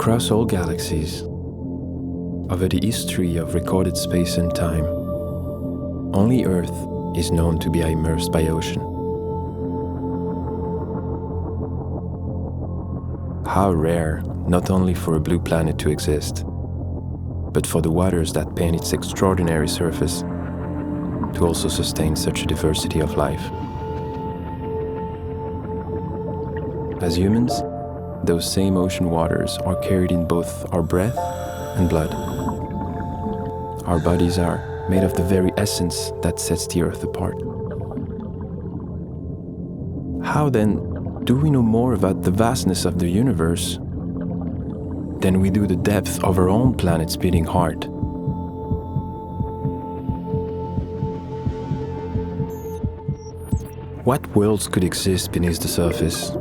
Across all galaxies, over the history of recorded space and time, only Earth is known to be immersed by ocean. How rare, not only for a blue planet to exist, but for the waters that paint its extraordinary surface to also sustain such a diversity of life. As humans, those same ocean waters are carried in both our breath and blood. Our bodies are made of the very essence that sets the Earth apart. How then do we know more about the vastness of the universe than we do the depth of our own planet's beating heart? What worlds could exist beneath the surface?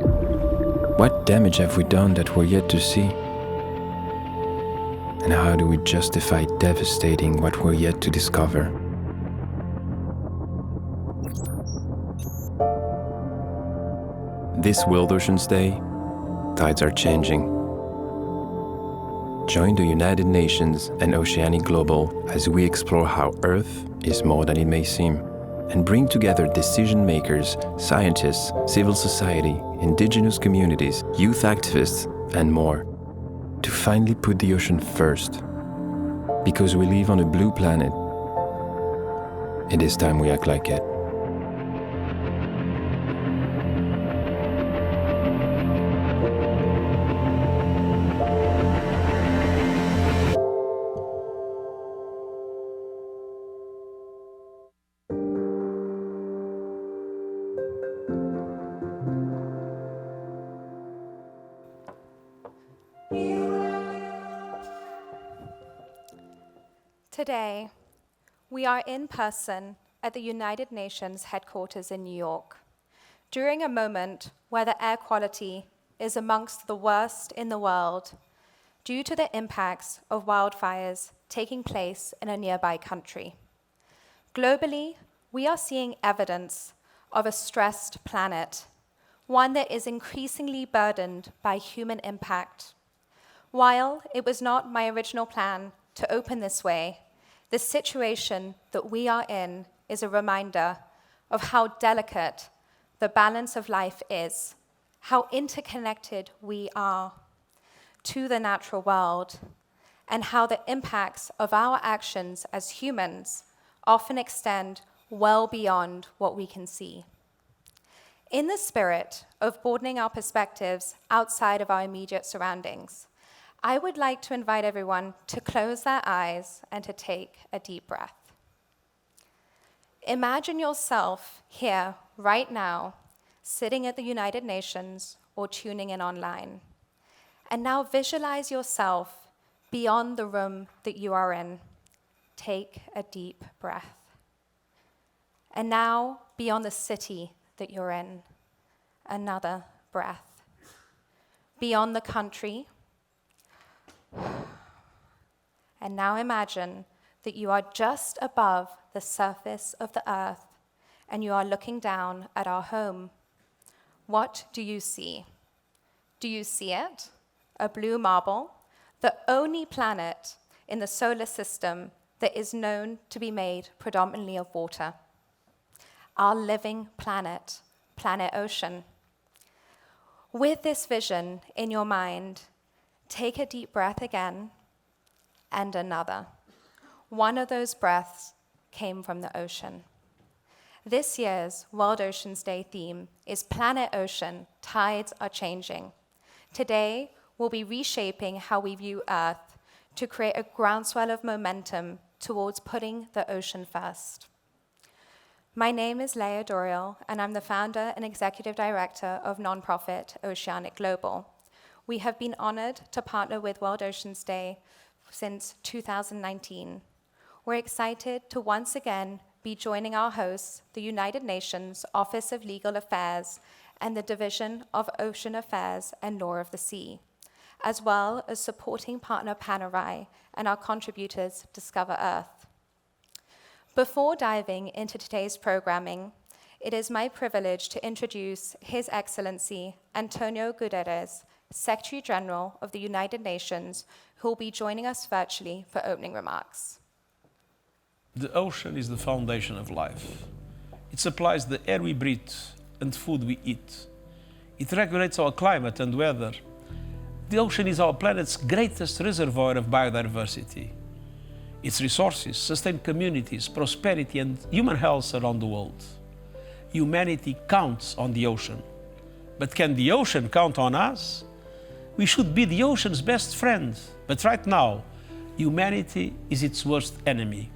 What damage have we done that we're yet to see? And how do we justify devastating what we're yet to discover? This World Oceans Day, tides are changing. Join the United Nations and Oceanic Global as we explore how Earth is more than it may seem, and bring together decision makers, scientists, civil society, indigenous communities, youth activists, and more, to finally put the ocean first. Because we live on a blue planet, it is time we act like it. Today, we are in person at the United Nations headquarters in New York, during a moment where the air quality is amongst the worst in the world due to the impacts of wildfires taking place in a nearby country. Globally, we are seeing evidence of a stressed planet, one that is increasingly burdened by human impact. While it was not my original plan to open this way, the situation that we are in is a reminder of how delicate the balance of life is, how interconnected we are to the natural world, and how the impacts of our actions as humans often extend well beyond what we can see. In the spirit of broadening our perspectives outside of our immediate surroundings, I would like to invite everyone to close their eyes and to take a deep breath. Imagine yourself here, right now, sitting at the United Nations or tuning in online. And now visualize yourself beyond the room that you are in. Take a deep breath. And now beyond the city that you're in. Another breath. Beyond the country. And now imagine that you are just above the surface of the earth and you are looking down at our home. What do you see? Do you see it? A blue marble, the only planet in the solar system that is known to be made predominantly of water. Our living planet, planet Ocean. With this vision in your mind, take a deep breath again, and another. One of those breaths came from the ocean. This year's World Oceans Day theme is Planet Ocean, Tides Are Changing. Today, we'll be reshaping how we view Earth to create a groundswell of momentum towards putting the ocean first. My name is Leah Doriel, and I'm the founder and executive director of nonprofit Oceanic Global. We have been honored to partner with World Oceans Day since 2019. We're excited to once again be joining our hosts, the United Nations Office of Legal Affairs and the Division of Ocean Affairs and Law of the Sea, as well as supporting partner Panerai and our contributors Discover Earth. Before diving into today's programming, it is my privilege to introduce His Excellency António Guterres, Secretary General of the United Nations, who will be joining us virtually for opening remarks. The ocean is the foundation of life. It supplies the air we breathe and food we eat. It regulates our climate and weather. The ocean is our planet's greatest reservoir of biodiversity. Its resources sustain communities, prosperity, and human health around the world. Humanity counts on the ocean. But can the ocean count on us? We should be the ocean's best friend, but right now, humanity is its worst enemy.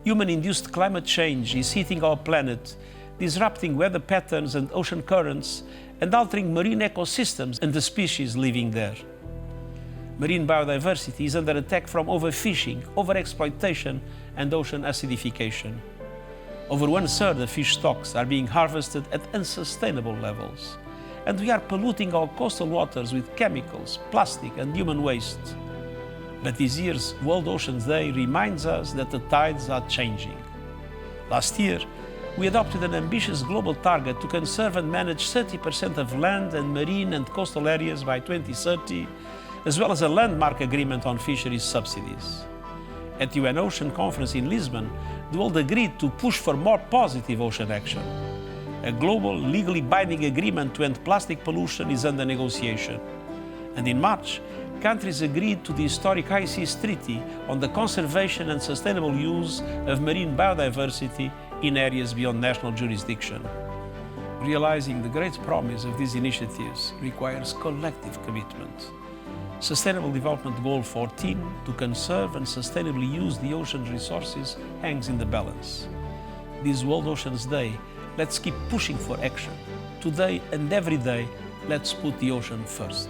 Human-induced climate change is heating our planet, disrupting weather patterns and ocean currents, and altering marine ecosystems and the species living there. Marine biodiversity is under attack from overfishing, overexploitation, and ocean acidification. Over 1/3 of fish stocks are being harvested at unsustainable levels, and we are polluting our coastal waters with chemicals, plastic, and human waste. But this year's World Oceans Day reminds us that the tides are changing. Last year, we adopted an ambitious global target to conserve and manage 30% of land and marine and coastal areas by 2030, as well as a landmark agreement on fisheries subsidies. At the UN Ocean Conference in Lisbon, the world agreed to push for more positive ocean action. A global, legally binding agreement to end plastic pollution is under negotiation. And in March, countries agreed to the historic High Seas Treaty on the conservation and sustainable use of marine biodiversity in areas beyond national jurisdiction. Realizing the great promise of these initiatives requires collective commitment. Sustainable Development Goal 14, to conserve and sustainably use the ocean's resources, hangs in the balance. This World Oceans Day, let's keep pushing for action. Today and every day, let's put the ocean first.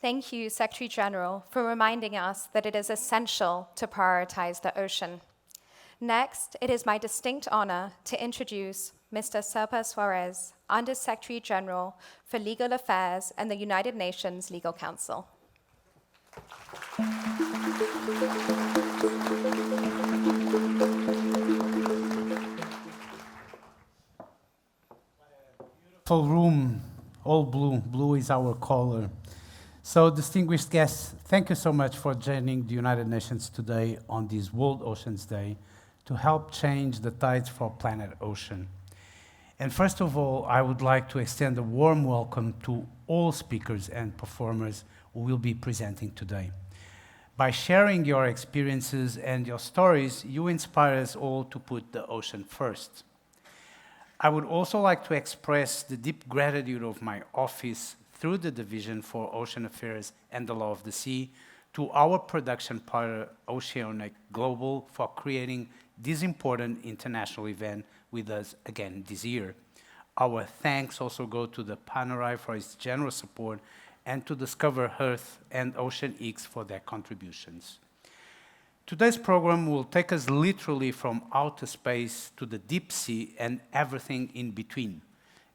Thank you, Secretary General, for reminding us that it is essential to prioritize the ocean. Next, it is my distinct honor to introduce Mr. Serpa Soares, Under-Secretary General for Legal Affairs and the United Nations Legal Council. Full room, all blue. Blue is our color. So, distinguished guests, thank you so much for joining the United Nations today on this World Oceans Day to help change the tides for planet ocean. And first of all, I would like to extend a warm welcome to all speakers and performers who will be presenting today. By sharing your experiences and your stories, you inspire us all to put the ocean first. I would also like to express the deep gratitude of my office through the Division for Ocean Affairs and the Law of the Sea to our production partner, Oceanic Global, for creating this important international event with us again this year. Our thanks also go to the Panerai for its generous support and to Discover Earth and OceanX for their contributions. Today's program will take us literally from outer space to the deep sea and everything in between.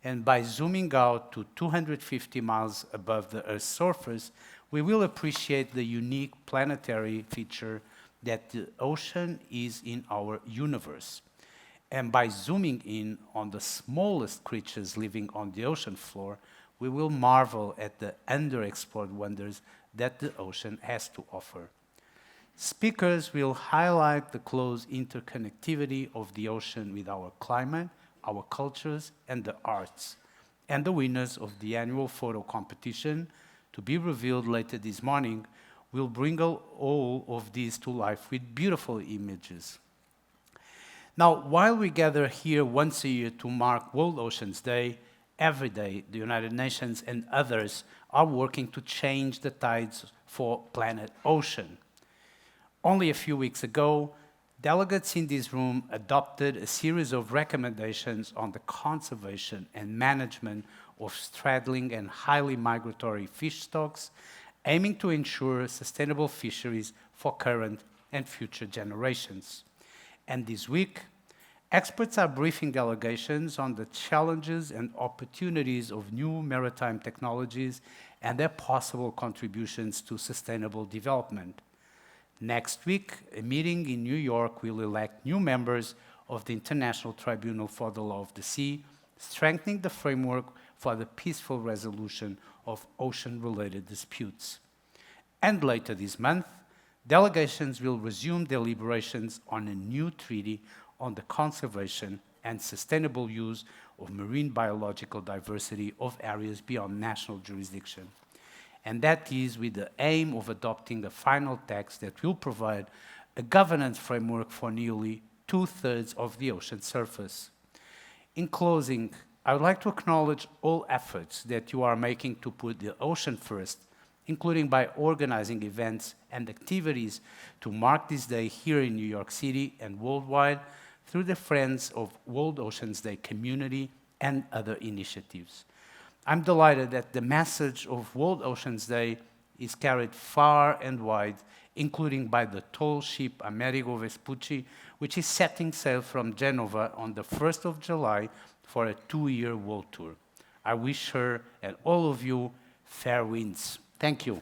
And by zooming out to 250 miles above the Earth's surface, we will appreciate the unique planetary feature that the ocean is in our universe. And by zooming in on the smallest creatures living on the ocean floor, we will marvel at the underexplored wonders that the ocean has to offer. Speakers will highlight the close interconnectivity of the ocean with our climate, our cultures, and the arts. And the winners of the annual photo competition, to be revealed later this morning, will bring all of these to life with beautiful images. Now, while we gather here once a year to mark World Oceans Day, every day the United Nations and others are working to change the tides for planet ocean. Only a few weeks ago, delegates in this room adopted a series of recommendations on the conservation and management of straddling and highly migratory fish stocks, aiming to ensure sustainable fisheries for current and future generations. And this week, experts are briefing delegations on the challenges and opportunities of new maritime technologies and their possible contributions to sustainable development. Next week, a meeting in New York will elect new members of the International Tribunal for the Law of the Sea, strengthening the framework for the peaceful resolution of ocean-related disputes. And later this month, delegations will resume deliberations on a new treaty on the conservation and sustainable use of marine biological diversity of areas beyond national jurisdiction. And that is with the aim of adopting a final text that will provide a governance framework for nearly 2/3 of the ocean surface. In closing, I would like to acknowledge all efforts that you are making to put the ocean first, including by organizing events and activities to mark this day here in New York City and worldwide through the Friends of World Oceans Day community and other initiatives. I'm delighted that the message of World Oceans Day is carried far and wide, including by the tall ship Amerigo Vespucci, which is setting sail from Genova on the 1st of July for a 2-year world tour. I wish her and all of you fair winds. Thank you.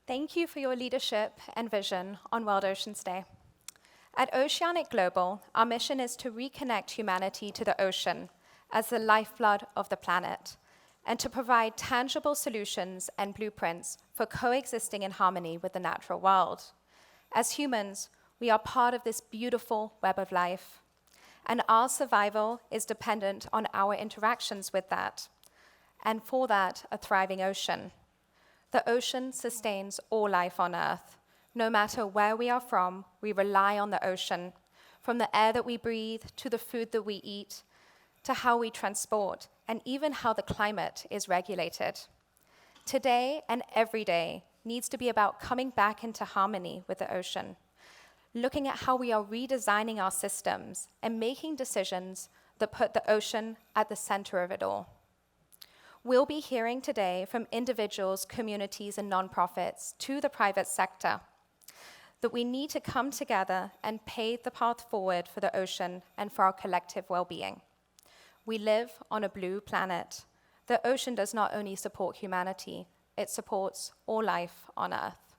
Thank you for your leadership and vision on World Oceans Day. At Oceanic Global, our mission is to reconnect humanity to the ocean as the lifeblood of the planet, and to provide tangible solutions and blueprints for coexisting in harmony with the natural world. As humans, we are part of this beautiful web of life, and our survival is dependent on our interactions with that, and for that, a thriving ocean. The ocean sustains all life on Earth. No matter where we are from, we rely on the ocean, from the air that we breathe, to the food that we eat, to how we transport, and even how the climate is regulated. Today and every day needs to be about coming back into harmony with the ocean, looking at how we are redesigning our systems and making decisions that put the ocean at the center of it all. We'll be hearing today from individuals, communities, and nonprofits to the private sector that we need to come together and pave the path forward for the ocean and for our collective well-being. We live on a blue planet. The ocean does not only support humanity, it supports all life on Earth.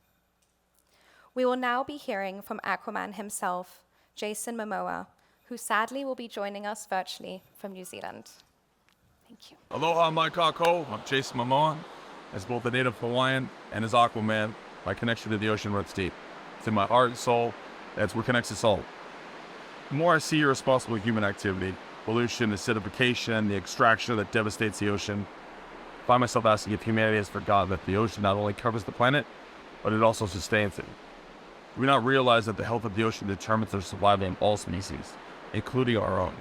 We will now be hearing from Aquaman himself, Jason Momoa, who sadly will be joining us virtually from New Zealand. Thank you. Aloha, my kako. I'm Jason Amon. As both a native Hawaiian and as Aquaman, my connection to the ocean runs deep. It's in my heart and soul. That's what connects us all. The more I see irresponsible human activity, pollution, acidification, the extraction that devastates the ocean, I find myself asking if humanity has forgotten that the ocean not only covers the planet, but it also sustains it. Do we not realize that the health of the ocean determines the survival of all species, including our own?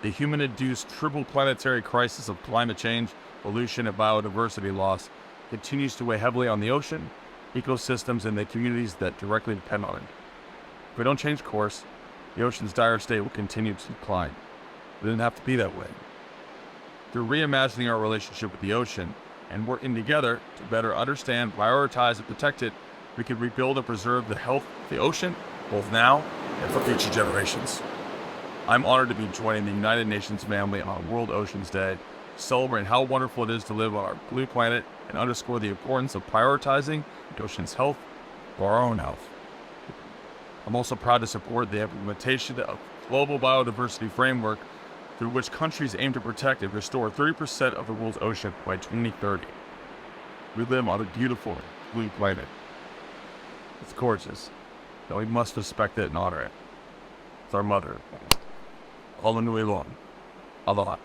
The human-induced triple planetary crisis of climate change, pollution, and biodiversity loss continues to weigh heavily on the ocean, ecosystems, and the communities that directly depend on it. If we don't change course, the ocean's dire state will continue to decline. It didn't have to be that way. Through reimagining our relationship with the ocean and working together to better understand, prioritize, and protect it, we can rebuild and preserve the health of the ocean, both now and for future generations. I'm honored to be joining the United Nations family on World Oceans Day, celebrating how wonderful it is to live on our blue planet and underscore the importance of prioritizing the ocean's health for our own health. I'm also proud to support the implementation of global biodiversity framework through which countries aim to protect and restore 30% of the world's ocean by 2030. We live on a beautiful blue planet. It's gorgeous, but we must respect it and honor it. It's our mother. Aloha long. Aloha.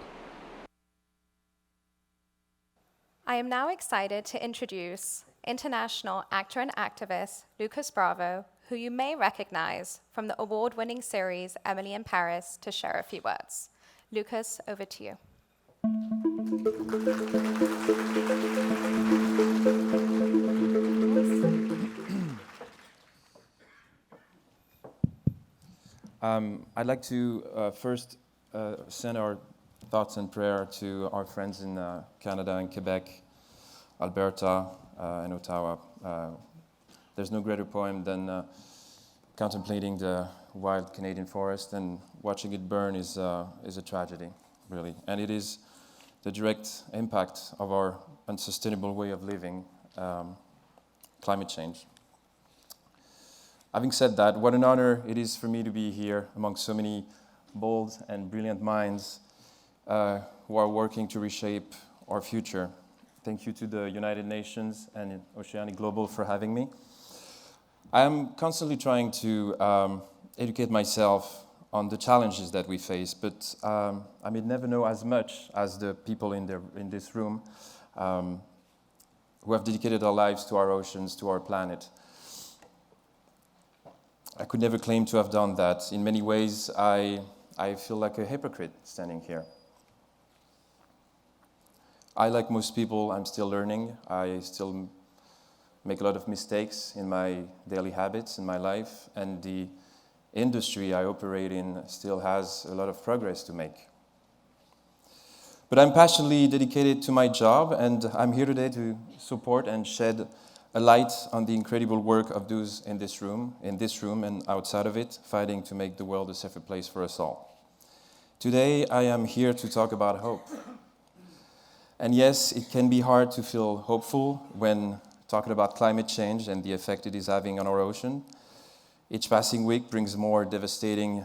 I am now excited to introduce international actor and activist Lucas Bravo, who you may recognize from the award-winning series Emily in Paris, to share a few words. Lucas, over to you. I'd like to first send our thoughts and prayer to our friends in Canada and Quebec, Alberta, and Ottawa. There's no greater poem than contemplating the wild Canadian forest, and watching it burn is a tragedy, really. And it is the direct impact of our unsustainable way of living, climate change. Having said that, what an honor it is for me to be here among so many bold and brilliant minds who are working to reshape our future. Thank you to the United Nations and Oceanic Global for having me. I am constantly trying to educate myself on the challenges that we face, but I may never know as much as the people in this room who have dedicated their lives to our oceans, to our planet. I could never claim to have done that. In many ways, I feel like a hypocrite standing here. Like most people, I'm still learning. I still make a lot of mistakes in my daily habits in my life, and the industry I operate in still has a lot of progress to make. But I'm passionately dedicated to my job, and I'm here today to support and shed a light on the incredible work of those in this room and outside of it, fighting to make the world a safer place for us all. Today, I am here to talk about hope. And yes, it can be hard to feel hopeful when talking about climate change and the effect it is having on our ocean. Each passing week brings more devastating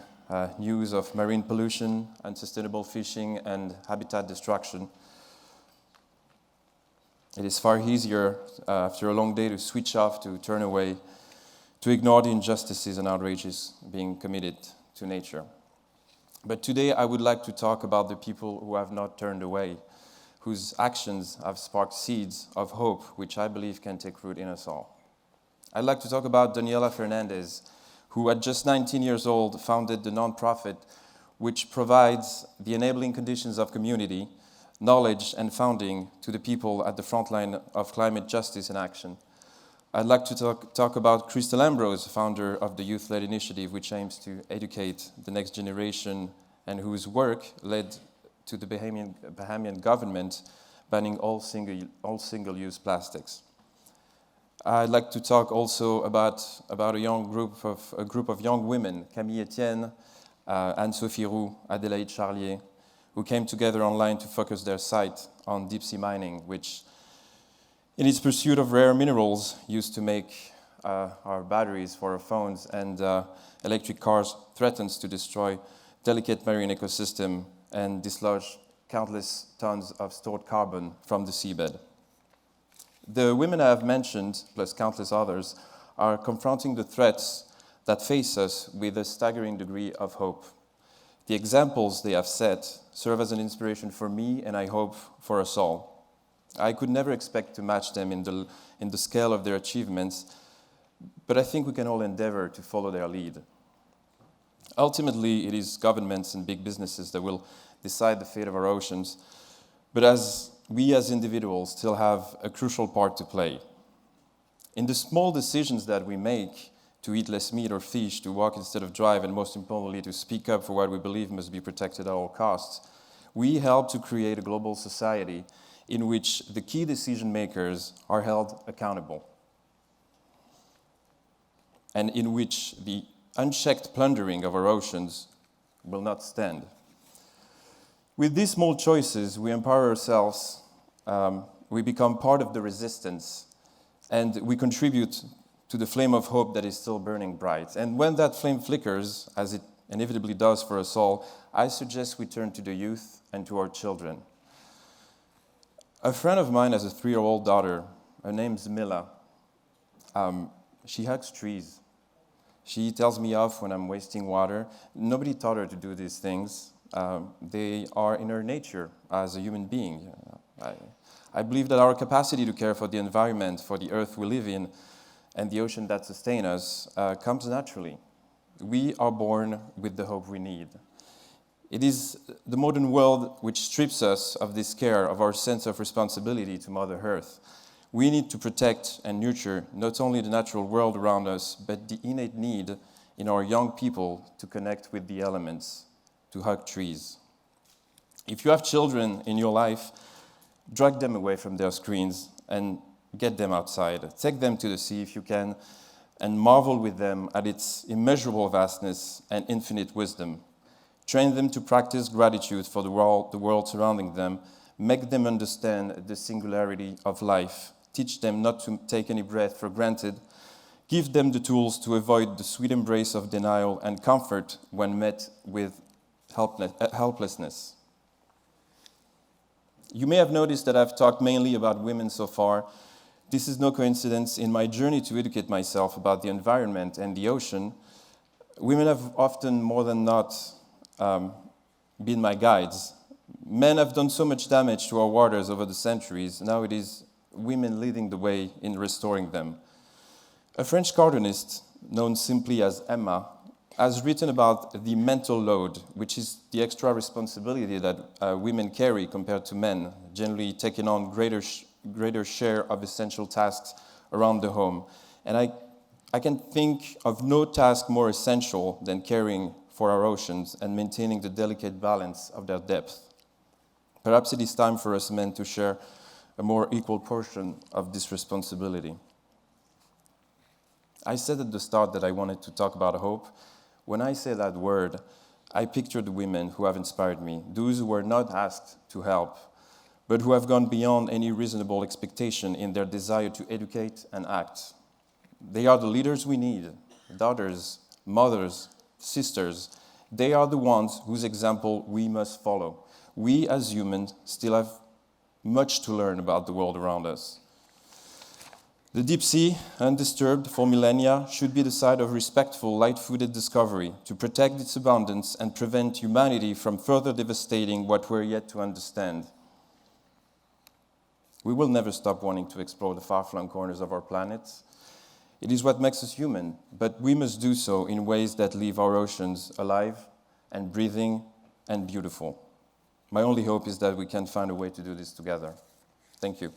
news of marine pollution, unsustainable fishing, and habitat destruction. It is far easier after a long day to switch off, to turn away, to ignore the injustices and outrages being committed to nature. But today I would like to talk about the people who have not turned away, whose actions have sparked seeds of hope, which I believe can take root in us all. I'd like to talk about Daniela Fernandez, who at just 19 years old founded the nonprofit which provides the enabling conditions of community, knowledge, and funding to the people at the front line of climate justice and action. I'd like to talk about Crystal Ambrose, founder of the Youth-Led Initiative, which aims to educate the next generation and whose work led to the Bahamian government banning all single-use plastics. I'd like to talk also about a group of young women, Camille Etienne, Anne-Sophie Roux, Adélaïde Charlier, who came together online to focus their sight on deep-sea mining, which, in its pursuit of rare minerals used to make our batteries for our phones and electric cars, threatens to destroy delicate marine ecosystem and dislodge countless tons of stored carbon from the seabed. The women I have mentioned, plus countless others, are confronting the threats that face us with a staggering degree of hope. The examples they have set serve as an inspiration for me, and I hope for us all. I could never expect to match them in the scale of their achievements, but I think we can all endeavor to follow their lead. Ultimately, it is governments and big businesses that will decide the fate of our oceans, but we as individuals still have a crucial part to play. In the small decisions that we make, to eat less meat or fish, to walk instead of drive, and most importantly, to speak up for what we believe must be protected at all costs, we help to create a global society in which the key decision makers are held accountable, and in which the unchecked plundering of our oceans will not stand. With these small choices, we empower ourselves, we become part of the resistance, and we contribute to the flame of hope that is still burning bright. And when that flame flickers, as it inevitably does for us all, I suggest we turn to the youth and to our children. A friend of mine has a 3-year-old daughter. Her name's Mila. She hugs trees. She tells me off when I'm wasting water. Nobody taught her to do these things. They are in her nature as a human being. I believe that our capacity to care for the environment, for the earth we live in, and the ocean that sustain us comes naturally. We are born with the hope we need. It is the modern world which strips us of this care, of our sense of responsibility to Mother Earth. We need to protect and nurture not only the natural world around us, but the innate need in our young people to connect with the elements, to hug trees. If you have children in your life, drag them away from their screens and get them outside. Take them to the sea if you can, and marvel with them at its immeasurable vastness and infinite wisdom. Train them to practice gratitude for the world surrounding them, make them understand the singularity of life, teach them not to take any breath for granted, give them the tools to avoid the sweet embrace of denial and comfort when met with helplessness. You may have noticed that I've talked mainly about women so far. This is no coincidence. In my journey to educate myself about the environment and the ocean, women have often, more than not, been my guides. Men have done so much damage to our waters over the centuries. Now it is women leading the way in restoring them. A French cartoonist, known simply as Emma, has written about the mental load, which is the extra responsibility that women carry compared to men, generally taking on greater share of essential tasks around the home. And I can think of no task more essential than caring for our oceans and maintaining the delicate balance of their depth. Perhaps it is time for us men to share a more equal portion of this responsibility. I said at the start that I wanted to talk about hope. When I say that word, I picture the women who have inspired me, those who were not asked to help, but who have gone beyond any reasonable expectation in their desire to educate and act. They are the leaders we need, daughters, mothers, sisters. They are the ones whose example we must follow. We as humans still have much to learn about the world around us. The deep sea, undisturbed for millennia, should be the site of respectful, light-footed discovery to protect its abundance and prevent humanity from further devastating what we're yet to understand. We will never stop wanting to explore the far-flung corners of our planet. It is what makes us human, but we must do so in ways that leave our oceans alive and breathing and beautiful. My only hope is that we can find a way to do this together. Thank you.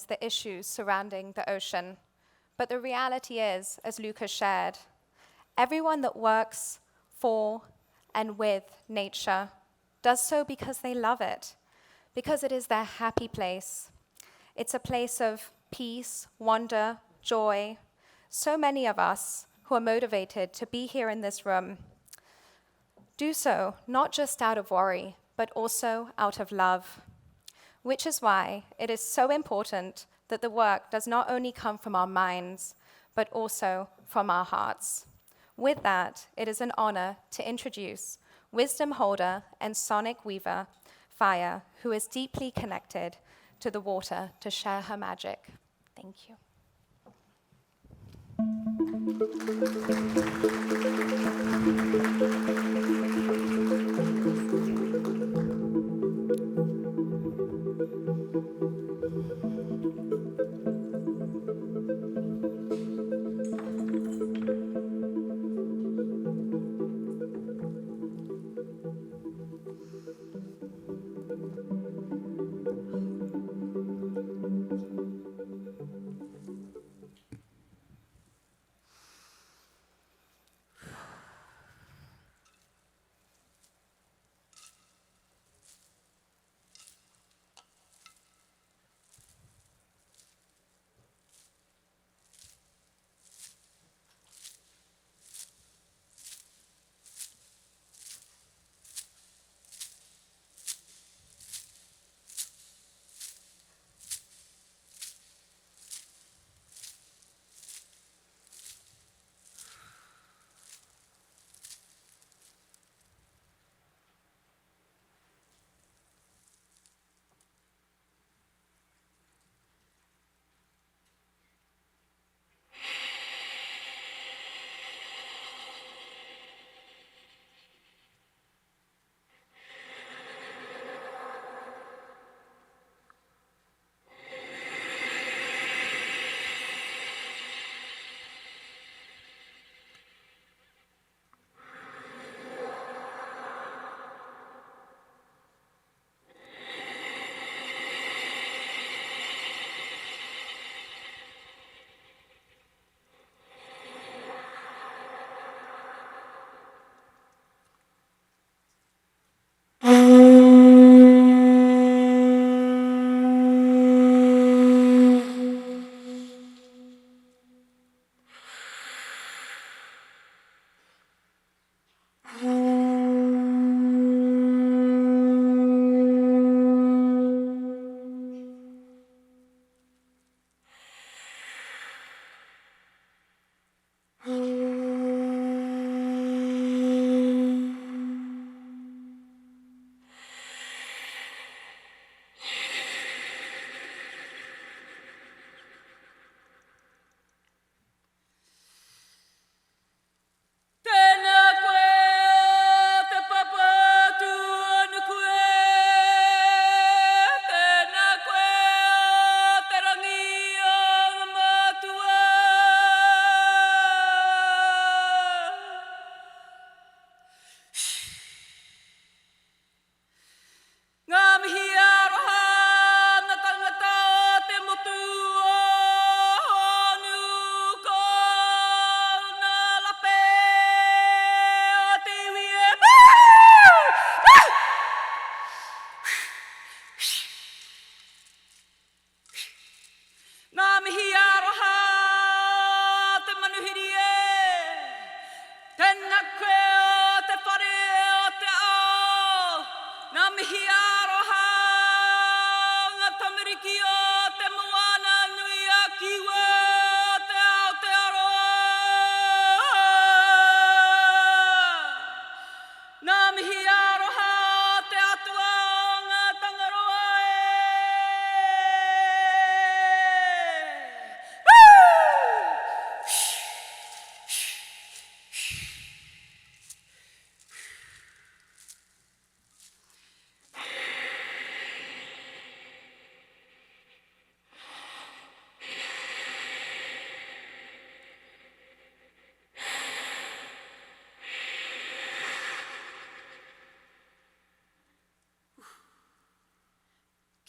The issues surrounding the ocean. But the reality is, as Lucas shared, everyone that works for and with nature does so because they love it, because it is their happy place. It's a place of peace, wonder, joy. So many of us who are motivated to be here in this room do so not just out of worry, but also out of love. Which is why it is so important that the work does not only come from our minds, but also from our hearts. With that, it is an honor to introduce wisdom holder and sonic weaver, Whaia, who is deeply connected to the water to share her magic. Thank you.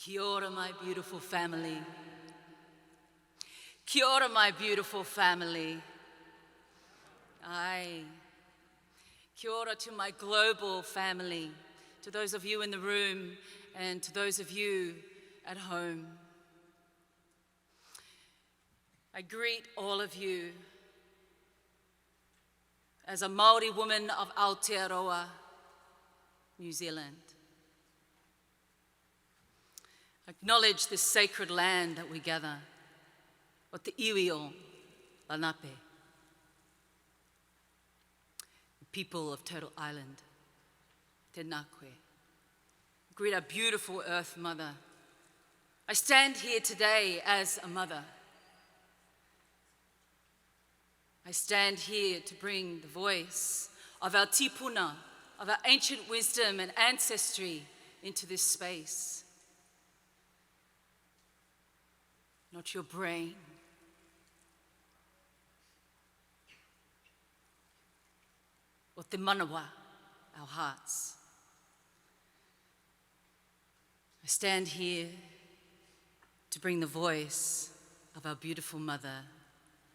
Kia ora, my beautiful family. Kia ora, my beautiful family. Aye. Kia ora to my global family, to those of you in the room and to those of you at home. I greet all of you as a Māori woman of Aotearoa, New Zealand. Acknowledge this sacred land that we gather, o te iwi o Lenape, the people of Turtle Island, te Nakwe. Greet our beautiful Earth Mother. I stand here today as a mother. I stand here to bring the voice of our tipuna, of our ancient wisdom and ancestry into this space. Not your brain. O te manawa, our hearts. I stand here to bring the voice of our beautiful mother,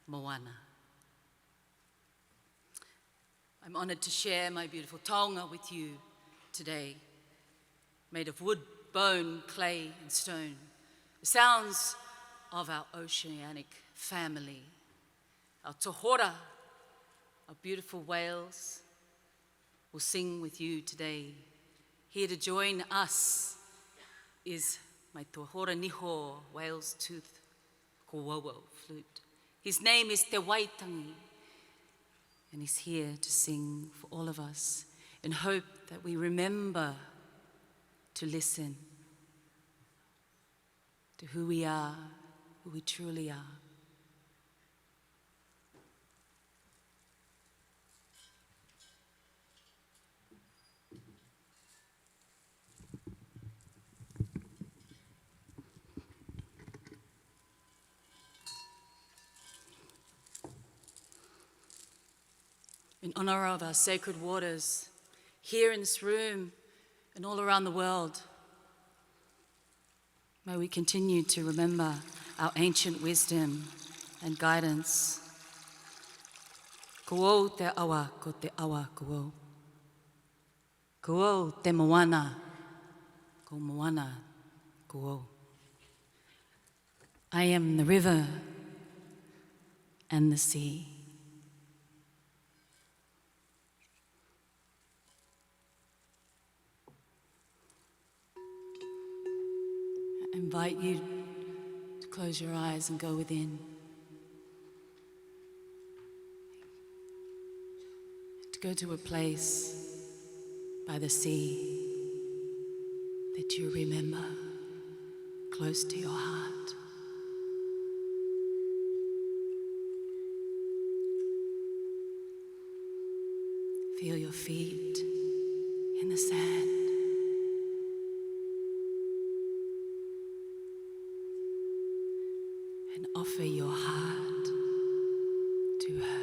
Moana. I'm honored to share my beautiful taonga with you today, made of wood, bone, clay, and stone. The sounds of our oceanic family, our tohora, our beautiful whales, will sing with you today. Here to join us is my tohora niho, whale's tooth, kowowo flute. His name is Te Waitangi, and he's here to sing for all of us in hope that we remember to listen to who we are, who we truly are. In honor of our sacred waters, here in this room and all around the world, may we continue to remember our ancient wisdom and guidance. Ko te awa, ko te awa, ko. Ko te moana, ko moana, ko. I am the river and the sea. I invite you to close your eyes and go within. To go to a place by the sea that you remember close to your heart. Feel your feet in the sand. And offer your heart to her.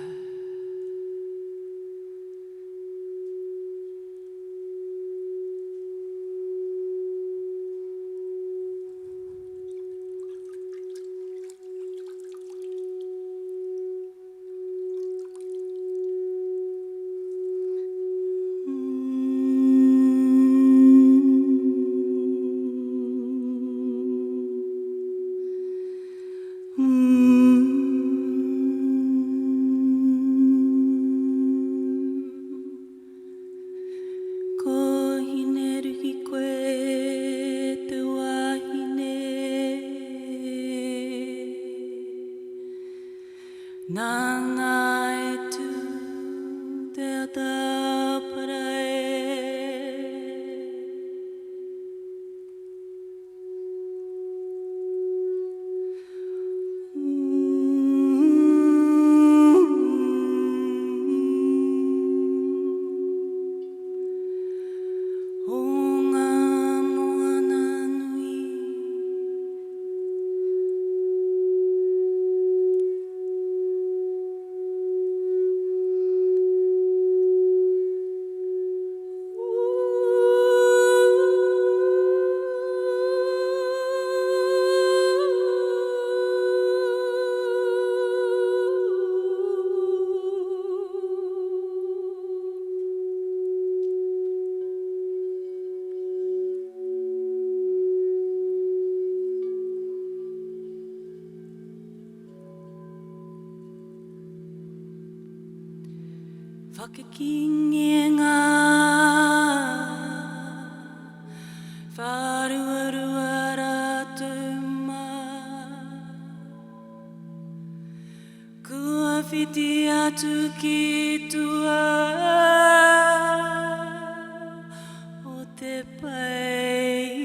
Whakakingenga wharuarua rātou mā kua whiti atu ki tua o te pai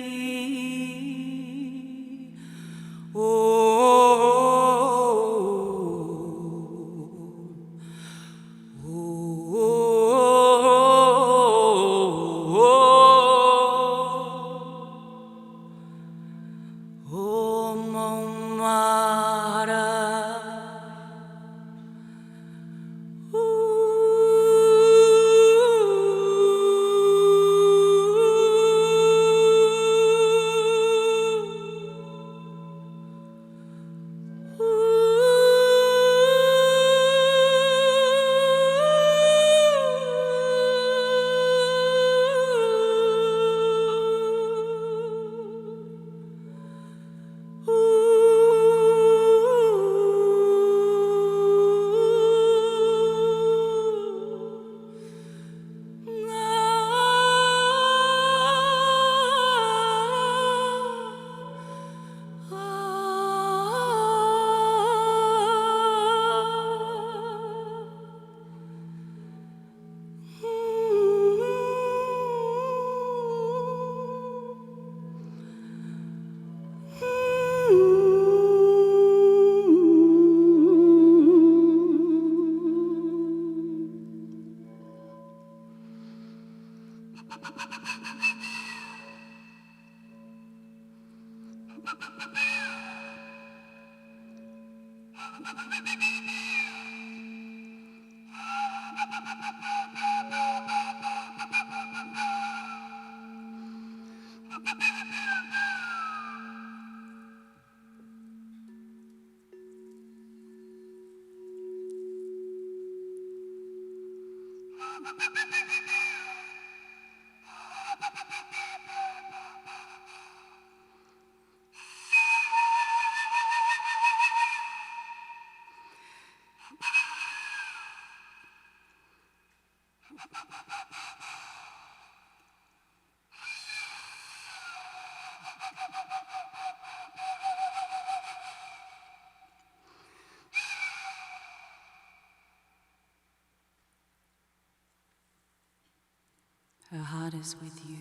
Her heart is with you,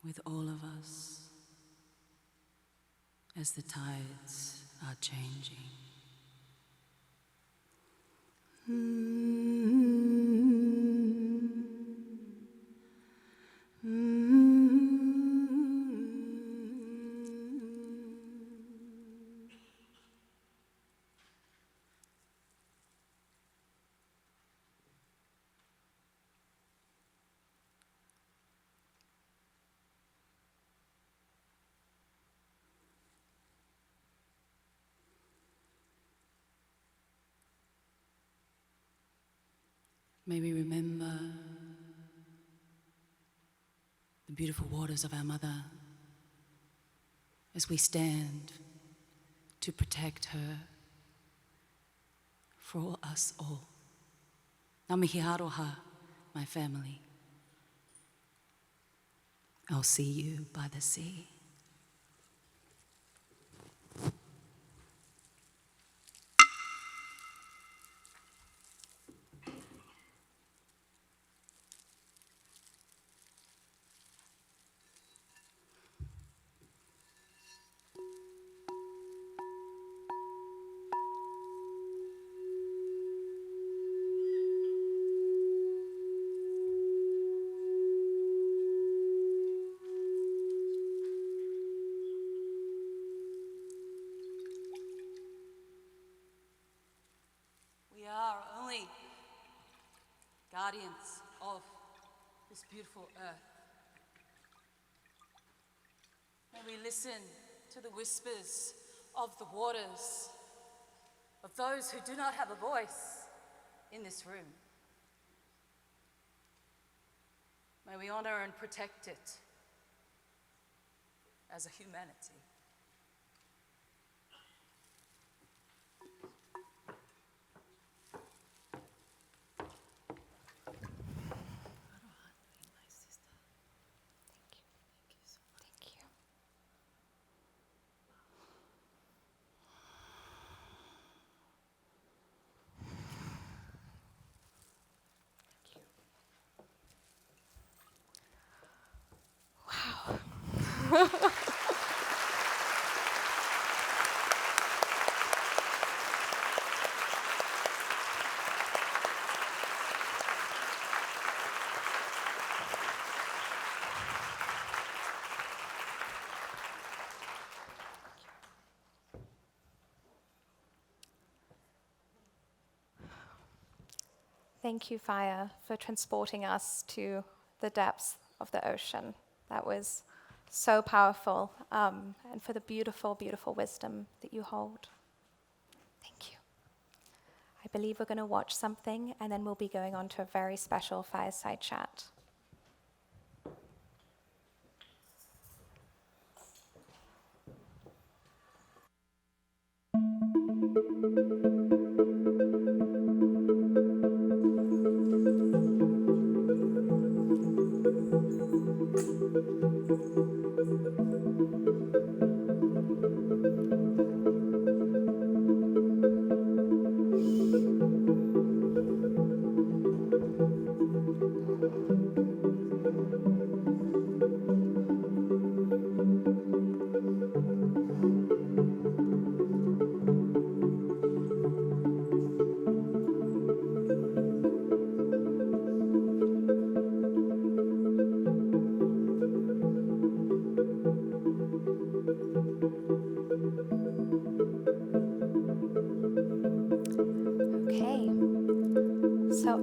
with all of us, as the tides are changing. May we remember the beautiful waters of our mother as we stand to protect her for us all. Ngā mihi aroha, my family. I'll see you by the sea. Guardians of this beautiful earth. May we listen to the whispers of the waters, of those who do not have a voice in this room. May we honor and protect it as a humanity. Thank you, Whaia, for transporting us to the depths of the ocean. That was so powerful, and for the beautiful, beautiful wisdom that you hold. Thank you. I believe we're going to watch something, and then we'll be going on to a very special fireside chat.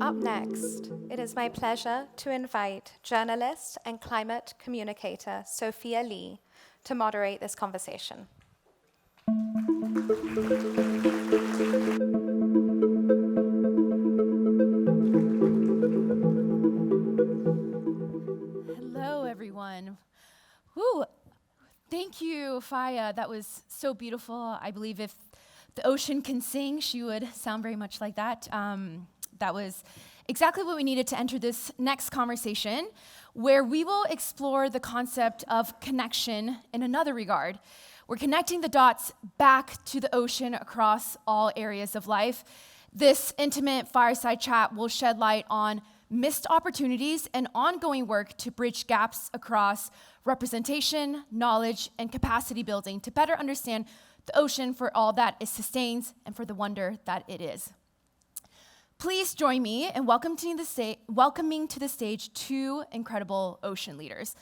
Up next, it is my pleasure to invite journalist and climate communicator Sophia Lee to moderate this conversation. Hello, everyone. Woo. Thank you, Whaia. That was so beautiful. I believe if the ocean can sing, she would sound very much like that. That was exactly what we needed to enter this next conversation, where we will explore the concept of connection in another regard. We're connecting the dots back to the ocean across all areas of life. This intimate fireside chat will shed light on missed opportunities and ongoing work to bridge gaps across representation, knowledge, and capacity building to better understand the ocean for all that it sustains and for the wonder that it is. Please join me in welcoming to the stage two incredible ocean leaders.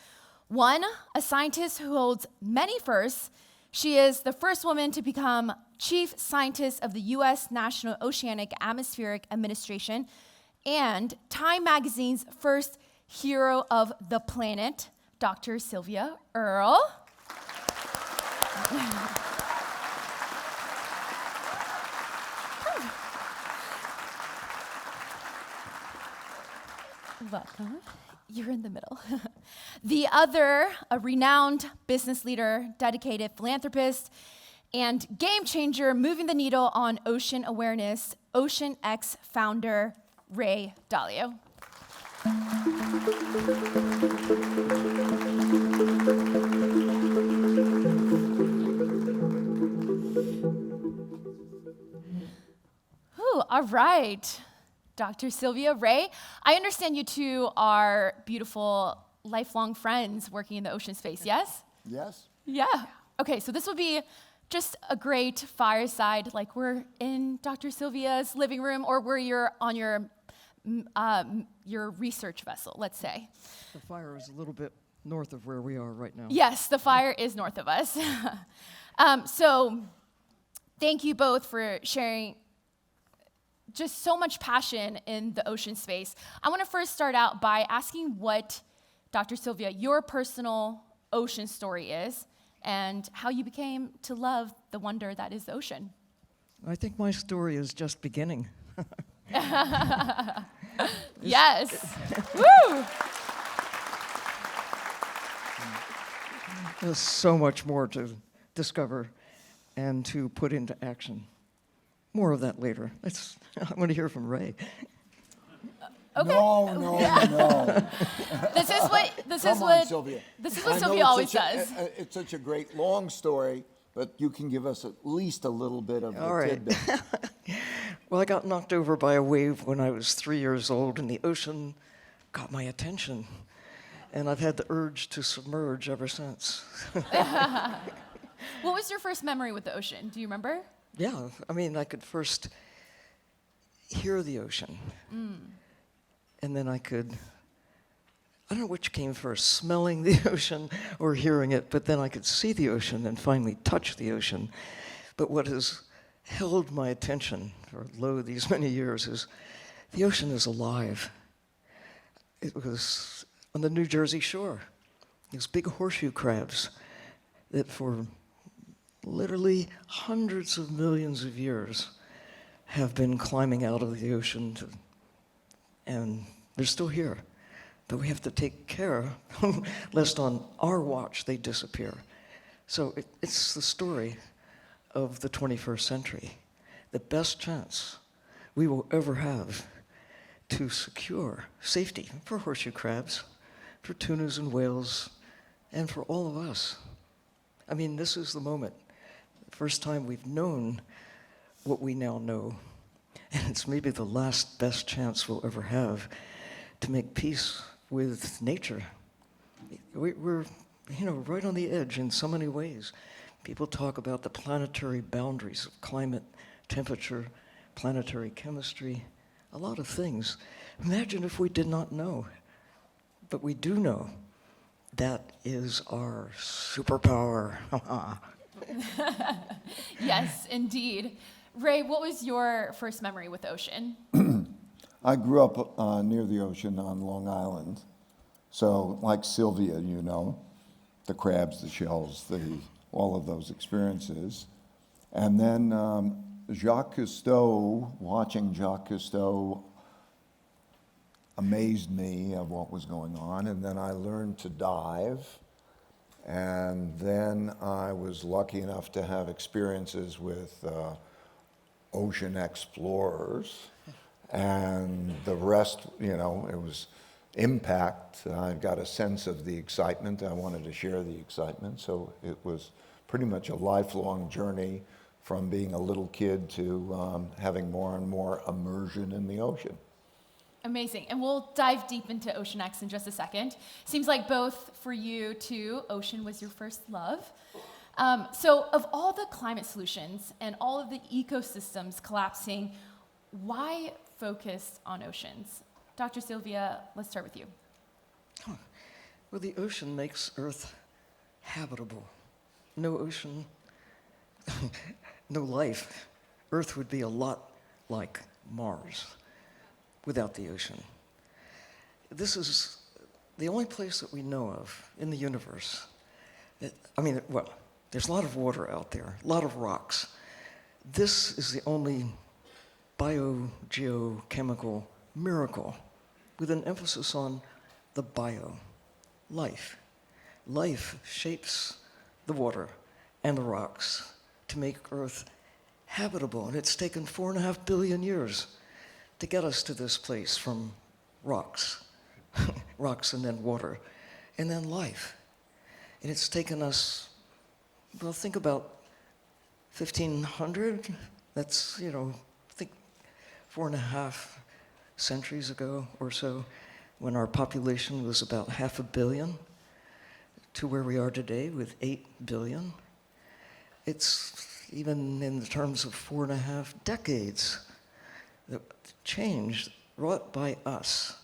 One, a scientist who holds many firsts. She is the first woman to become chief scientist of the U.S. National Oceanic Atmospheric Administration and Time Magazine's first hero of the planet, Dr. Sylvia Earle. Welcome. You're in the middle. The other, a renowned business leader, dedicated philanthropist, and game changer moving the needle on ocean awareness, OceanX founder, Ray Dalio. Ooh, all right. Dr. Sylvia, Ray, I understand you two are beautiful, lifelong friends working in the ocean space, yes? Yes. Yeah. Okay, so this will be just a great fireside, like we're in Dr. Sylvia's living room, or where you're on your research vessel, let's say. The fire is a little bit north of where we are right now. Yes, the fire is north of us. So thank you both for sharing just so much passion in the ocean space. I want to first start out by asking what, Dr. Sylvia, your personal ocean story is and how you became to love the wonder that is the ocean. I think my story is just beginning. Yes. Woo! There's so much more to discover and to put into action. More of that later. I want to hear from Ray. Okay. No. This is what Sylvia. This is what Sophia always does. It's such a great long story, but you can give us at least a little bit of All the right. tidbit. Well, I got knocked over by a wave when I was 3 years old, and the ocean got my attention. And I've had the urge to submerge ever since. What was your first memory with the ocean? Do you remember? Yeah, I mean, I could first hear the ocean. And then I don't know which came first, smelling the ocean or hearing it, but then I could see the ocean and finally touch the ocean. But what has held my attention, or lo, these many years, is the ocean is alive. It was on the New Jersey shore, these big horseshoe crabs that for literally hundreds of millions of years have been climbing out of the ocean, and they're still here. But we have to take care lest on our watch they disappear. So it's the story of the 21st century, the best chance we will ever have to secure safety for horseshoe crabs, for tunas and whales, and for all of us. I mean, this is the moment, the first time we've known what we now know, and it's maybe the last best chance we'll ever have to make peace with nature. We're, right on the edge in so many ways. People talk about the planetary boundaries of climate, temperature, planetary chemistry, a lot of things. Imagine if we did not know. But we do know. That is our superpower. Yes, indeed. Ray, what was your first memory with the ocean? I grew up near the ocean on Long Island. So like Sylvia, the crabs, the shells, all of those experiences. And then watching Jacques Cousteau amazed me of what was going on. And then I learned to dive. And then I was lucky enough to have experiences with ocean explorers. And the rest, it was impact. I got a sense of the excitement. I wanted to share the excitement. So it was pretty much a lifelong journey from being a little kid to having more and more immersion in the ocean. Amazing. And we'll dive deep into OceanX in just a second. Seems like both for you, too, ocean was your first love. So of all the climate solutions and all of the ecosystems collapsing, why focus on oceans? Dr. Sylvia, let's start with you. Well, the ocean makes Earth habitable. No ocean, no life. Earth would be a lot like Mars without the ocean. This is the only place that we know of in the universe. There's a lot of water out there, a lot of rocks. This is the only biogeochemical miracle with an emphasis on the bio, life. Life shapes the water and the rocks to make Earth habitable, and it's taken 4.5 billion years to get us to this place from rocks, rocks and then water, and then life. And it's taken us, think about 1,500, that's, I think 4.5 centuries ago or so, when our population was about 500 million, to where we are today with 8 billion. It's even in the terms of 4.5 decades, the change wrought by us,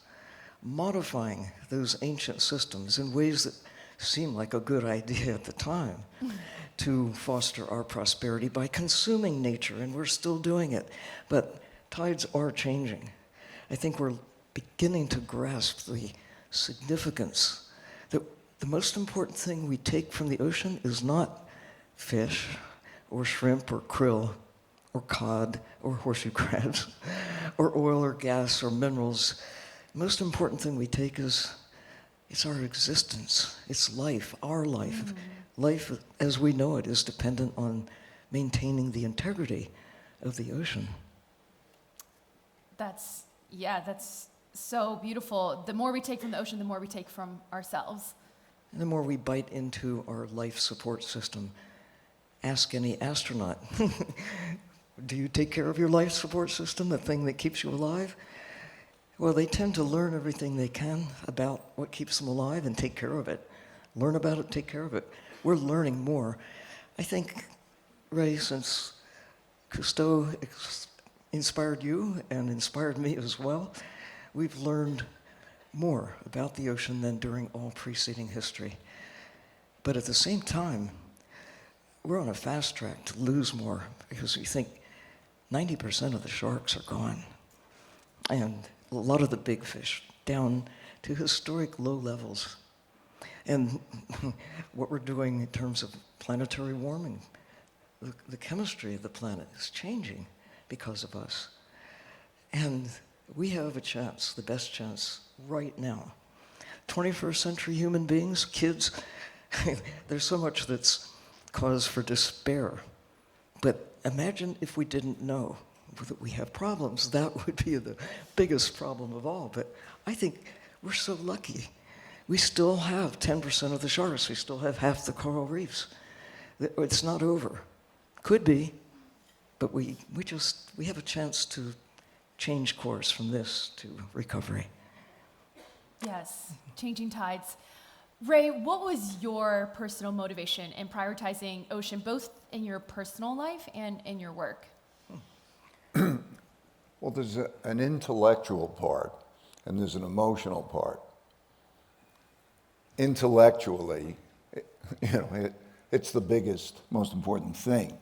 modifying those ancient systems in ways that seemed like a good idea at the time to foster our prosperity by consuming nature, and we're still doing it. But tides are changing. I think we're beginning to grasp the significance that the most important thing we take from the ocean is not fish or shrimp or krill or cod or horseshoe crabs or oil or gas or minerals. The most important thing we take is it's our existence. It's life, our life. Mm-hmm. Life as we know it is dependent on maintaining the integrity of the ocean. That's so beautiful. The more we take from the ocean, the more we take from ourselves. And the more we bite into our life support system. Ask any astronaut, do you take care of your life support system, the thing that keeps you alive? Well, they tend to learn everything they can about what keeps them alive and take care of it. Learn about it, take care of it. We're learning more. I think, Ray, since Cousteau inspired you and inspired me as well, we've learned more about the ocean than during all preceding history. But at the same time, we're on a fast track to lose more because we think 90% of the sharks are gone. And a lot of the big fish down to historic low levels. And what we're doing in terms of planetary warming, the chemistry of the planet is changing because of us. And we have a chance, the best chance, right now. 21st century human beings, kids, there's so much that's cause for despair. But imagine if we didn't know that we have problems. That would be the biggest problem of all. But I think we're so lucky. We still have 10% of the sharks. We still have half the coral reefs. It's not over. Could be, but we have a chance to change course from this to recovery. Yes, changing tides. Ray, what was your personal motivation in prioritizing ocean, both in your personal life and in your work? Well, there's an intellectual part and there's an emotional part. Intellectually, it's the biggest, most important thing,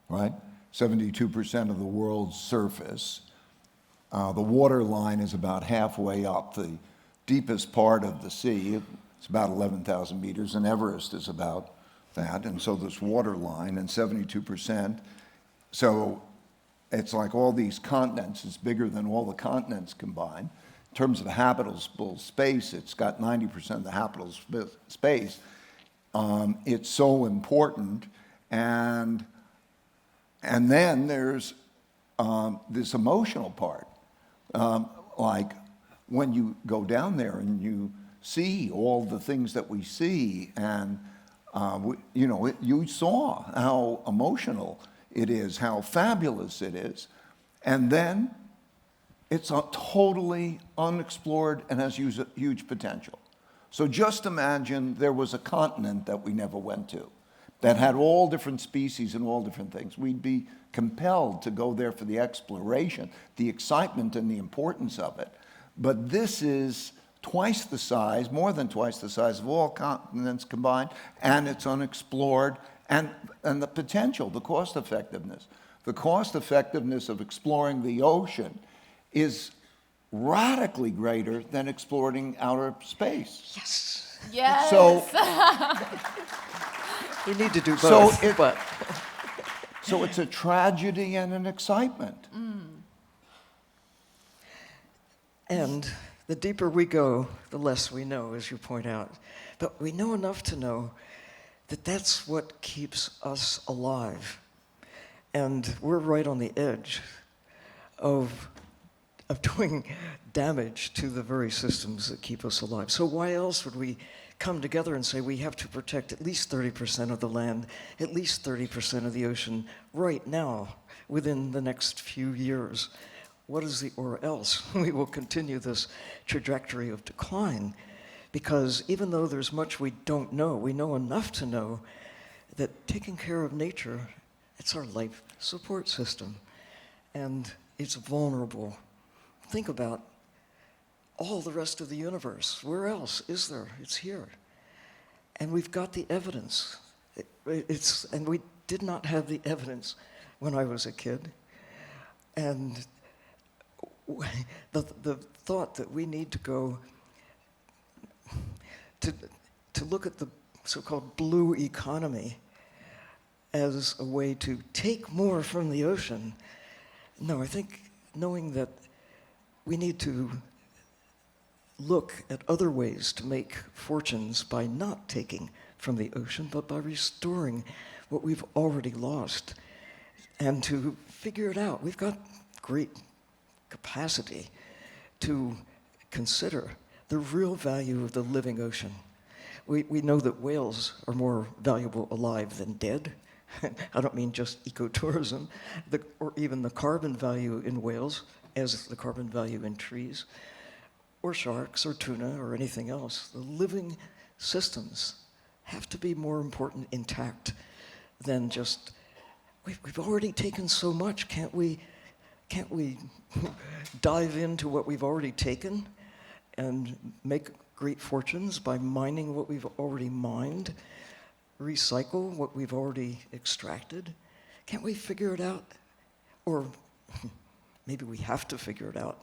right? 72% of the world's surface. The water line is about halfway up. The deepest part of the sea, it's about 11,000 meters, and Everest is about that. And so this water line, and 72%. So it's like all these continents, it's bigger than all the continents combined. In terms of habitable space, it's got 90% of the habitable space. It's so important. And then there's this emotional part. Like when you go down there and you see all the things that we see, and you saw how emotional it is, how fabulous it is, and then it's totally unexplored and has huge potential. So just imagine there was a continent that we never went to, that had all different species and all different things. We'd be compelled to go there for the exploration, the excitement and the importance of it. But this is twice the size, more than twice the size of all continents combined, and it's unexplored, and the potential, the cost effectiveness. The cost effectiveness of exploring the ocean is radically greater than exploring outer space. Yes. Yes. So we need to do both. So it's a tragedy and an excitement. And the deeper we go, the less we know, as you point out. But we know enough to know that that's what keeps us alive. And we're right on the edge of doing damage to the very systems that keep us alive. So why else would we come together and say we have to protect at least 30% of the land, at least 30% of the ocean right now, within the next few years? What is the or else? We will continue this trajectory of decline, because even though there's much we don't know, we know enough to know that taking care of nature, it's our life support system, and it's vulnerable. Think about all the rest of the universe. Where else is there? It's here. And we've got the evidence. And we did not have the evidence when I was a kid. And the thought that we need to go to look at the so-called blue economy as a way to take more from the ocean. No, I think knowing that we need to look at other ways to make fortunes by not taking from the ocean, but by restoring what we've already lost, and to figure it out. We've got great capacity to consider the real value of the living ocean. We know that whales are more valuable alive than dead. I don't mean just ecotourism, or even the carbon value in whales as the carbon value in trees, or sharks, or tuna, or anything else. The living systems have to be more important intact than just, we've already taken so much, can't we dive into what we've already taken and make great fortunes by mining what we've already mined, recycle what we've already extracted? Can't we figure it out? Or maybe we have to figure it out.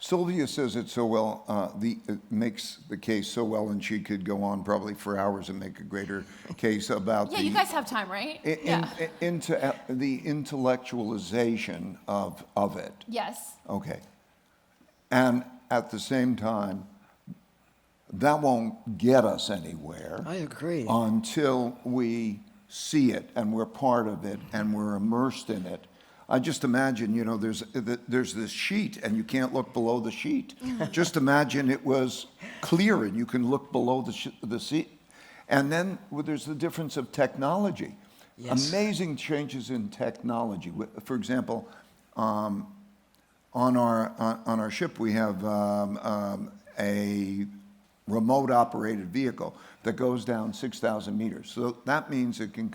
Sylvia says it so well, it makes the case so well, and she could go on probably for hours and make a greater case about Yeah, you guys have time, right? into the intellectualization of it. Yes. Okay. And at the same time, that won't get us anywhere. I agree. Until we see it and we're part of it and we're immersed in it. I just imagine, there's this sheet and you can't look below the sheet. Just imagine it was clear and you can look below the sheet. And then there's the difference of technology. Yes. Amazing changes in technology. For example, on our ship we have a remote operated vehicle that goes down 6,000 meters. So that means it can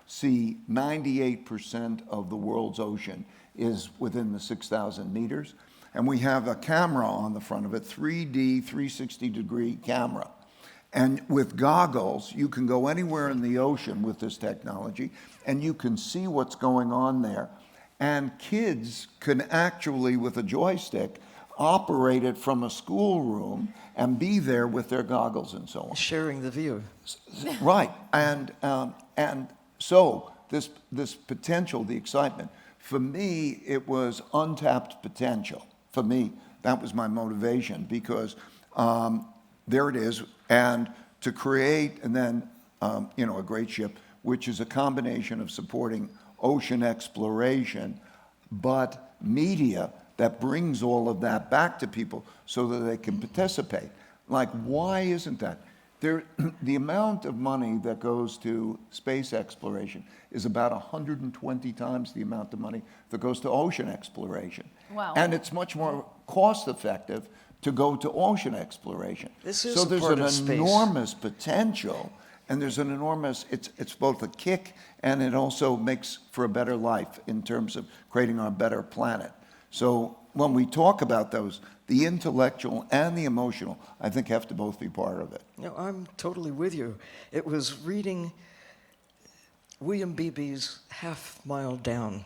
see 98% of the world's ocean is within the 6,000 meters. And we have a camera on the front of it, 3D, 360-degree camera. And with goggles, you can go anywhere in the ocean with this technology, and you can see what's going on there. And kids can actually, with a joystick, operate it from a schoolroom and be there with their goggles and so on. Sharing the view. Right. And so this potential, the excitement, for me, it was untapped potential. For me, that was my motivation because there it is. And to create, and then, a great ship, which is a combination of supporting ocean exploration, but media that brings all of that back to people so that they can participate. Like, why isn't that? The amount of money that goes to space exploration is about 120 times the amount of money that goes to ocean exploration. Wow. And it's much more cost effective to go to ocean exploration. This so is there's part an of space. enormous potential, and there's an enormous, it's both a kick and it also makes for a better life in terms of creating our better planet. So when we talk about those, the intellectual and the emotional, I think have to both be part of it. No, I'm totally with you. It was reading William Beebe's Half Mile Down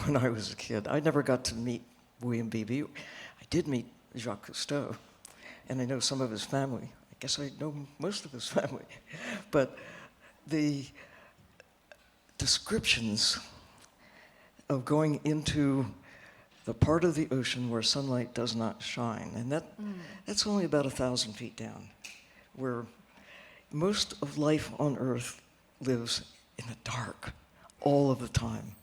when I was a kid. I never got to meet William Beebe. I did meet Jacques Cousteau, and I know some of his family. I guess I know most of his family. But the descriptions of going into the part of the ocean where sunlight does not shine, and that's only about 1,000 feet down, where most of life on Earth lives in the dark all of the time,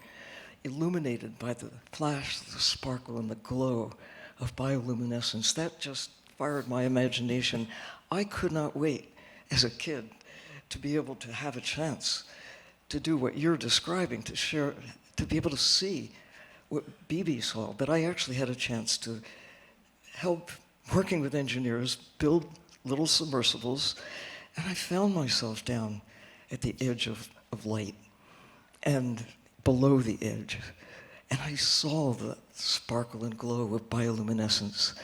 illuminated by the flash, the sparkle, and the glow of bioluminescence. That just fired my imagination. I could not wait as a kid to be able to have a chance to do what you're describing, to share, to be able to see what Beebe saw. But I actually had a chance to help, working with engineers, build little submersibles, and I found myself down at the edge of light and below the edge. And I saw the sparkle and glow of bioluminescence.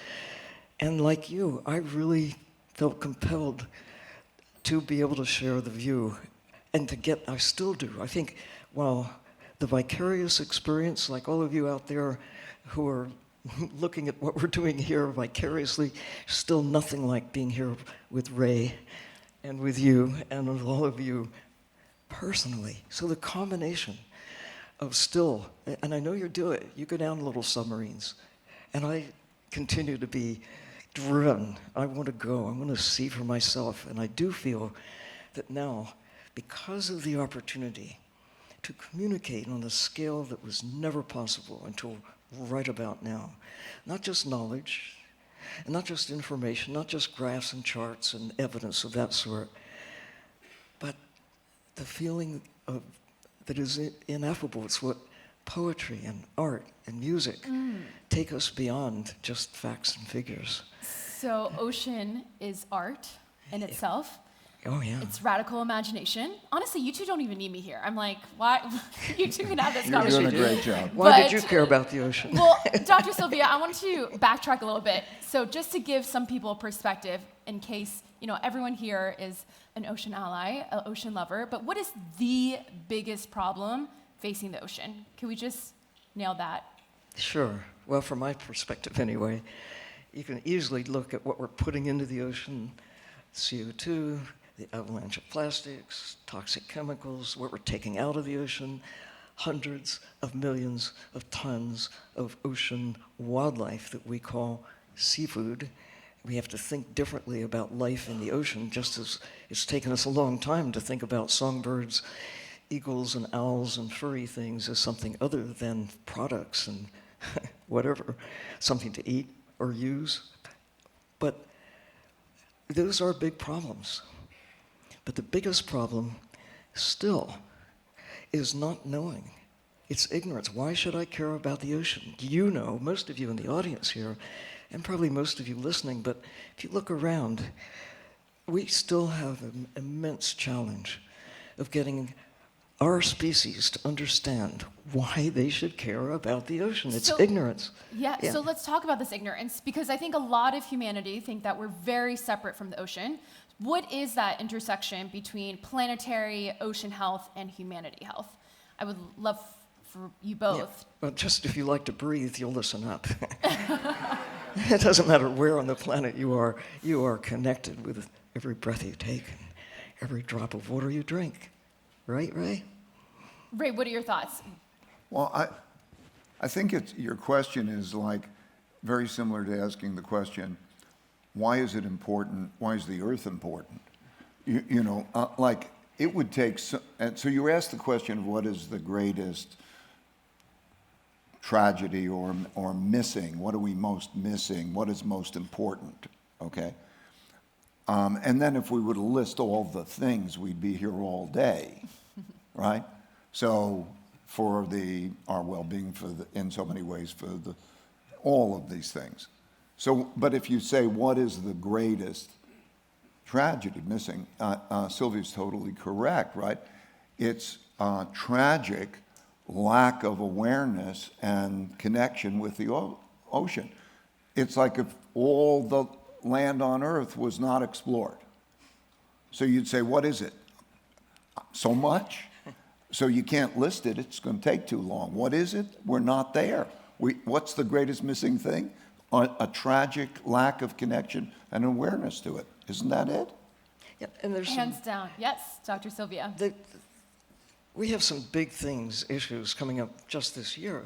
And like you, I really felt compelled to be able to share the view and to get, I still do. I think, well, the vicarious experience, like all of you out there who are looking at what we're doing here vicariously, still nothing like being here with Ray and with you and with all of you personally. So the combination of still, and I know you do it, you go down little submarines, and I continue to be driven. I want to go, I want to see for myself, and I do feel that now, because of the opportunity to communicate on a scale that was never possible until right about now, not just knowledge, and not just information, not just graphs and charts and evidence of that sort, but the feeling of that is ineffable. It's what poetry and art and music take us beyond just facts and figures. So ocean is art in itself. Oh, yeah. It's radical imagination. Honestly, you two don't even need me here. I'm like, why? You two can have this You're conversation. doing a great job. Why But- did you care about the ocean? Well, Dr. Sylvia, I want to backtrack a little bit. So just to give some people perspective, in case, everyone here is an ocean ally, an ocean lover, but what is the biggest problem facing the ocean? Can we just nail that? Sure. Well, from my perspective anyway, you can easily look at what we're putting into the ocean, CO2, the avalanche of plastics, toxic chemicals, what we're taking out of the ocean, hundreds of millions of tons of ocean wildlife that we call seafood. We have to think differently about life in the ocean, just as it's taken us a long time to think about songbirds, eagles and owls and furry things as something other than products and whatever, something to eat or use. But those are big problems. But the biggest problem still is not knowing. It's ignorance. Why should I care about the ocean? You know, most of you in the audience here, and probably most of you listening, but if you look around, we still have an immense challenge of getting our species to understand why they should care about the ocean. It's ignorance. Yeah, so let's talk about this ignorance, because I think a lot of humanity think that we're very separate from the ocean. What is that intersection between planetary ocean health and humanity health? I would love for you both. Yeah. Well, just if you like to breathe, you'll listen up. It doesn't matter where on the planet you are connected with every breath you take and every drop of water you drink. Right, Ray? Ray, what are your thoughts? Well, I think your question is like very similar to asking the question, why is it important? Why is the Earth important? Like it would take, and so you asked the question of what is the greatest tragedy or missing? What are we most missing? What is most important? Okay. And then if we were to list all the things, we'd be here all day, right? So for our well-being, in so many ways, for all of these things. So, but if you say, what is the greatest tragedy missing? Sylvia's totally correct, right? It's tragic lack of awareness and connection with the ocean. It's like if all the land on Earth was not explored. So you'd say, what is it? So much? So you can't list it. It's going to take too long. What is it? We're not there. What's the greatest missing thing? A tragic lack of connection and awareness to it. Isn't that it? Yeah, and there's Hands down. Yes, Dr. Sylvia. We have some big issues coming up just this year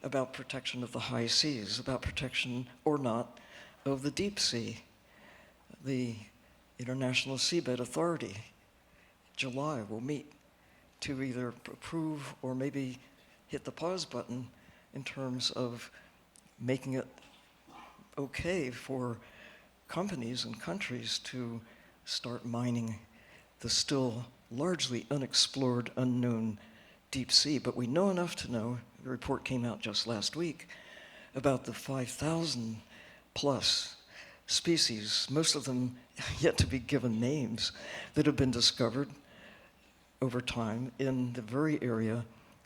about protection of the high seas, about protection or not of the deep sea. The International Seabed Authority, July, will meet to either approve or maybe hit the pause button in terms of making it okay for companies and countries to start mining the still largely unexplored, unknown deep sea. But we know enough to know, the report came out just last week, about the 5,000 plus species, most of them yet to be given names, that have been discovered over time in the very area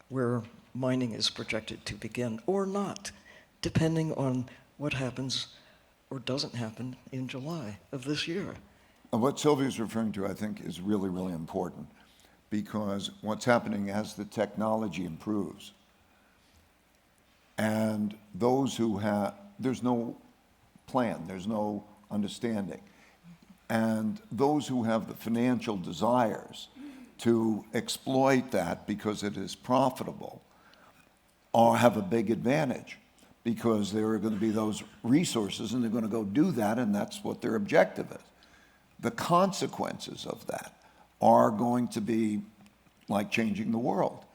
where mining is projected to begin, or not, depending on what happens or doesn't happen in July of this year. What Sylvia's referring to, I think, is really, really important, because what's happening as the technology improves, and those who there's no plan, there's no understanding, and those who have the financial desires to exploit that because it is profitable have a big advantage, because there are going to be those resources and they're going to go do that, and that's what their objective is. The consequences of that are going to be like changing the world.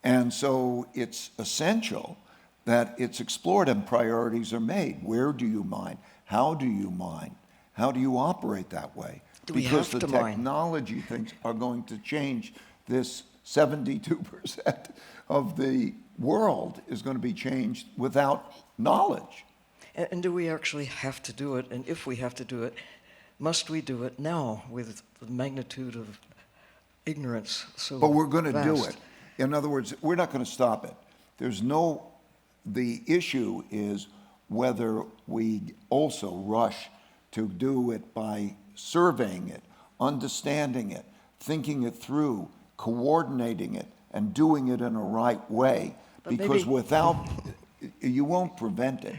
And so it's essential that it's explored and priorities are made. Where do you mine? How do you mine? How do you operate that way? Do we because have the to mine? technology things are going to change this 72% of the world is going to be changed without knowledge. And do we actually have to do it? And if we have to do it, must we do it now with the magnitude of ignorance so But we're going to do vast? it. In other words, we're not going to stop it. The issue is whether we also rush to do it by surveying it, understanding it, thinking it through, coordinating it, and doing it in a right way. But Because maybe- without, you won't prevent it.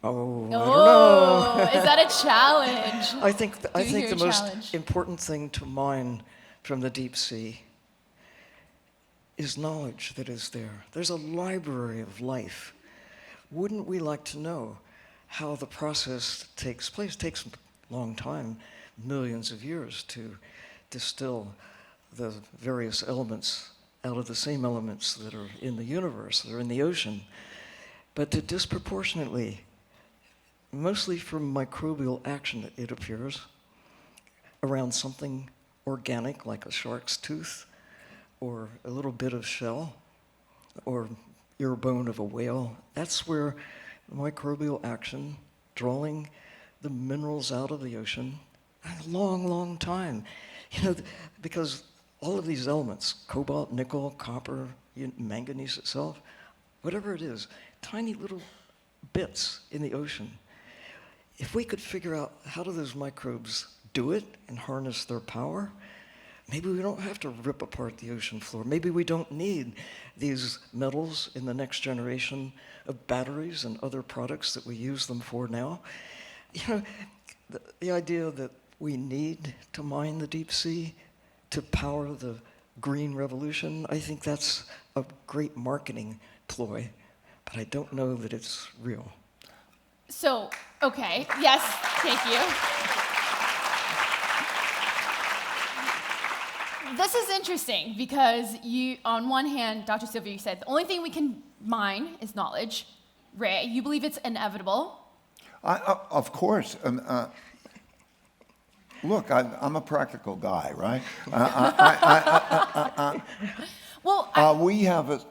Oh, I don't know. Oh, is that a challenge? I think you hear the a most challenge? important thing to mine from the deep sea is knowledge that is there. There's a library of life. Wouldn't we like to know how the process takes place? It takes a long time, millions of years, to distill the various elements out of the same elements that are in the universe, that are in the ocean. But to disproportionately, mostly from microbial action, it appears, around something organic like a shark's tooth, or a little bit of shell, or ear bone of a whale. That's where microbial action, drawing the minerals out of the ocean, a long, long time. Because all of these elements, cobalt, nickel, copper, manganese itself, whatever it is, tiny little bits in the ocean. If we could figure out how do those microbes do it and harness their power, maybe we don't have to rip apart the ocean floor. Maybe we don't need these metals in the next generation of batteries and other products that we use them for now. The idea that we need to mine the deep sea to power the green revolution, I think that's a great marketing ploy, but I don't know that it's real. So, okay, yes, thank you. This is interesting because you, on one hand, Dr. Sylvia, you said the only thing we can mine is knowledge. Ray, you believe it's inevitable? Of course. Look, I'm a practical guy, right? We have a.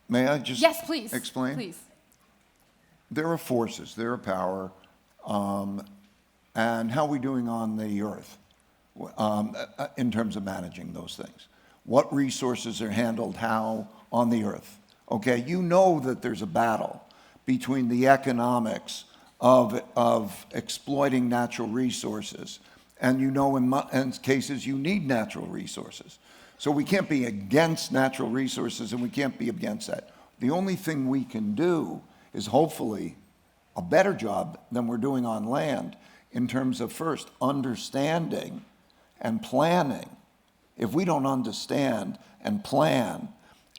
May I just Yes, please. explain? Please. There are forces, there are power, and how are we doing on the Earth in terms of managing those things? What resources are handled how on the Earth? Okay, you know that there's a battle between the economics of exploiting natural resources, and you know in cases you need natural resources. So we can't be against natural resources and we can't be against that. The only thing we can do is hopefully a better job than we're doing on land in terms of first understanding and planning. If we don't understand and plan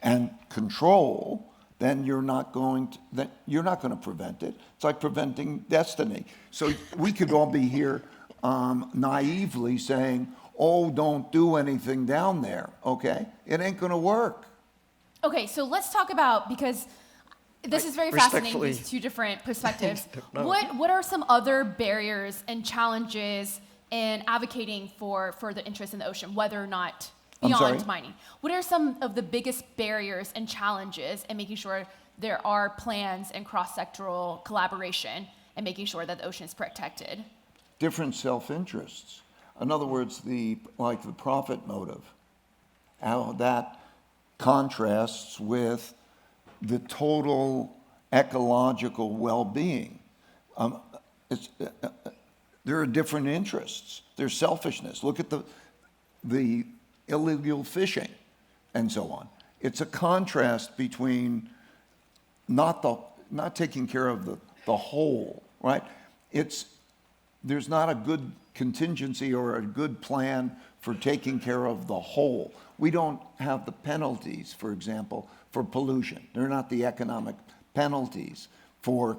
and control, then you're not going to prevent it. It's like preventing destiny. So we could all be here naively saying, oh, don't do anything down there, okay? It ain't gonna work. Okay, so let's talk about, because this is very fascinating, these two different perspectives. No. What are some other barriers and challenges in advocating for further interest in the ocean, whether or not beyond mining? What are some of the biggest barriers and challenges in making sure there are plans and cross-sectoral collaboration and making sure that the ocean is protected? Different self-interests. In other words, the profit motive, how that contrasts with the total ecological well-being. There are different interests. There's selfishness. Look at the illegal fishing and so on. It's a contrast between not taking care of the whole, right? There's not a good contingency or a good plan for taking care of the whole. We don't have the penalties, for example, for pollution. They're not the economic penalties for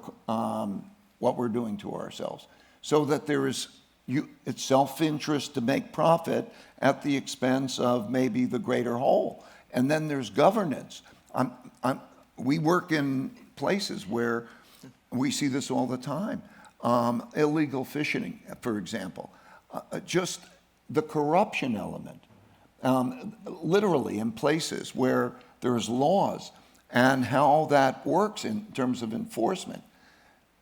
what we're doing to ourselves. So that it's self-interest to make profit at the expense of maybe the greater whole. And then there's governance. We work in places where we see this all the time. Illegal fishing, for example. Just the corruption element. literally in places where there's laws, and how that works in terms of enforcement.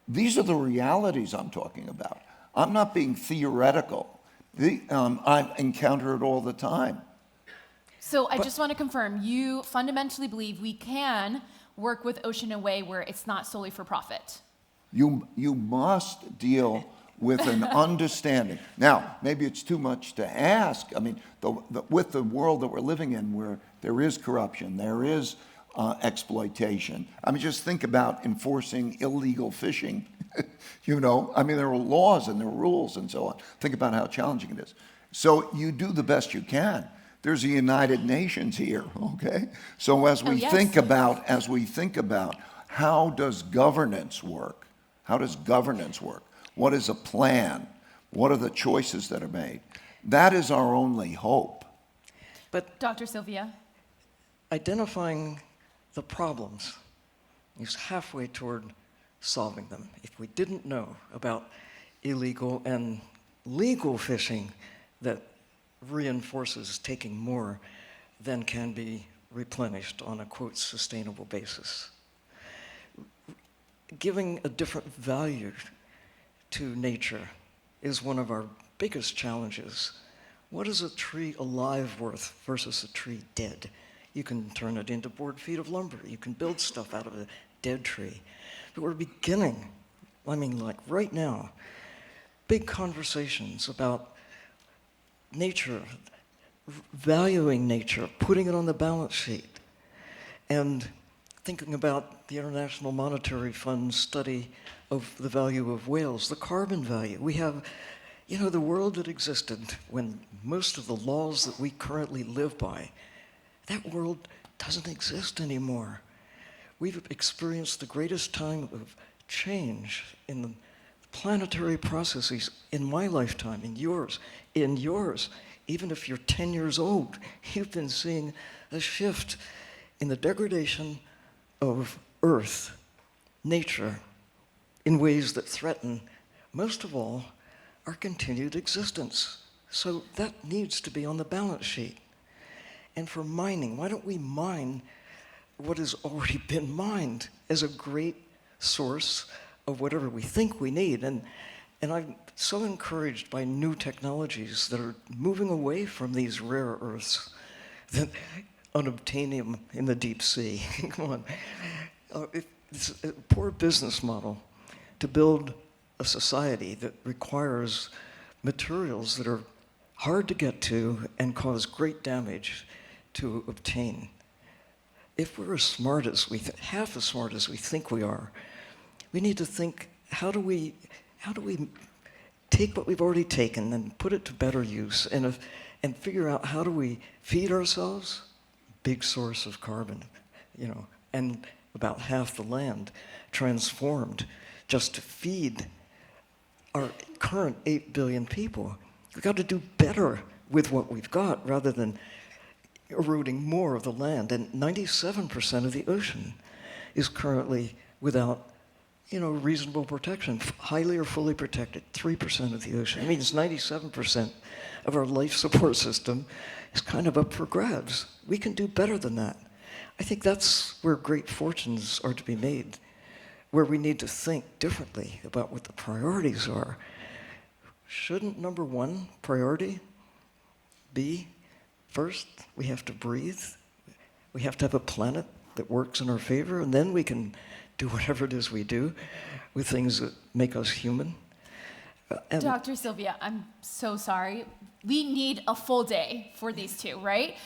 These are the realities I'm talking about. I'm not being theoretical. I encounter it all the time. So I just want to confirm, you fundamentally believe we can work with ocean in a way where it's not solely for profit? You must deal with an understanding. Now, maybe it's too much to ask. I mean, with the world that we're living in, where there is corruption, there is exploitation. I mean, just think about enforcing illegal fishing. You know, I mean, there are laws and there are rules and so on. Think about how challenging it is. So you do the best you can. There's the United Nations here, okay? So as we think about how does governance work? How does governance work? What is a plan? What are the choices that are made? That is our only hope. But Dr. Sylvia? Identifying the problems is halfway toward solving them. If we didn't know about illegal and legal fishing that reinforces taking more than can be replenished on a, quote, sustainable basis. Giving a different value to nature is one of our biggest challenges. What is a tree alive worth versus a tree dead? You can turn it into board feet of lumber. You can build stuff out of a dead tree. But we're beginning, I mean, like right now, big conversations about nature, valuing nature, putting it on the balance sheet, and thinking about the International Monetary Fund's study of the value of whales, the carbon value. We have, you know, the world that existed when most of the laws that we currently live by, that world doesn't exist anymore. We've experienced the greatest time of change in the planetary processes in my lifetime, in yours. Even if you're 10 years old, you've been seeing a shift in the degradation of Earth, nature, in ways that threaten, most of all, our continued existence. So that needs to be on the balance sheet. And for mining, why don't we mine what has already been mined as a great source of whatever we think we need? And I'm so encouraged by new technologies that are moving away from these rare earths, that unobtainium in the deep sea. Come on. It's a poor business model to build a society that requires materials that are hard to get to and cause great damage to obtain. If we're as smart as half as smart as we think we are, we need to think, how do we take what we've already taken and put it to better use, and figure out how do we feed ourselves? Big source of carbon, you know, and about half the land transformed just to feed our current 8 billion people. We've got to do better with what we've got rather than eroding more of the land. And 97% of the ocean is currently without, you know, reasonable protection, highly or fully protected. 3% of the ocean. It means 97% of our life support system is kind of up for grabs. We can do better than that. I think that's where great fortunes are to be made, where we need to think differently about what the priorities are. Shouldn't number one priority be, first, we have to breathe, we have to have a planet that works in our favor, and then we can do whatever it is we do with things that make us human? Dr. Sylvia, I'm so sorry. We need a full day for these two, right?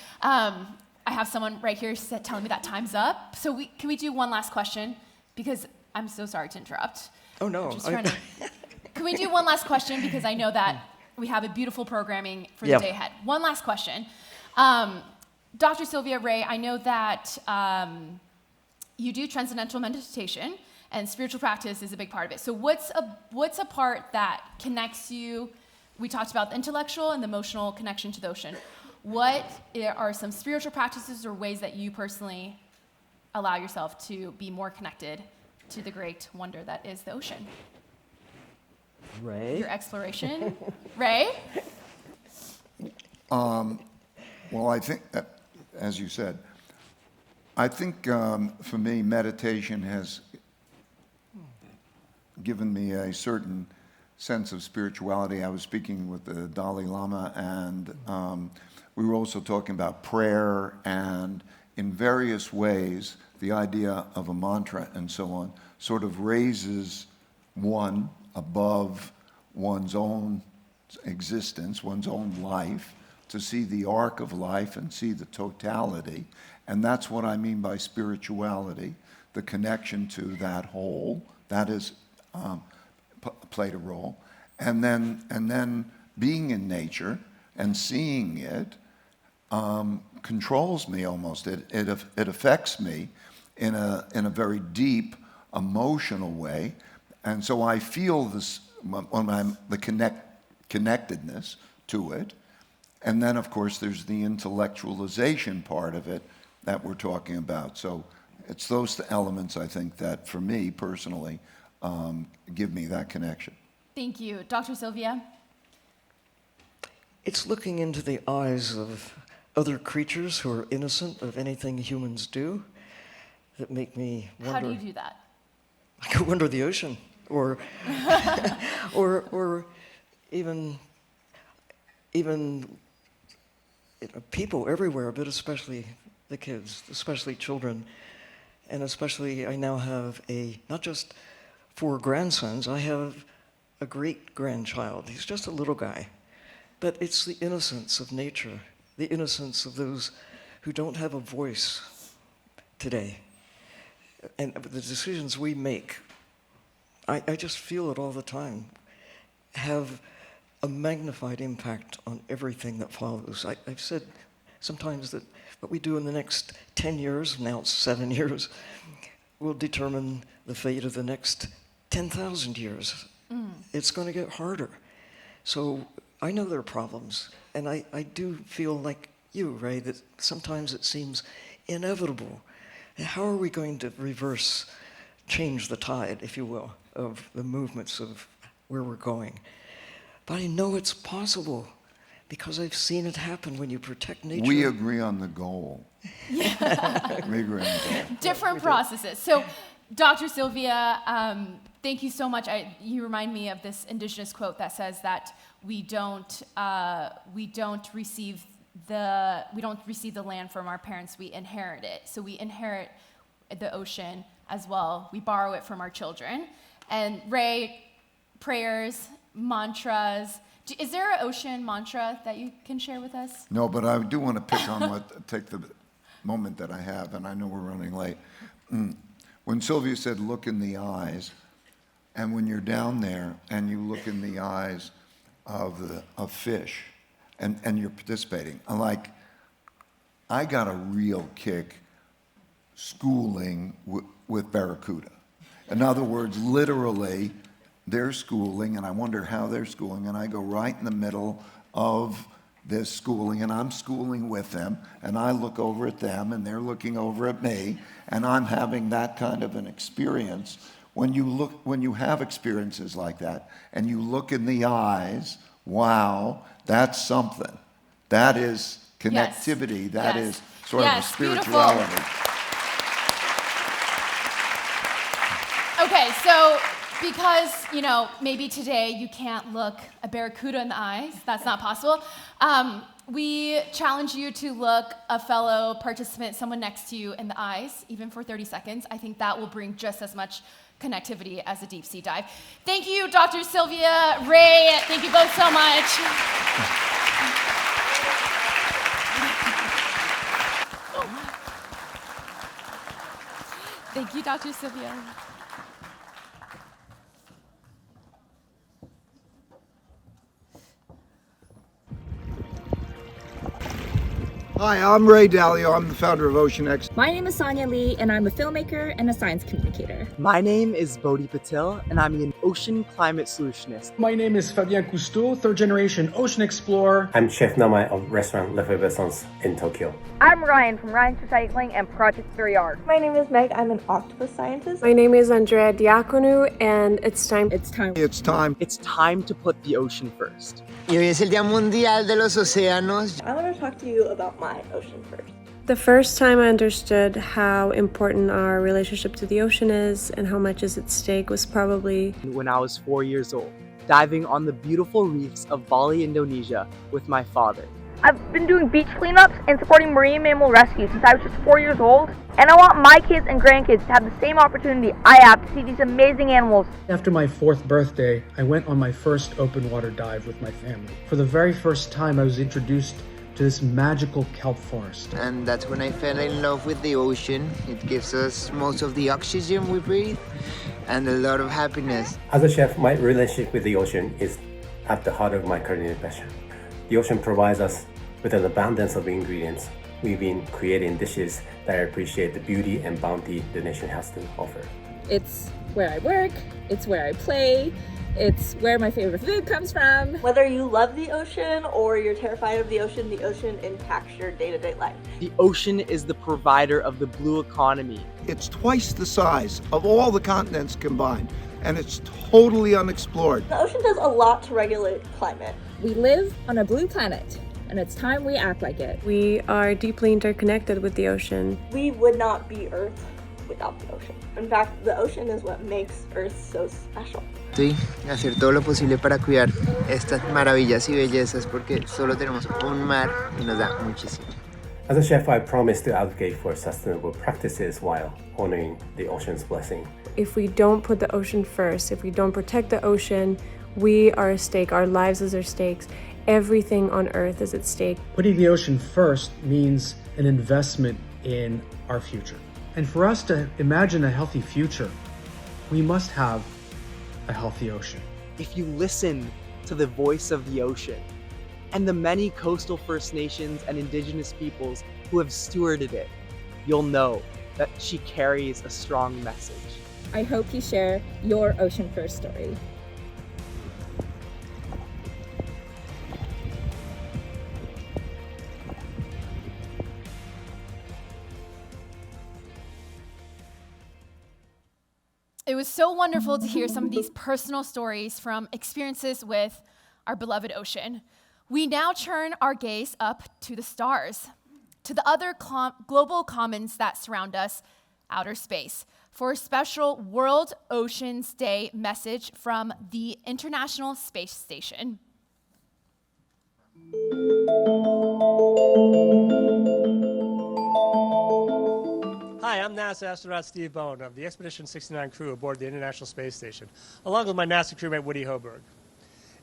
I have someone right here telling me that time's up. So can we do one last question? Because I'm so sorry to interrupt. Oh, no. Can we do one last question? Because I know that we have a beautiful programming for the day ahead. One last question. Dr. Sylvia, Ray, I know that you do transcendental meditation, and spiritual practice is a big part of it. So what's a part that connects you? We talked about the intellectual and the emotional connection to the ocean. What are some spiritual practices or ways that you personally allow yourself to be more connected to the great wonder that is the ocean? Ray? Your exploration. Ray? Well, I think, that, as you said, I think for me, meditation has given me a certain sense of spirituality. I was speaking with the Dalai Lama, and we were also talking about prayer, and in various ways, the idea of a mantra and so on sort of raises one above one's own existence, one's own life, to see the arc of life and see the totality. And that's what I mean by spirituality, the connection to that whole. That is played a role. And then being in nature and seeing it controls me almost. It affects me in a very deep emotional way. And so I feel this when I'm the connectedness to it. And then, of course, there's the intellectualization part of it that we're talking about. So it's those elements, I think, that for me personally give me that connection. Thank you. Dr. Sylvia? It's looking into the eyes of other creatures who are innocent of anything humans do that make me wonder. How do you do that? I go under the ocean, or even people everywhere, but especially the kids, especially children, and especially I now have not just 4 grandsons, I have a great-grandchild. He's just a little guy. But it's the innocence of nature, the innocence of those who don't have a voice today. And the decisions we make, I just feel it all the time, have a magnified impact on everything that follows. I've said sometimes that what we do in the next 10 years, now it's 7 years, will determine the fate of the next 10,000 years. It's going to get harder. So I know there are problems, and I do feel like you, Ray, that sometimes it seems inevitable. How are we going to change the tide, if you will, of the movements of where we're going? But I know it's possible because I've seen it happen when you protect nature. We agree on the goal. We agree on the goal. Different processes. So, Dr. Sylvia, thank you so much. You remind me of this indigenous quote that says that we don't receive the land from our parents. We inherit it. So we inherit the ocean as well. We borrow it from our children. And Ray, prayers, mantras. Is there an ocean mantra that you can share with us? No, but I do want to take the moment that I have, and I know we're running late. When Sylvia said, look in the eyes, and when you're down there and you look in the eyes of fish, and you're participating, I got a real kick schooling with barracuda. In other words, literally, they're schooling, and I wonder how they're schooling, and I go right in the middle of this schooling, and I'm schooling with them, and I look over at them, and they're looking over at me, and I'm having that kind of an experience. When you have experiences like that, and you look in the eyes, wow, that's something. That is connectivity. Yes. That Yes. is sort of a Yes, spirituality. beautiful. Okay, so because, maybe today you can't look a barracuda in the eyes, that's not possible, we challenge you to look a fellow participant, someone next to you, in the eyes, even for 30 seconds. I think that will bring just as much connectivity as a deep sea dive. Thank you, Dr. Sylvia, Ray, thank you both so much. Thank you, Dr. Sylvia. Hi, I'm Ray Dalio. I'm the founder of OceanX. My name is Sonia Lee, and I'm a filmmaker and a science communicator. My name is Bodhi Patel, and I'm an ocean climate solutionist. My name is Fabien Cousteau, third generation ocean explorer. I'm Chef Namai of restaurant L'Effervescence in Tokyo. I'm Ryan from Ryan's Recycling and Project 3R. My name is Meg. I'm an octopus scientist. My name is Andrea Diaconou, and it's time. It's time. It's time to put the ocean first. Y hoy es el Día Mundial de los Océanos. I want to talk to you about my ocean first. The first time I understood how important our relationship to the ocean is and how much is at stake was probably when I was 4 years old, diving on the beautiful reefs of Bali, Indonesia with my father. I've been doing beach cleanups and supporting marine mammal rescue since I was just 4 years old, and I want my kids and grandkids to have the same opportunity I have to see these amazing animals. After my 4th birthday, I went on my first open water dive with my family. For the very first time, I was introduced to this magical kelp forest. And that's when I fell in love with the ocean. It gives us most of the oxygen we breathe and a lot of happiness. As a chef, my relationship with the ocean is at the heart of my culinary passion. The ocean provides us with an abundance of ingredients. We've been creating dishes that appreciate the beauty and bounty the nation has to offer. It's where I work, it's where I play, it's where my favorite food comes from. Whether you love the ocean or you're terrified of the ocean impacts your day-to-day life. The ocean is the provider of the blue economy. It's twice the size of all the continents combined, and it's totally unexplored. The ocean does a lot to regulate climate. We live on a blue planet, and it's time we act like it. we are deeply interconnected with the ocean. We would not be Earth without the ocean. In fact, the ocean is what makes Earth so special. Sí, hacer todo lo posible para cuidar estas maravillas y bellezas porque solo tenemos un mar y nos da muchísimo. As a chef, I promise to advocate for sustainable practices while honoring the ocean's blessing. If we don't put the ocean first, if we don't protect the ocean, we are at stake. Our lives is at stake. Everything on Earth is at stake. Putting the ocean first means an investment in our future. And for us to imagine a healthy future, we must have a healthy ocean. If you listen to the voice of the ocean and the many coastal First Nations and indigenous peoples who have stewarded it, you'll know that she carries a strong message. I hope you share your ocean first story. It was so wonderful to hear some of these personal stories from experiences with our beloved ocean. We now turn our gaze up to the stars, to the other global commons that surround us, outer space, for a special World Oceans Day message from the International Space Station. Hi, I'm NASA astronaut Steve Bowen of the Expedition 69 crew aboard the International Space Station, along with my NASA crewmate Woody Hoburg.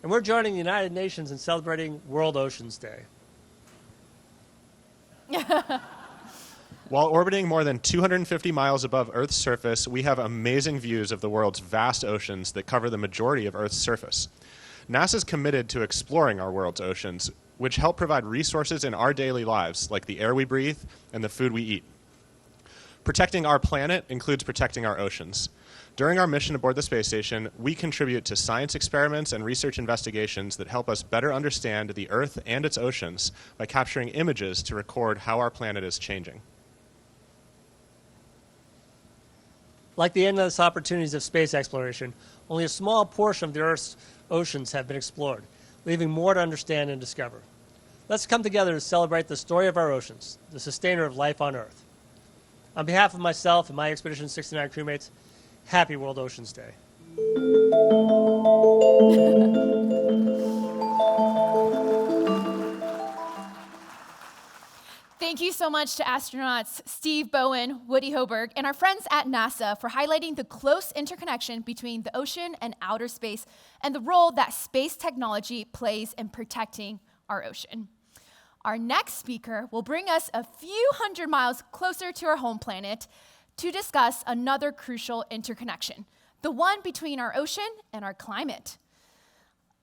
And we're joining the United Nations in celebrating World Oceans Day. While orbiting more than 250 miles above Earth's surface, we have amazing views of the world's vast oceans that cover the majority of Earth's surface. NASA's committed to exploring our world's oceans, which help provide resources in our daily lives, like the air we breathe and the food we eat. Protecting our planet includes protecting our oceans. During our mission aboard the space station, we contribute to science experiments and research investigations that help us better understand the Earth and its oceans by capturing images to record how our planet is changing. Like the endless opportunities of space exploration, only a small portion of the Earth's oceans have been explored, leaving more to understand and discover. Let's come together to celebrate the story of our oceans, the sustainer of life on Earth. On behalf of myself and my Expedition 69 crewmates, happy World Oceans Day. Thank you so much to astronauts Steve Bowen, Woody Hoburg, and our friends at NASA for highlighting the close interconnection between the ocean and outer space and the role that space technology plays in protecting our ocean. Our next speaker will bring us a few hundred miles closer to our home planet to discuss another crucial interconnection, the one between our ocean and our climate.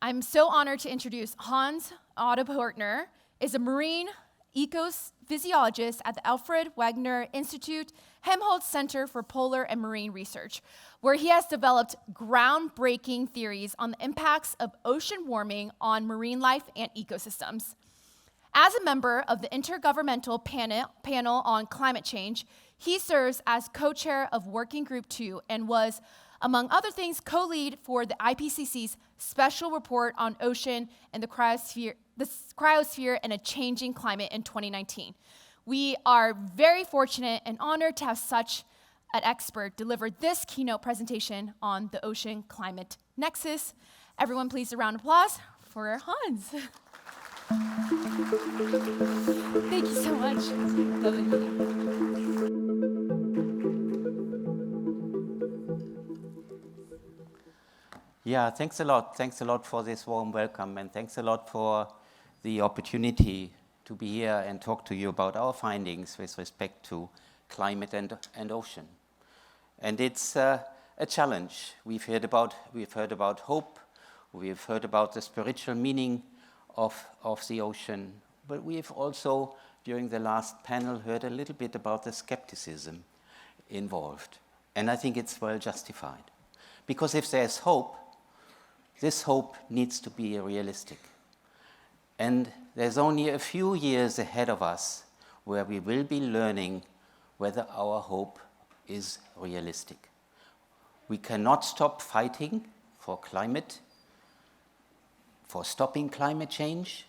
I'm so honored to introduce Hans Otto-Pörtner, is a marine ecophysiologist at the Alfred Wegener Institute Helmholtz Center for Polar and Marine Research, where he has developed groundbreaking theories on the impacts of ocean warming on marine life and ecosystems. As a member of the Intergovernmental Panel on Climate Change, he serves as co-chair of Working Group 2 and was, among other things, co-lead for the IPCC's special report on ocean and the cryosphere and a changing climate in 2019. We are very fortunate and honored to have such an expert deliver this keynote presentation on the ocean climate nexus. Everyone, please, a round of applause for Hans. Thank you so much. Lovely meeting Yeah, thanks a lot. Thanks a lot for this warm welcome, and thanks a lot for the opportunity to be here and talk to you about our findings with respect to climate and ocean. And it's a challenge. We've heard about hope. We've heard about the spiritual meaning of the ocean. But we've also, during the last panel, heard a little bit about the skepticism involved. And I think it's well justified. Because if there's hope, this hope needs to be realistic. And there's only a few years ahead of us where we will be learning whether our hope is realistic. We cannot stop fighting for climate, for stopping climate change,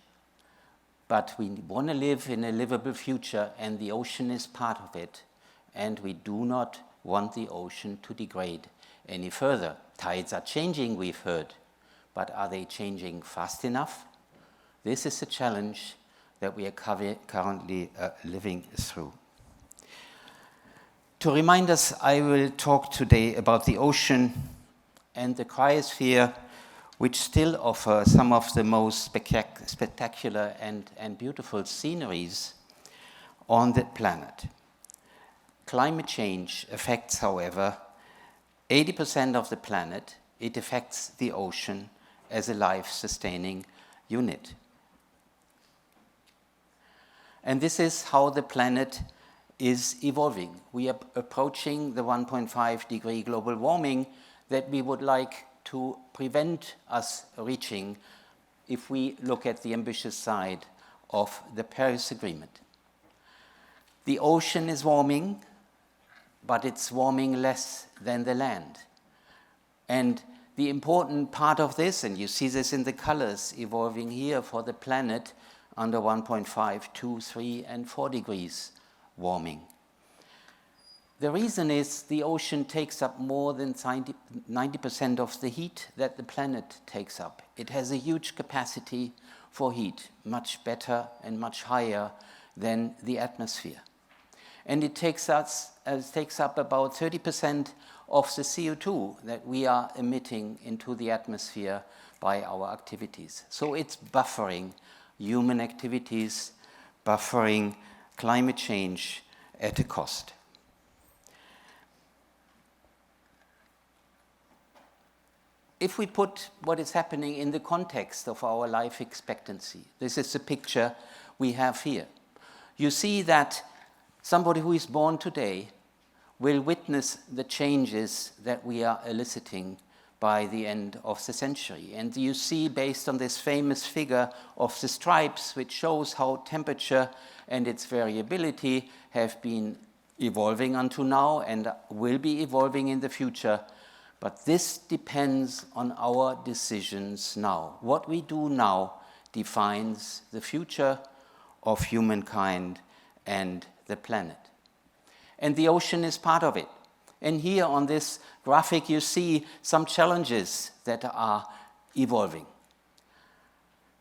but we want to live in a livable future, and the ocean is part of it, and we do not want the ocean to degrade any further. Tides are changing, we've heard, but are they changing fast enough? This is a challenge that we are currently living through. To remind us, I will talk today about the ocean and the cryosphere, which still offer some of the most spectacular and beautiful sceneries on the planet. Climate change affects, however, 80% of the planet. It affects the ocean as a life-sustaining unit. And this is how the planet is evolving. We are approaching the 1.5 degree global warming that we would like to prevent us reaching if we look at the ambitious side of the Paris Agreement. The ocean is warming, but it's warming less than the land. And the important part of this, and you see this in the colors evolving here for the planet, under 1.5, 2, 3, and 4 degrees warming. The reason is the ocean takes up more than 90% of the heat that the planet takes up. It has a huge capacity for heat, much better and much higher than the atmosphere. And it takes up about 30% of the CO2 that we are emitting into the atmosphere by our activities. So it's buffering human activities, buffering climate change at a cost. If we put what is happening in the context of our life expectancy, this is the picture we have here. You see that somebody who is born today will witness the changes that we are eliciting by the end of the century. And you see, based on this famous figure of the stripes, which shows how temperature and its variability have been evolving until now and will be evolving in the future. But this depends on our decisions now. What we do now defines the future of humankind and the planet. And the ocean is part of it. And here on this graphic, you see some challenges that are evolving.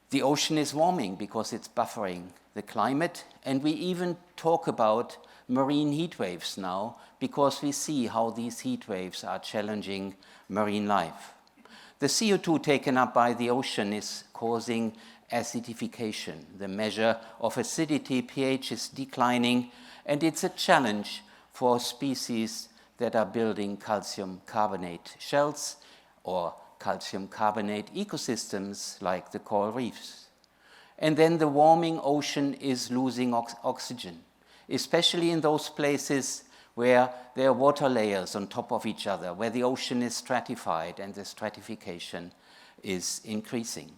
The ocean is warming because it's buffering the climate, and we even talk about marine heat waves now because we see how these heat waves are challenging marine life. The CO2 taken up by the ocean is causing acidification. The measure of acidity, pH, is declining, and it's a challenge for species that are building calcium carbonate shells or calcium carbonate ecosystems like the coral reefs. And then the warming ocean is losing oxygen, especially in those places where there are water layers on top of each other, where the ocean is stratified and the stratification is increasing.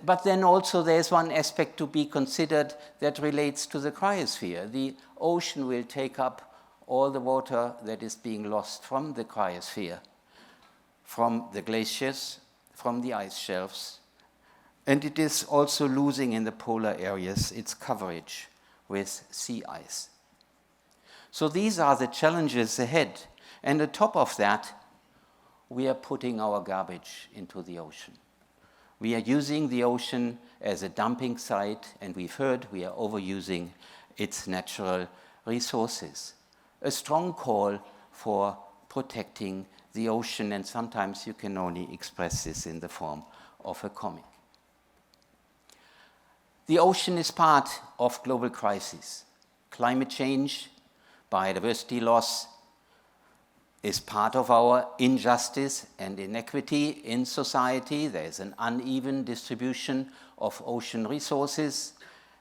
But then also there's one aspect to be considered that relates to the cryosphere. The ocean will take up all the water that is being lost from the cryosphere, from the glaciers, from the ice shelves, and it is also losing in the polar areas its coverage with sea ice. So these are the challenges ahead. And on top of that, we are putting our garbage into the ocean. We are using the ocean as a dumping site, and we've heard we are overusing its natural resources. A strong call for protecting the ocean, and sometimes you can only express this in the form of a comic. The ocean is part of global crises. Climate change, biodiversity loss is part of our injustice and inequity in society. There is an uneven distribution of ocean resources,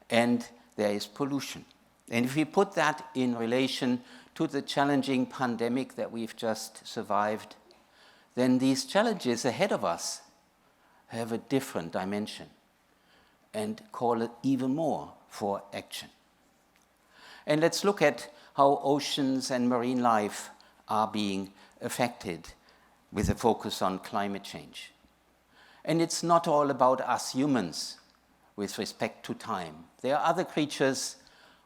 and there is pollution. And if we put that in relation to the challenging pandemic that we've just survived, then these challenges ahead of us have a different dimension and call it even more for action. And let's look at how oceans and marine life are being affected with a focus on climate change. And it's not all about us humans with respect to time. There are other creatures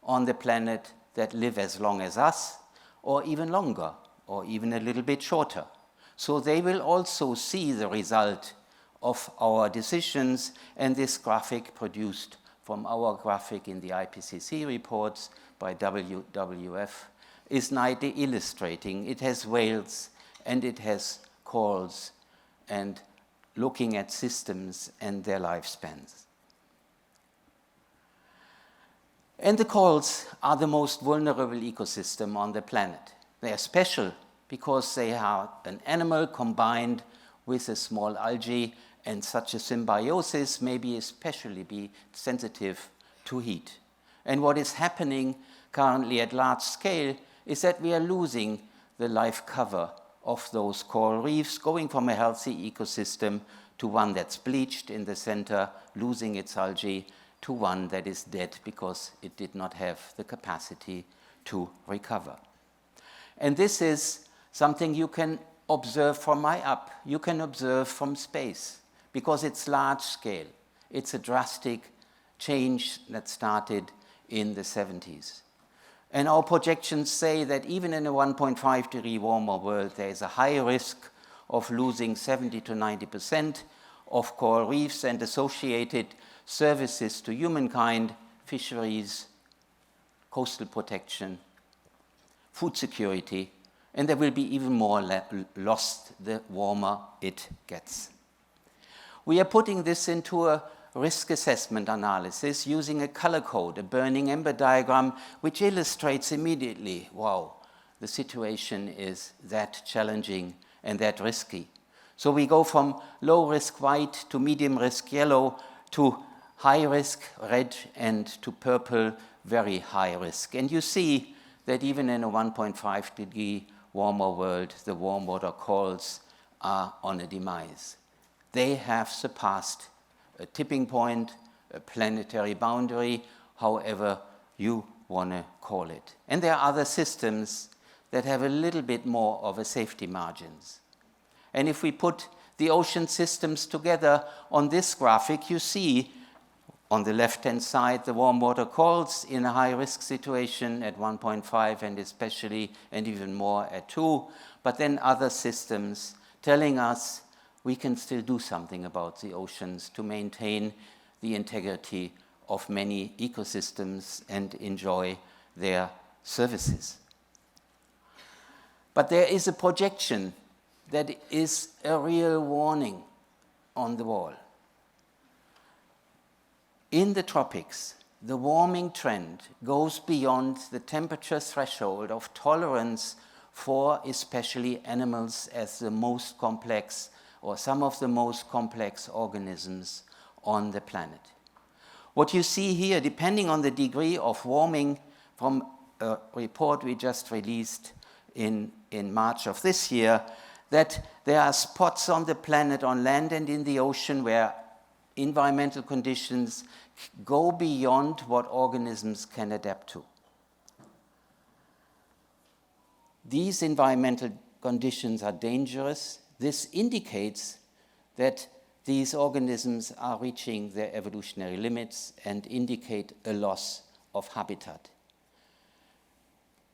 on the planet that live as long as us, or even longer, or even a little bit shorter. So they will also see the result of our decisions, and this graphic produced from our graphic in the IPCC reports by WWF is nicely illustrating. It has whales and it has corals, and looking at systems and their lifespans. And the corals are the most vulnerable ecosystem on the planet. They are special because they are an animal combined with a small algae, and such a symbiosis may be especially be sensitive to heat. And what is happening currently at large scale is that we are losing the life cover of those coral reefs, going from a healthy ecosystem to one that's bleached in the center, losing its algae, to one that is dead because it did not have the capacity to recover. And this is something you can observe from high up, you can observe from space, because it's large scale. It's a drastic change that started in the 70s. And our projections say that even in a 1.5 degree warmer world, there is a high risk of losing 70 to 90% of coral reefs and associated services to humankind, fisheries, coastal protection, food security, and there will be even more lost the warmer it gets. We are putting this into a risk assessment analysis using a color code, a burning ember diagram, which illustrates immediately, wow, the situation is that challenging and that risky. So we go from low risk white to medium risk yellow to high risk red and to purple, very high risk. And you see that even in a 1.5 degree warmer world, the warm water corals are on a demise. They have surpassed a tipping point, a planetary boundary, however you want to call it. And there are other systems that have a little bit more of a safety margins. And if we put the ocean systems together on this graphic, you see on the left-hand side the warm water corals in a high-risk situation at 1.5 and especially and even more at 2, but then other systems telling us we can still do something about the oceans to maintain the integrity of many ecosystems and enjoy their services. But there is a projection that is a real warning on the wall. In the tropics, the warming trend goes beyond the temperature threshold of tolerance for especially animals as the most complex or some of the most complex organisms on the planet. What you see here, depending on the degree of warming from a report we just released in March of this year, that there are spots on the planet, on land and in the ocean, where environmental conditions go beyond what organisms can adapt to. These environmental conditions are dangerous. This indicates that these organisms are reaching their evolutionary limits and indicate a loss of habitat.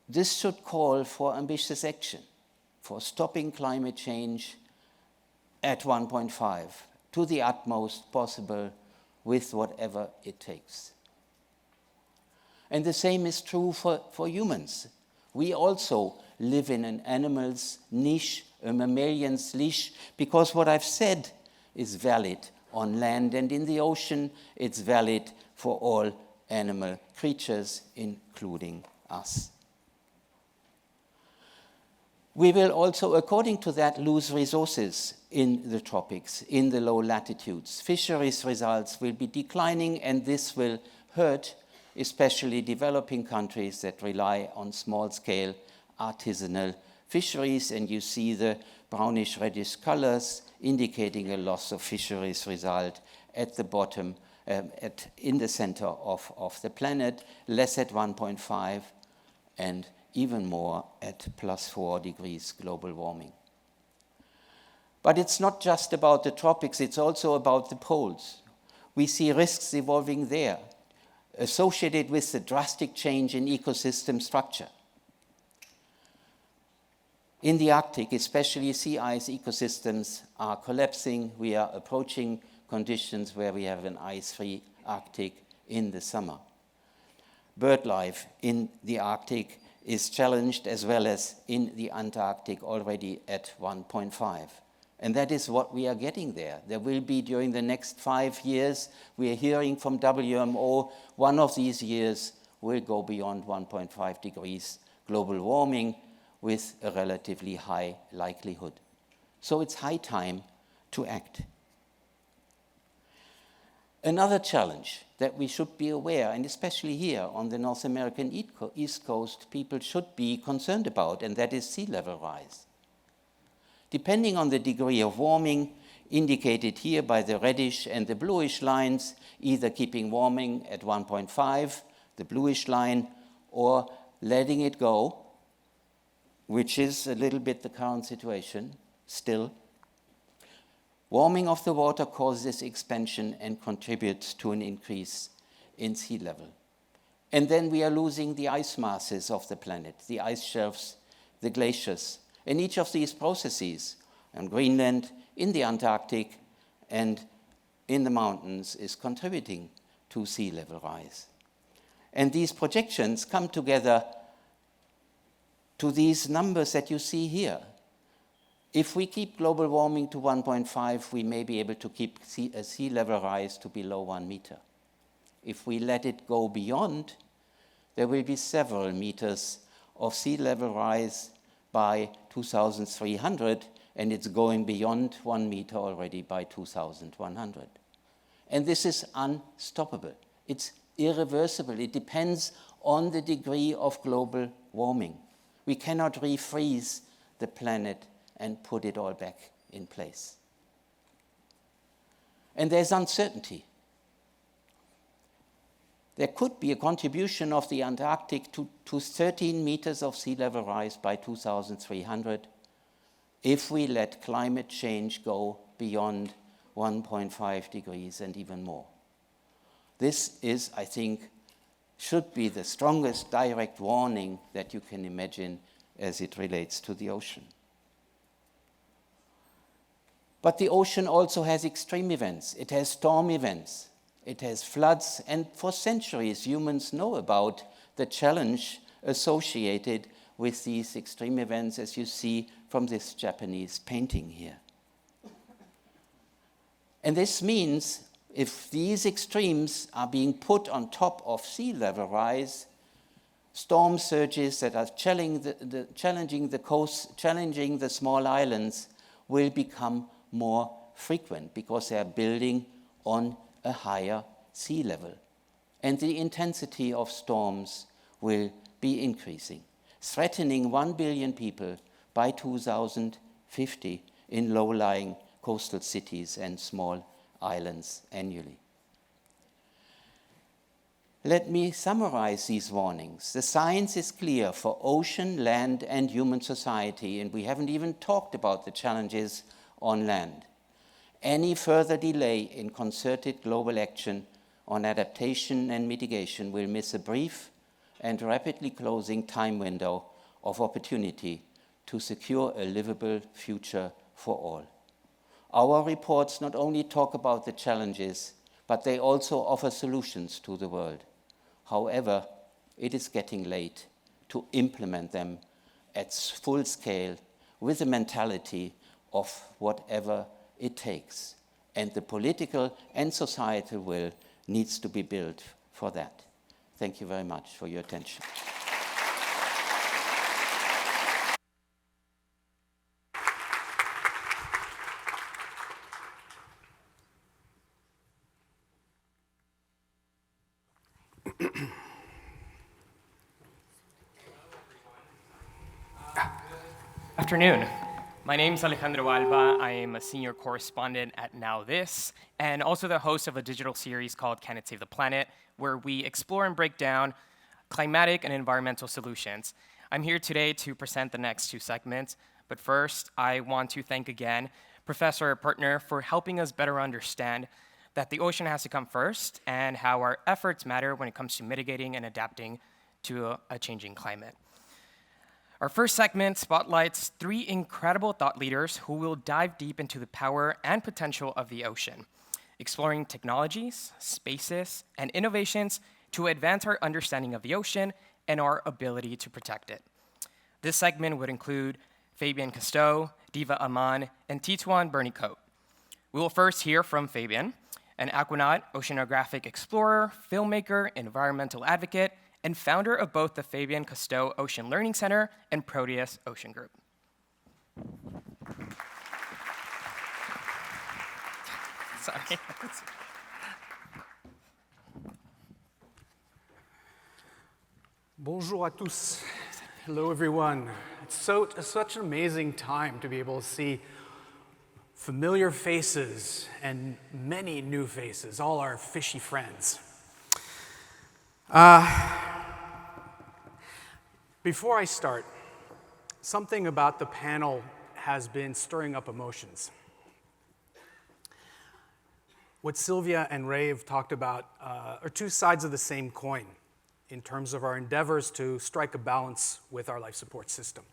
This should call for ambitious action, for stopping climate change at 1.5 to the utmost possible with whatever it takes. And the same is true for humans. We also live in an animal's niche, a mammalion's niche, because what I've said is valid on land and in the ocean. It's valid for all animal creatures, including us. We will also, according to that, lose resources in the tropics, in the low latitudes. Fisheries results will be declining, and this will hurt especially developing countries that rely on small-scale artisanal fisheries, and you see the brownish-reddish colors indicating a loss of fisheries result at the bottom, in the center of the planet, less at 1.5 and even more at +4 degrees global warming. But it's not just about the tropics, it's also about the poles. We see risks evolving there, associated with the drastic change in ecosystem structure. In the Arctic, especially sea ice ecosystems are collapsing. We are approaching conditions where we have an ice-free Arctic in the summer. Bird life in the Arctic is challenged, as well as in the Antarctic, already at 1.5. And that is what we are getting there. There will be, during the next 5 years, we are hearing from WMO, one of these years will go beyond 1.5 degrees global warming with a relatively high likelihood. So it's high time to act. Another challenge that we should be aware, and especially here on the North American East Coast, people should be concerned about, and that is sea level rise. Depending on the degree of warming, indicated here by the reddish and the bluish lines, either keeping warming at 1.5, the bluish line, or letting it go, which is a little bit the current situation still. Warming of the water causes expansion and contributes to an increase in sea level. And then we are losing the ice masses of the planet, the ice shelves, the glaciers. And each of these processes, on Greenland, in the Antarctic, and in the mountains, is contributing to sea level rise. And these projections come together to these numbers that you see here. If we keep global warming to 1.5, we may be able to keep a sea level rise to below 1 meter. If we let it go beyond, there will be several meters of sea level rise by 2300, and it's going beyond 1 meter already by 2100. And this is unstoppable. It's irreversible. It depends on the degree of global warming. We cannot refreeze the planet and put it all back in place. And there's uncertainty. There could be a contribution of the Antarctic to 13 meters of sea level rise by 2300 if we let climate change go beyond 1.5 degrees and even more. This is, I think, should be the strongest direct warning that you can imagine as it relates to the ocean. But the ocean also has extreme events. It has storm events. It has floods. And for centuries, humans know about the challenge associated with these extreme events, as you see from this Japanese painting here. And this means if these extremes are being put on top of sea level rise, storm surges that are challenging the coast, challenging the small islands, will become more frequent because they are building on a higher sea level. And the intensity of storms will be increasing, threatening 1 billion people by 2050 in low-lying coastal cities and small islands annually. Let me summarize these warnings. The science is clear for ocean, land, and human society, and we haven't even talked about the challenges on land. Any further delay in concerted global action on adaptation and mitigation will miss a brief and rapidly closing time window of opportunity to secure a livable future for all. Our reports not only talk about the challenges, but they also offer solutions to the world. However, it is getting late to implement them at full scale with the mentality of whatever it takes. And the political and societal will needs to be built for that. Thank you very much for your attention. Afternoon. My name is Alejandro Alba. I am a senior correspondent at Now This, and also the host of a digital series called Can It Save the Planet, where we explore and break down climatic and environmental solutions. I'm here today to present the next two segments, but first, I want to thank again Professor Pörtner for helping us better understand that the ocean has to come first and how our efforts matter when it comes to mitigating and adapting to a changing climate. Our first segment spotlights three incredible thought leaders who will dive deep into the power and potential of the ocean, exploring technologies, spaces, and innovations to advance our understanding of the ocean and our ability to protect it. This segment would include Fabien Cousteau, Diva Amon, and Titouan Bernicot. We will first hear from Fabien, an aquanaut, oceanographic explorer, filmmaker, environmental advocate, and founder of both the Fabien Cousteau Ocean Learning Center and Proteus Ocean Group. Sorry. Bonjour à tous. Hello, everyone. It's such an amazing time to be able to see familiar faces and many new faces, all our fishy friends. Before I start, something about the panel has been stirring up emotions. What Sylvia and Ray have talked about are two sides of the same coin in terms of our endeavors to strike a balance with our life support system.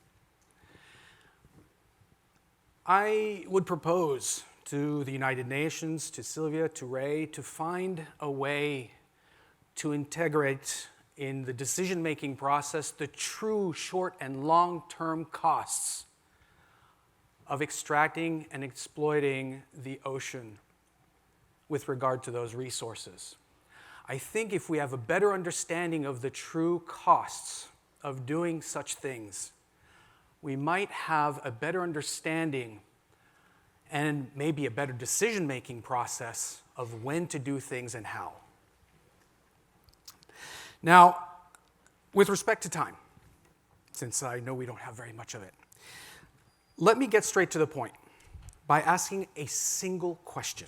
I would propose to the United Nations, to Sylvia, to Ray, to find a way to integrate in the decision-making process the true short and long-term costs of extracting and exploiting the ocean with regard to those resources. I think if we have a better understanding of the true costs of doing such things, we might have a better understanding and maybe a better decision-making process of when to do things and how. Now, with respect to time, since I know we don't have very much of it, let me get straight to the point by asking a single question.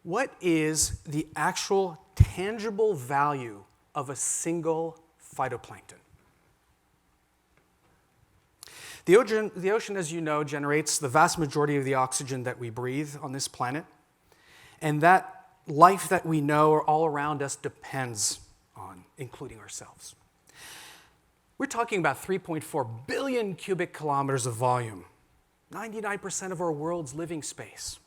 What is the actual tangible value of a single phytoplankton? The ocean, as you know, generates the vast majority of the oxygen that we breathe on this planet, and that life that we know or all around us depends on, including ourselves. We're talking about 3.4 billion cubic kilometers of volume, 99% of our world's living space,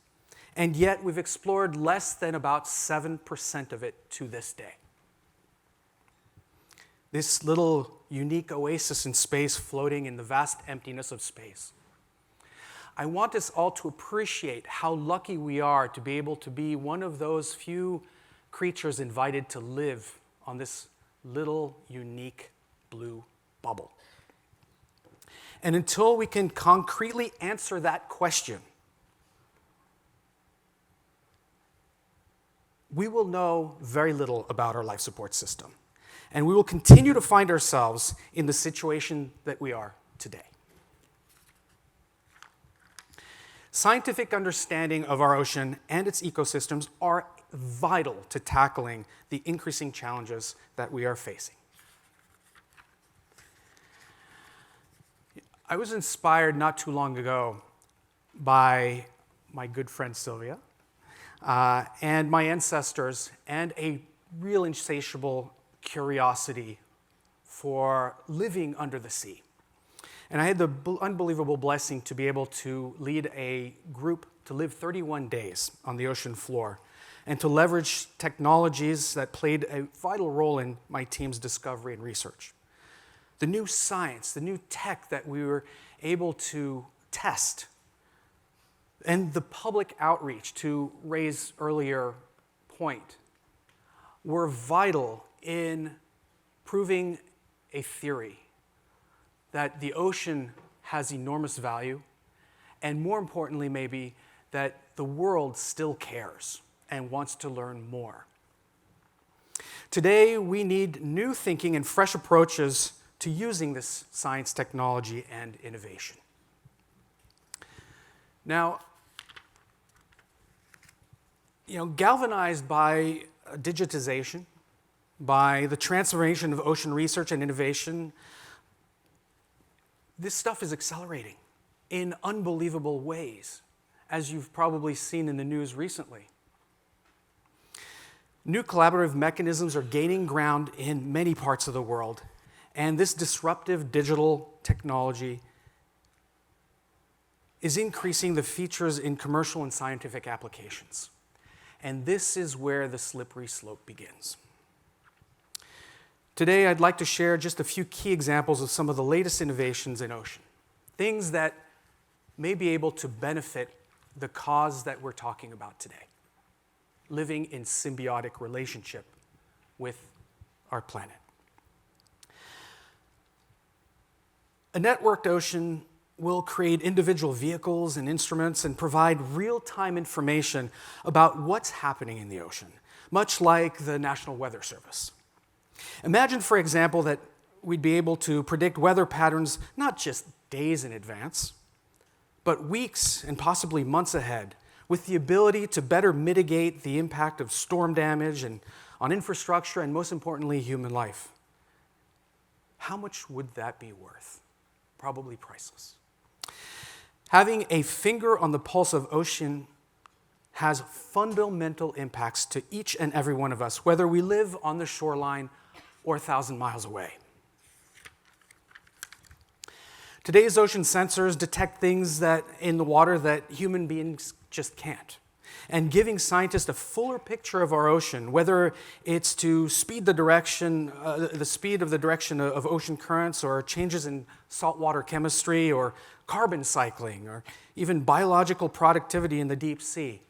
and yet we've explored less than about 7% of it to this day. This little unique oasis in space floating in the vast emptiness of space. I want us all to appreciate how lucky we are to be able to be one of those few creatures invited to live on this little unique blue bubble. And until we can concretely answer that question, we will know very little about our life support system. And we will continue to find ourselves in the situation that we are today. Scientific understanding of our ocean and its ecosystems are vital to tackling the increasing challenges that we are facing. I was inspired not too long ago by my good friend Sylvia and my ancestors, and a real insatiable curiosity for living under the sea. And I had the unbelievable blessing to be able to lead a group to live 31 days on the ocean floor and to leverage technologies that played a vital role in my team's discovery and research. The new science, the new tech that we were able to test, and the public outreach, to Ray's earlier point, were vital in proving a theory that the ocean has enormous value, and more importantly maybe, that the world still cares and wants to learn more. Today, we need new thinking and fresh approaches to using this science, technology, and innovation. Now, galvanized by digitization, by the transformation of ocean research and innovation, this stuff is accelerating in unbelievable ways, as you've probably seen in the news recently. New collaborative mechanisms are gaining ground in many parts of the world, and this disruptive digital technology is increasing the features in commercial and scientific applications. And this is where the slippery slope begins. Today, I'd like to share just a few key examples of some of the latest innovations in ocean, things that may be able to benefit the cause that we're talking about today, living in symbiotic relationship with our planet. A networked ocean will create individual vehicles and instruments and provide real-time information about what's happening in the ocean, much like the National Weather Service. Imagine, for example, that we'd be able to predict weather patterns not just days in advance, but weeks and possibly months ahead, with the ability to better mitigate the impact of storm damage and on infrastructure and, most importantly, human life. How much would that be worth? Probably priceless. Having a finger on the pulse of ocean has fundamental impacts to each and every one of us, whether we live on the shoreline or 1,000 miles away. Today's ocean sensors detect things that in the water that human beings just can't. And giving scientists a fuller picture of our ocean, whether it's to speed the direction, the speed of the direction of ocean currents, or changes in saltwater chemistry, or carbon cycling, or even biological productivity in the deep sea,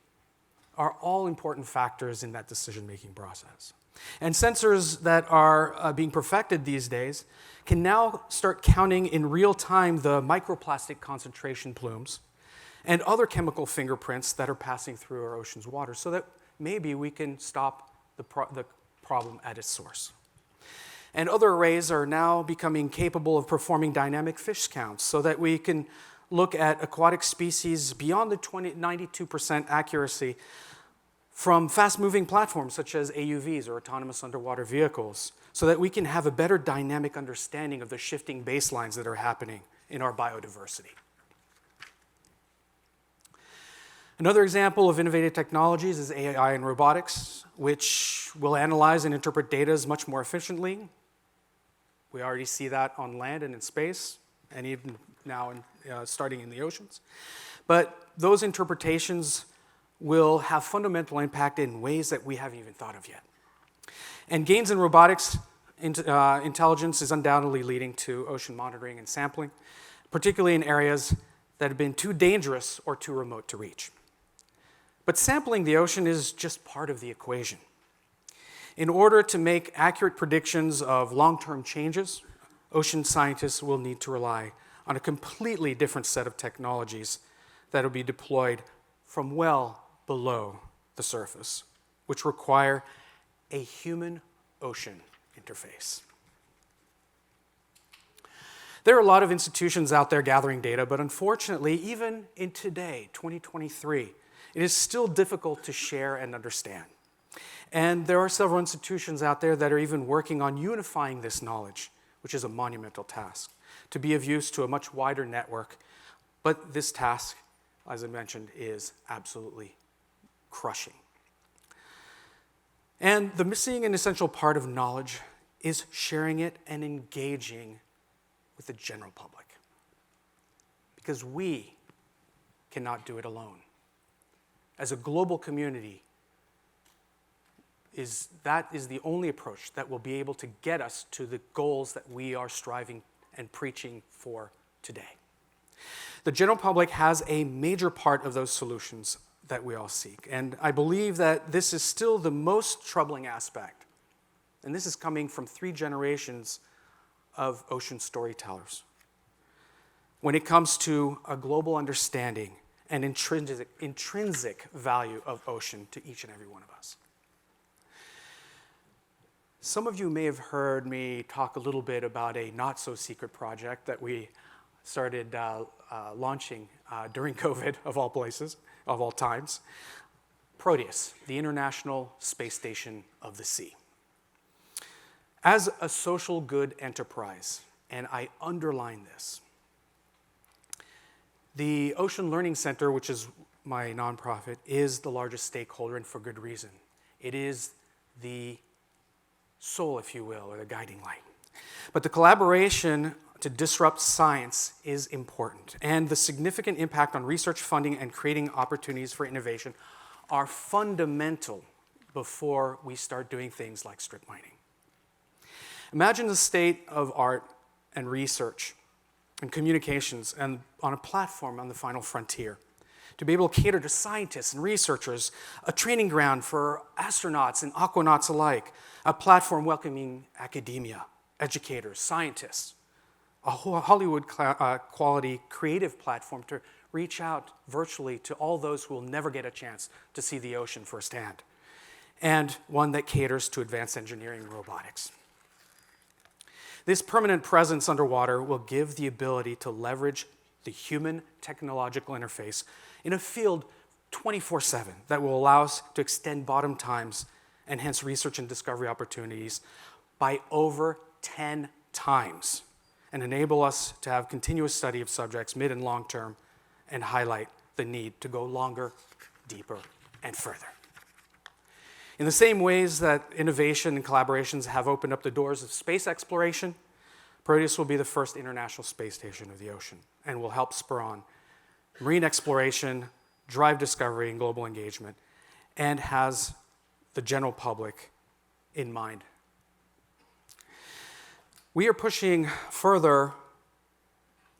are all important factors in that decision-making process. And sensors that are being perfected these days can now start counting in real time the microplastic concentration plumes and other chemical fingerprints that are passing through our ocean's water, so that maybe we can stop the problem at its source. And other arrays are now becoming capable of performing dynamic fish counts, so that we can look at aquatic species beyond the 92% accuracy from fast-moving platforms such as AUVs or autonomous underwater vehicles, so that we can have a better dynamic understanding of the shifting baselines that are happening in our biodiversity. Another example of innovative technologies is AI and robotics, which will analyze and interpret data much more efficiently. We already see that on land and in space, and even now starting in the oceans. But those interpretations will have fundamental impact in ways that we haven't even thought of yet. And gains in robotics intelligence is undoubtedly leading to ocean monitoring and sampling, particularly in areas that have been too dangerous or too remote to reach. But sampling the ocean is just part of the equation. In order to make accurate predictions of long-term changes, ocean scientists will need to rely on a completely different set of technologies that will be deployed from well below the surface, which require a human-ocean interface. There are a lot of institutions out there gathering data, but unfortunately, even in today, 2023, it is still difficult to share and understand. And there are several institutions out there that are even working on unifying this knowledge, which is a monumental task, to be of use to a much wider network. But this task, as I mentioned, is absolutely crushing. And the missing and essential part of knowledge is sharing it and engaging with the general public. Because we cannot do it alone. As a global community, that is the only approach that will be able to get us to the goals that we are striving and preaching for today. The general public has a major part of those solutions that we all seek. And I believe that this is still the most troubling aspect. And this is coming from 3 generations of ocean storytellers. When it comes to a global understanding and intrinsic value of ocean to each and every one of us. Some of you may have heard me talk a little bit about a not-so-secret project that we started launching during COVID, of all places, of all times. Proteus, the International Space Station of the Sea. As a social good enterprise, and I underline this, the Ocean Learning Center, which is my nonprofit, is the largest stakeholder, and for good reason. It is the soul, if you will, or the guiding light. But the collaboration to disrupt science is important, and the significant impact on research funding and creating opportunities for innovation are fundamental before we start doing things like strip mining. Imagine the state of art and research and communications and on a platform on the final frontier, to be able to cater to scientists and researchers, a training ground for astronauts and aquanauts alike, a platform welcoming academia, educators, scientists, a Hollywood quality creative platform to reach out virtually to all those who will never get a chance to see the ocean firsthand, and one that caters to advanced engineering and robotics. This permanent presence underwater will give the ability to leverage the human technological interface in a field 24/7 that will allow us to extend bottom times and hence research and discovery opportunities by over 10 times and enable us to have continuous study of subjects mid and long term and highlight the need to go longer, deeper, and further. In the same ways that innovation and collaborations have opened up the doors of space exploration, Proteus will be the first international space station of the ocean and will help spur on marine exploration, drive discovery and global engagement, and has the general public in mind. We are pushing further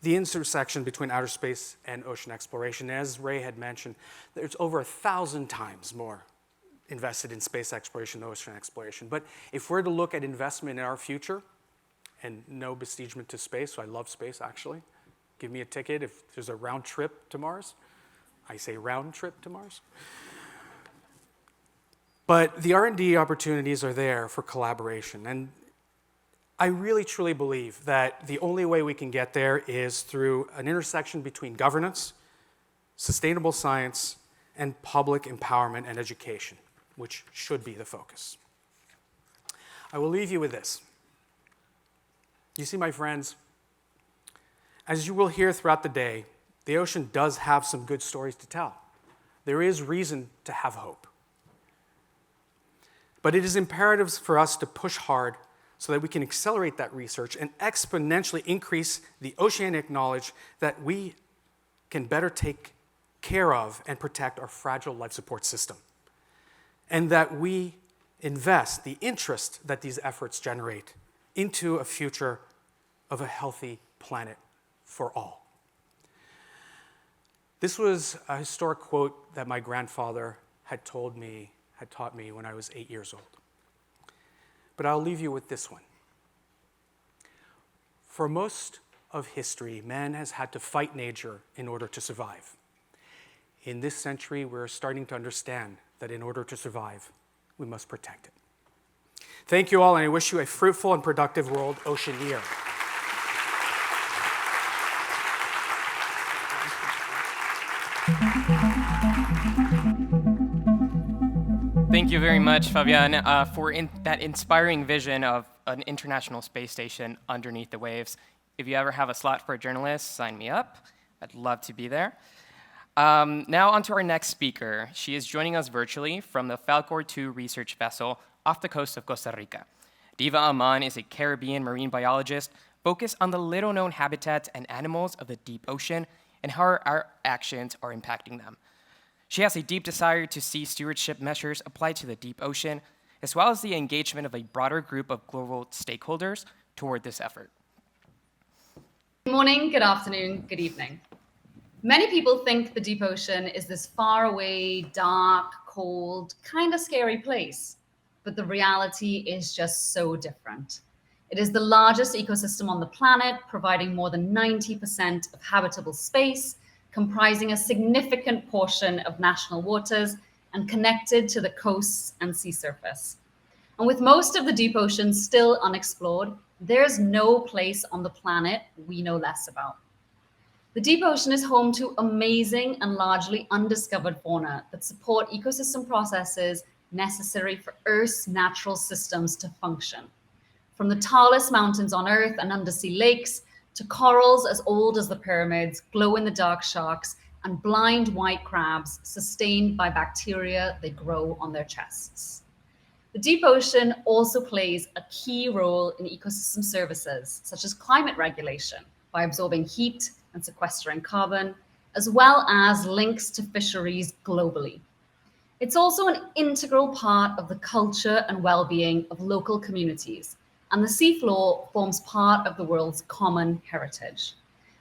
the intersection between outer space and ocean exploration. As Ray had mentioned, there's over 1,000 times more invested in space exploration than ocean exploration. But if we're to look at investment in our future, and no bestigement to space, so I love space actually. Give me a ticket if there's a round trip to Mars. I say round trip to Mars. But the R&D opportunities are there for collaboration. And I really truly believe that the only way we can get there is through an intersection between governance, sustainable science, and public empowerment and education, which should be the focus. I will leave you with this. You see, my friends, as you will hear throughout the day, the ocean does have some good stories to tell. There is reason to have hope. But it is imperative for us to push hard so that we can accelerate that research and exponentially increase the oceanic knowledge that we can better take care of and protect our fragile life support system. And that we invest the interest that these efforts generate into a future of a healthy planet for all. This was a historic quote that my grandfather had taught me when I was 8 years old. But I'll leave you with this one. For most of history, man has had to fight nature in order to survive. In this century, we're starting to understand that in order to survive, we must protect it. Thank you all, and I wish you a fruitful and productive World Ocean Year. Thank you very much, Fabien, for that inspiring vision of an international space station underneath the waves. If you ever have a slot for a journalist, sign me up. I'd love to be there. Now on to our next speaker. She is joining us virtually from the Falcor 2 research vessel off the coast of Costa Rica. Diva Amon is a Caribbean marine biologist focused on the little-known habitats and animals of the deep ocean and how our actions are impacting them. She has a deep desire to see stewardship measures applied to the deep ocean, as well as the engagement of a broader group of global stakeholders toward this effort. Good morning, good afternoon, good evening. Many people think the deep ocean is this far away, dark, cold, kind of scary place, but the reality is just so different. It is the largest ecosystem on the planet, providing more than 90% of habitable space, comprising a significant portion of national waters and connected to the coasts and sea surface. And with most of the deep ocean still unexplored, there's no place on the planet we know less about. The deep ocean is home to amazing and largely undiscovered fauna that support ecosystem processes necessary for Earth's natural systems to function. From the tallest mountains on Earth and undersea lakes, to corals as old as the pyramids, glow-in-the-dark sharks, and blind white crabs sustained by bacteria they grow on their chests. The deep ocean also plays a key role in ecosystem services, such as climate regulation, by absorbing heat and sequestering carbon, as well as links to fisheries globally. It's also an integral part of the culture and well-being of local communities, and the seafloor forms part of the world's common heritage.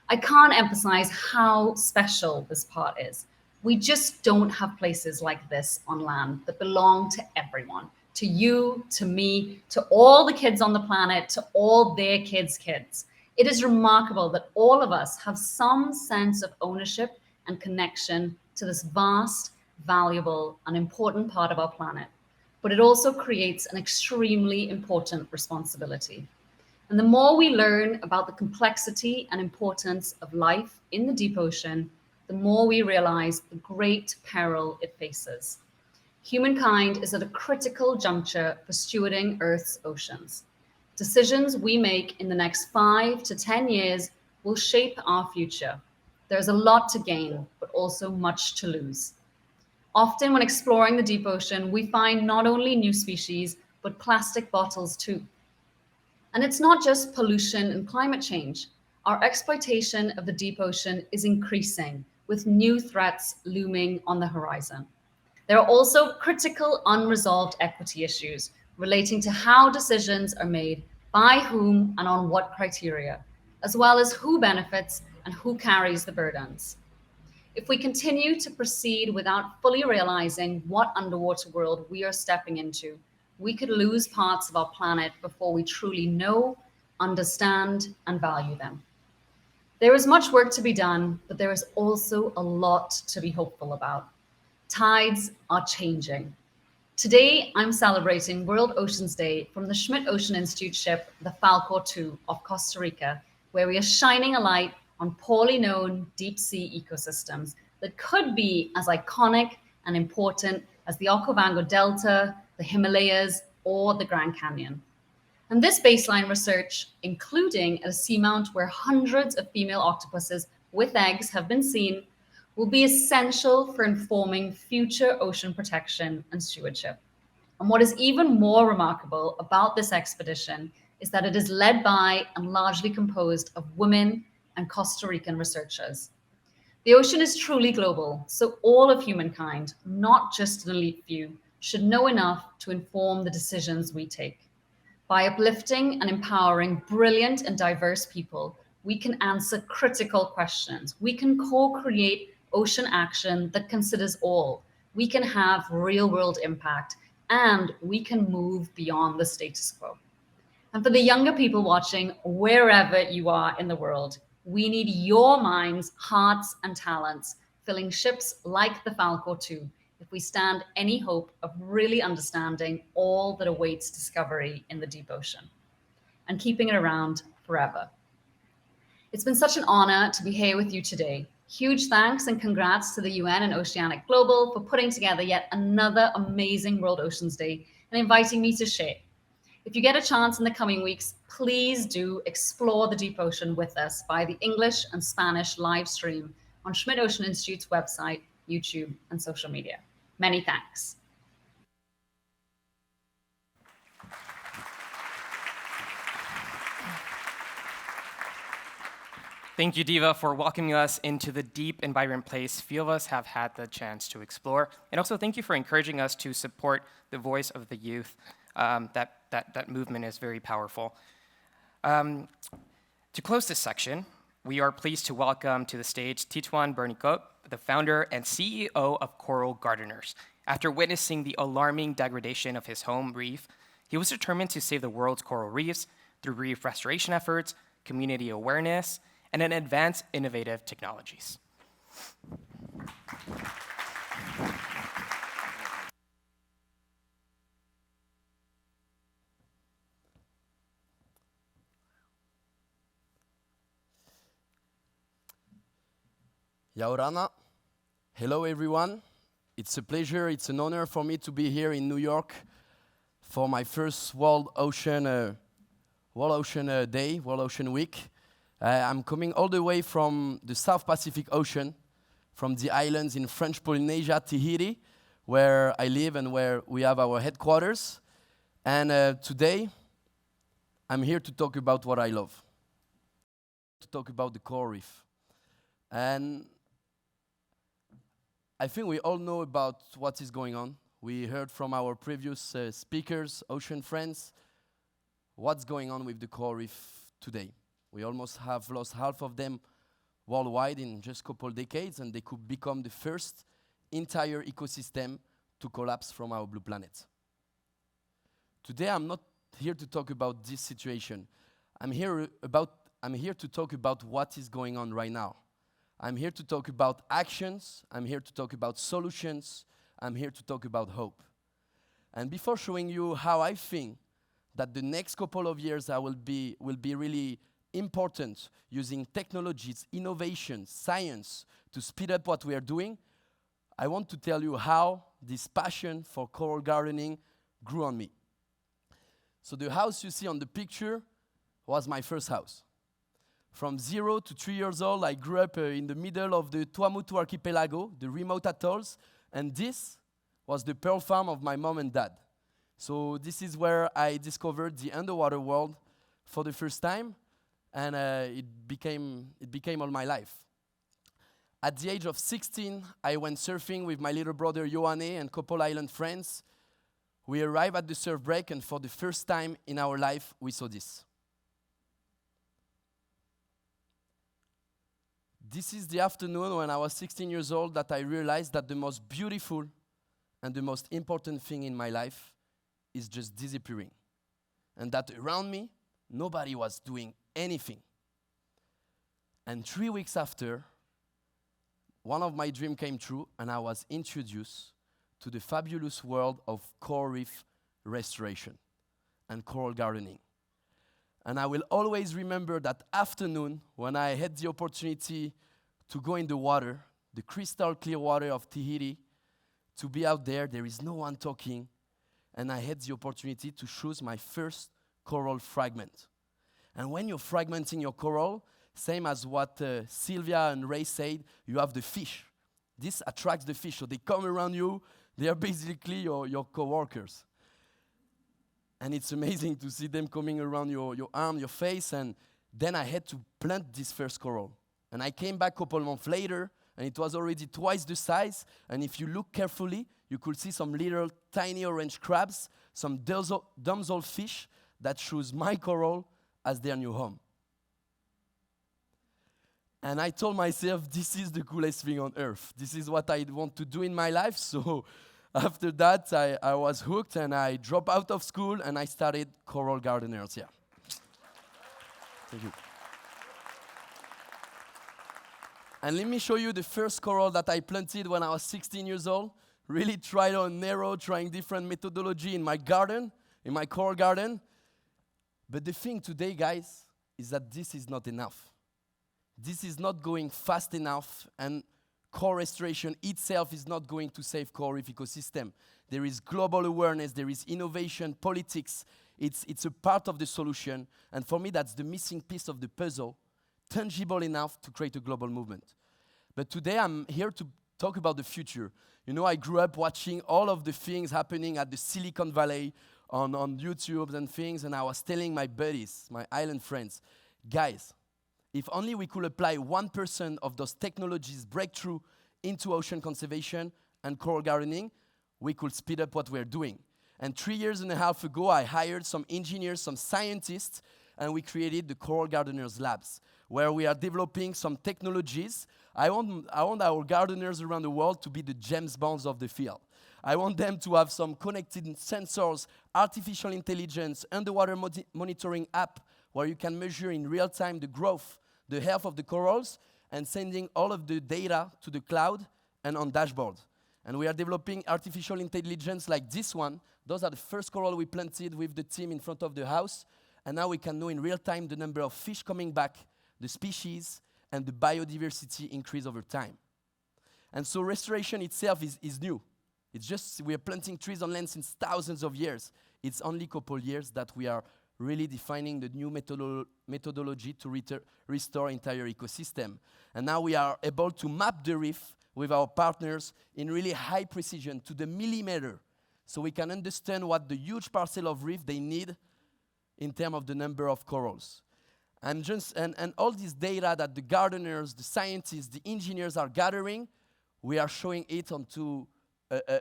I can't emphasize how special this part is. We just don't have places like this on land that belong to everyone, to you, to me, to all the kids on the planet, to all their kids' kids. It is remarkable that all of us have some sense of ownership and connection to this vast, valuable, and important part of our planet. But it also creates an extremely important responsibility. And the more we learn about the complexity and importance of life in the deep ocean, the more we realize the great peril it faces. Humankind is at a critical juncture for stewarding Earth's oceans. Decisions we make in the next 5 to 10 years will shape our future. There's a lot to gain, but also much to lose. Often when exploring the deep ocean, we find not only new species, but plastic bottles too. And it's not just pollution and climate change. Our exploitation of the deep ocean is increasing, with new threats looming on the horizon. There are also critical unresolved equity issues relating to how decisions are made, by whom and on what criteria, as well as who benefits and who carries the burdens. If we continue to proceed without fully realizing what underwater world we are stepping into, we could lose parts of our planet before we truly know, understand, and value them. There is much work to be done, but there is also a lot to be hopeful about. Tides are changing. Today, I'm celebrating World Oceans Day from the Schmidt Ocean Institute ship, the Falcor 2 of Costa Rica, where we are shining a light on poorly known deep sea ecosystems that could be as iconic and important as the Okavango Delta, the Himalayas, or the Grand Canyon. And this baseline research, including at a seamount where hundreds of female octopuses with eggs have been seen, will be essential for informing future ocean protection and stewardship. And what is even more remarkable about this expedition is that it is led by and largely composed of women and Costa Rican researchers. The ocean is truly global, so all of humankind, not just an elite few, should know enough to inform the decisions we take. By uplifting and empowering brilliant and diverse people, we can answer critical questions. We can co-create ocean action that considers all. We can have real-world impact, and we can move beyond the status quo. And for the younger people watching, wherever you are in the world, we need your minds, hearts, and talents filling ships like the Falcor 2 if we stand any hope of really understanding all that awaits discovery in the deep ocean and keeping it around forever. It's been such an honor to be here with you today. Huge thanks and congrats to the UN and Oceanic Global for putting together yet another amazing World Oceans Day and inviting me to share. If you get a chance in the coming weeks, please do explore the deep ocean with us via the English and Spanish live stream on Schmidt Ocean Institute's website, YouTube, and social media. Many thanks. Thank you, Diva, for welcoming us into the deep and vibrant place few of us have had the chance to explore. And also thank you for encouraging us to support the voice of the youth. That movement is very powerful. To close this section, we are pleased to welcome to the stage Titouan Bernicot, the founder and CEO of Coral Gardeners. After witnessing the alarming degradation of his home reef, he was determined to save the world's coral reefs through reef restoration efforts, community awareness, and an advanced innovative technologies. Yaorana, hello everyone. It's a pleasure, it's an honor for me to be here in New York for my first World Ocean Day, World Ocean Week. I'm coming all the way from the South Pacific Ocean, from the islands in French Polynesia, Tahiti, where I live and where we have our headquarters. And today, I'm here to talk about what I love, to talk about the coral reef. And I think we all know about what is going on. We heard from our previous speakers, ocean friends, what's going on with the coral reef today. We almost have lost half of them worldwide in just a couple decades, and they could become the first entire ecosystem to collapse from our blue planet. Today, I'm not here to talk about this situation. I'm here to talk about what is going on right now. I'm here to talk about actions. I'm here to talk about solutions. I'm here to talk about hope. And before showing you how I think that the next couple of years will be really important, using technologies, innovation, science to speed up what we are doing, I want to tell you how this passion for coral gardening grew on me. So the house you see on the picture was my first house. From 0 to 3 years old, I grew up in the middle of the Tuamotu archipelago, the remote atolls, and this was the pearl farm of my mom and dad. So this is where I discovered the underwater world for the first time, and it became all my life. At the age of 16, I went surfing with my little brother Ioane and couple island friends. We arrived at the surf break, and for the first time in our life, we saw this. This is the afternoon when I was 16 years old that I realized that the most beautiful and the most important thing in my life is just disappearing. And that around me, nobody was doing anything. And 3 weeks after, one of my dreams came true, and I was introduced to the fabulous world of coral reef restoration and coral gardening. And I will always remember that afternoon when I had the opportunity to go in the water, the crystal clear water of Tahiti, to be out there is no one talking, and I had the opportunity to choose my first coral fragment. And when you're fragmenting your coral, same as what Sylvia and Ray said, you have the fish. This attracts the fish, so they come around you, they are basically your co-workers. And it's amazing to see them coming around your arm, your face, and then I had to plant this first coral. And I came back a couple months later, and it was already twice the size, and if you look carefully, you could see some little tiny orange crabs, some damsel fish that choose my coral as their new home. And I told myself, this is the coolest thing on earth. This is what I want to do in my life. So after that, I was hooked, and I dropped out of school, and I started Coral Gardeners. Yeah. Thank you. And let me show you the first coral that I planted when I was 16 years old. really trial and error, trying different methodology in my garden, in my core garden. But the thing today, guys, is that this is not enough. This is not going fast enough, and core restoration itself is not going to save coral reef ecosystem. There is global awareness, there is innovation, politics. It's a part of the solution, and for me, that's the missing piece of the puzzle, tangible enough to create a global movement. But today, I'm here to talk about the future. You know, I grew up watching all of the things happening at the Silicon Valley on YouTube and things, and I was telling my buddies, my island friends, guys, if only we could apply 1% of those technologies breakthrough into ocean conservation and coral gardening, we could speed up what we're doing. And 3.5 years ago, I hired some engineers, some scientists, and we created the Coral Gardeners Labs, where we are developing some technologies. I want our gardeners around the world to be the James Bonds of the field. I want them to have some connected sensors, artificial intelligence, underwater monitoring app, where you can measure in real time the growth, the health of the corals, and sending all of the data to the cloud and on dashboard. And we are developing artificial intelligence like this one. Those are the first coral we planted with the team in front of the house. And now we can know in real time the number of fish coming back, the species, and the biodiversity increase over time. And so restoration itself is new. It's just we are planting trees on land since thousands of years. It's only a couple years that we are really defining the new methodology to restore entire ecosystem. And now we are able to map the reef with our partners in really high precision to the millimeter, so we can understand what the huge parcel of reef they need in terms of the number of corals. And all this data that the gardeners, the scientists, the engineers are gathering, we are showing it onto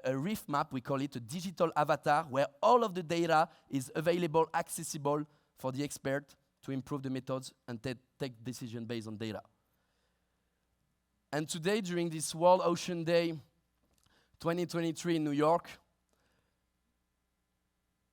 a reef map. We call it a digital avatar, where all of the data is available, accessible for the expert to improve the methods and take decisions based on data. And today, during this World Ocean Day 2023 in New York,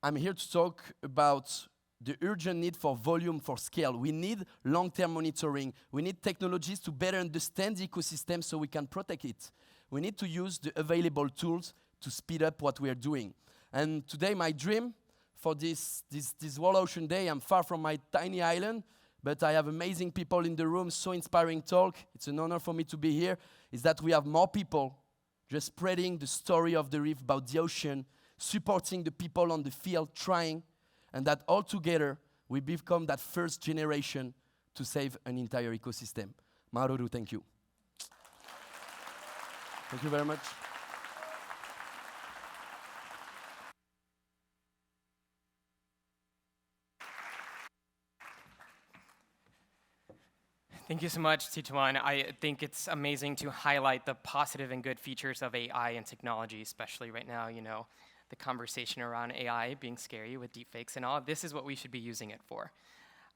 I'm here to talk about the urgent need for volume, for scale. We need long-term monitoring. We need technologies to better understand the ecosystem so we can protect it. We need to use the available tools to speed up what we are doing. And today, my dream for this World Ocean Day, I'm far from my tiny island, but I have amazing people in the room, so inspiring talk. It's an honor for me to be here, is that we have more people just spreading the story of the reef, about the ocean, supporting the people on the field, trying, and that all together we become that first generation to save an entire ecosystem. Maruru, thank you. Thank you very much. Thank you so much, Titouan. I think it's amazing to highlight the positive and good features of AI and technology, especially right now, you know, the conversation around AI being scary with deepfakes and all. This is what we should be using it for.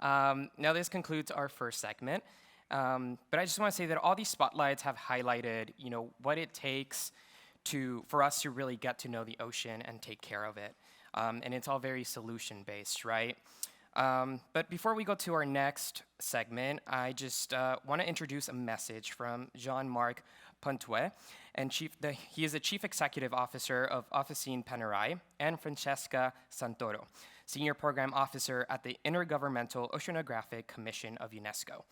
Now this concludes our first segment. But I just want to say that all these spotlights have highlighted, you know, what it takes for us to really get to know the ocean and take care of it. And it's all very solution-based, right? But before we go to our next segment, I just want to introduce a message from Jean-Marc Pontroué, and he is the Chief Executive Officer of Officine Panerai, and Francesca Santoro, Senior Program Officer at the Intergovernmental Oceanographic Commission of UNESCO.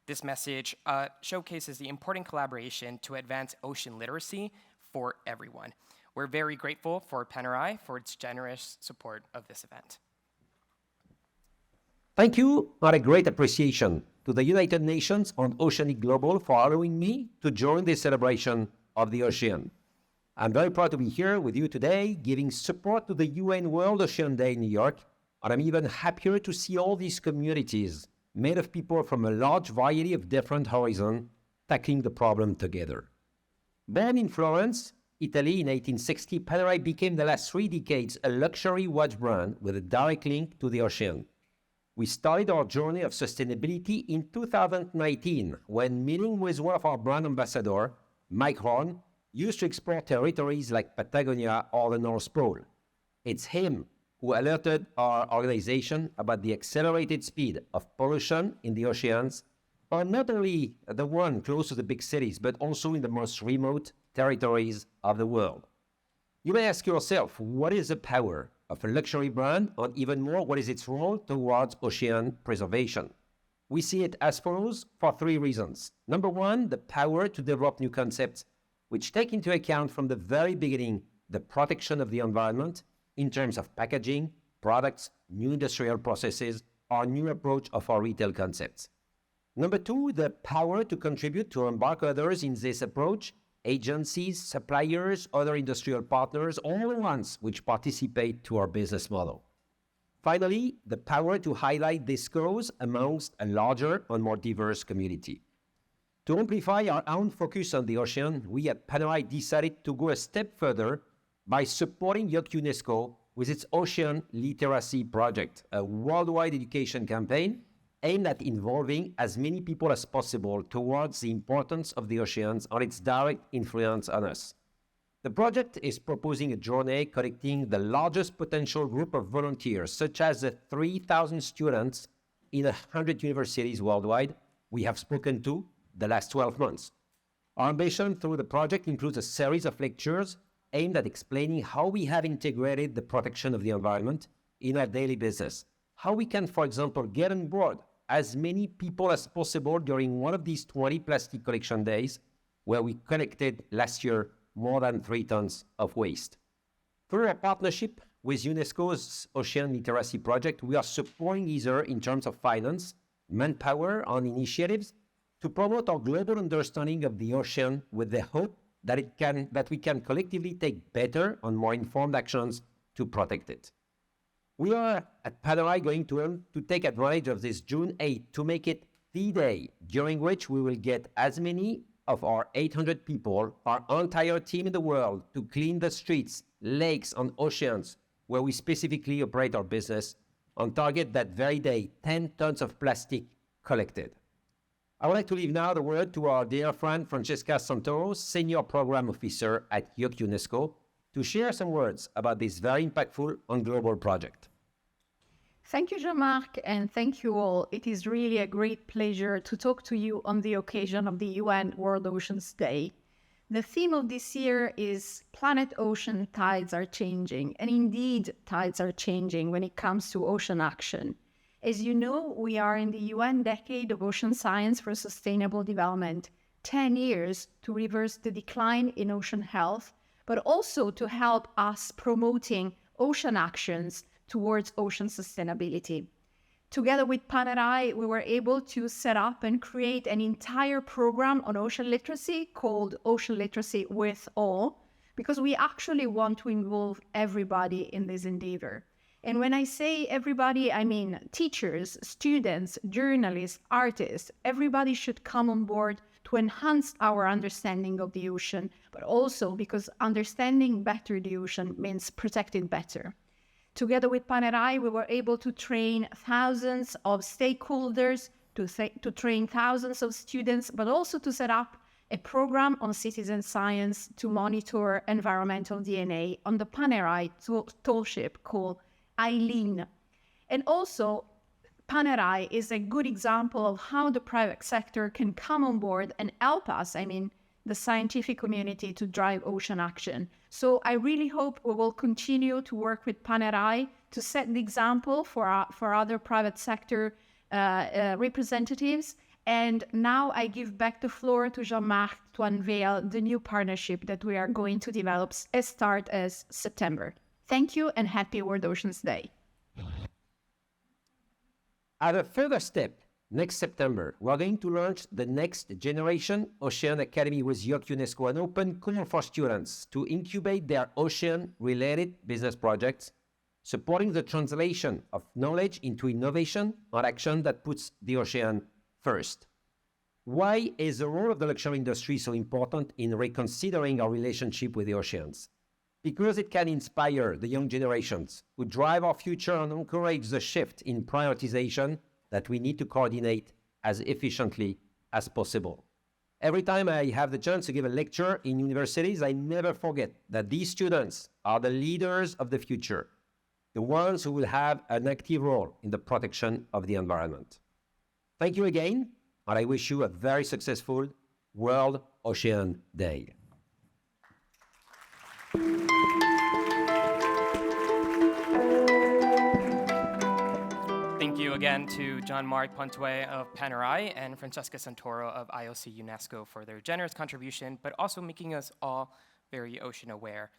This message showcases the important collaboration to advance ocean literacy for everyone. We're very grateful for Panerai for its generous support of this event. Thank you, and a great appreciation to the United Nations and Oceanic Global for allowing me to join this celebration of the ocean. I'm very proud to be here with you today, giving support to the UN World Ocean Day in New York, and I'm even happier to see all these communities made of people from a large variety of different horizons tackling the problem together. Born in Florence, Italy in 1860, Panerai became the last 3 decades a luxury watch brand with a direct link to the ocean. We started our journey of sustainability in 2019 when, meeting with one of our brand ambassadors, Mike Horn, used to explore territories like Patagonia or the North Pole. It's him who alerted our organization about the accelerated speed of pollution in the oceans, and not only the one close to the big cities, but also in the most remote territories of the world. You may ask yourself, what is the power of a luxury brand, or even more, what is its role towards ocean preservation? We see it as follows for 3 reasons. Number 1, the power to develop new concepts which take into account from the very beginning the protection of the environment in terms of packaging, products, new industrial processes, or new approach of our retail concepts. Number 2, the power to contribute to embark others in this approach, agencies, suppliers, other industrial partners, all the ones which participate to our business model. Finally, the power to highlight this cause amongst a larger and more diverse community. To amplify our own focus on the ocean, we at Panerai decided to go a step further by supporting UNESCO with its Ocean Literacy Project, a worldwide education campaign aimed at involving as many people as possible towards the importance of the oceans and its direct influence on us. The project is proposing a journey connecting the largest potential group of volunteers, such as the 3,000 students in 100 universities worldwide we have spoken to the last 12 months. Our ambition through the project includes a series of lectures aimed at explaining how we have integrated the protection of the environment in our daily business. How we can, for example, get on board as many people as possible during one of these 20 plastic collection days, where we collected last year more than 3 tons of waste. Through a partnership with UNESCO's Ocean Literacy Project, we are supporting either in terms of finance, manpower, and initiatives to promote our global understanding of the ocean with the hope that we can collectively take better and more informed actions to protect it. We are at Panerai going to take advantage of this June 8 to make it the day during which we will get as many of our 800 people, our entire team in the world, to clean the streets, lakes, and oceans where we specifically operate our business, on target that very day 10 tons of plastic collected. I would like to leave now the word to our dear friend Francesca Santoro, Senior Program Officer at UNESCO, to share some words about this very impactful and global project. Thank you, Jean-Marc, and thank you all. It is really a great pleasure to talk to you on the occasion of the UN World Oceans Day. The theme of this year is Planet Ocean Tides Are Changing, and indeed tides are changing when it comes to ocean action. As you know, we are in the UN Decade of Ocean Science for Sustainable Development, 10 years to reverse the decline in ocean health, but also to help us promoting ocean actions towards ocean sustainability. Together with Panerai, we were able to set up and create an entire program on ocean literacy called Ocean Literacy with All, because we actually want to involve everybody in this endeavor. And when I say everybody, I mean teachers, students, journalists, artists. Everybody should come on board to enhance our understanding of the ocean, but also because understanding better the ocean means protecting better. Together with Panerai, we were able to train thousands of stakeholders, to train thousands of students, but also to set up a program on citizen science to monitor environmental DNA on the Panerai toll ship called Eileen. And also, Panerai is a good example of how the private sector can come on board and help us, the scientific community, to drive ocean action. So I really hope we will continue to work with Panerai to set the example for other private sector representatives. And now I give back the floor to Jean-Marc to unveil the new partnership that we are going to develop as start as September. Thank you and happy World Oceans Day. At a further step, next September, we're going to launch the next generation Ocean Academy with UNESCO, an open call for students to incubate their ocean-related business projects, supporting the translation of knowledge into innovation and action that puts the ocean first. Why is the role of the luxury industry so important in reconsidering our relationship with the oceans? Because it can inspire the young generations who drive our future and encourage the shift in prioritization that we need to coordinate as efficiently as possible. Every time I have the chance to give a lecture in universities, I never forget that these students are the leaders of the future, the ones who will have an active role in the protection of the environment. Thank you again, and I wish you a very successful World Ocean Day. you again to Jean-Marc Pontroué of Panerai and Francesca Santoro of IOC UNESCO for their generous contribution, but also making us all very ocean aware.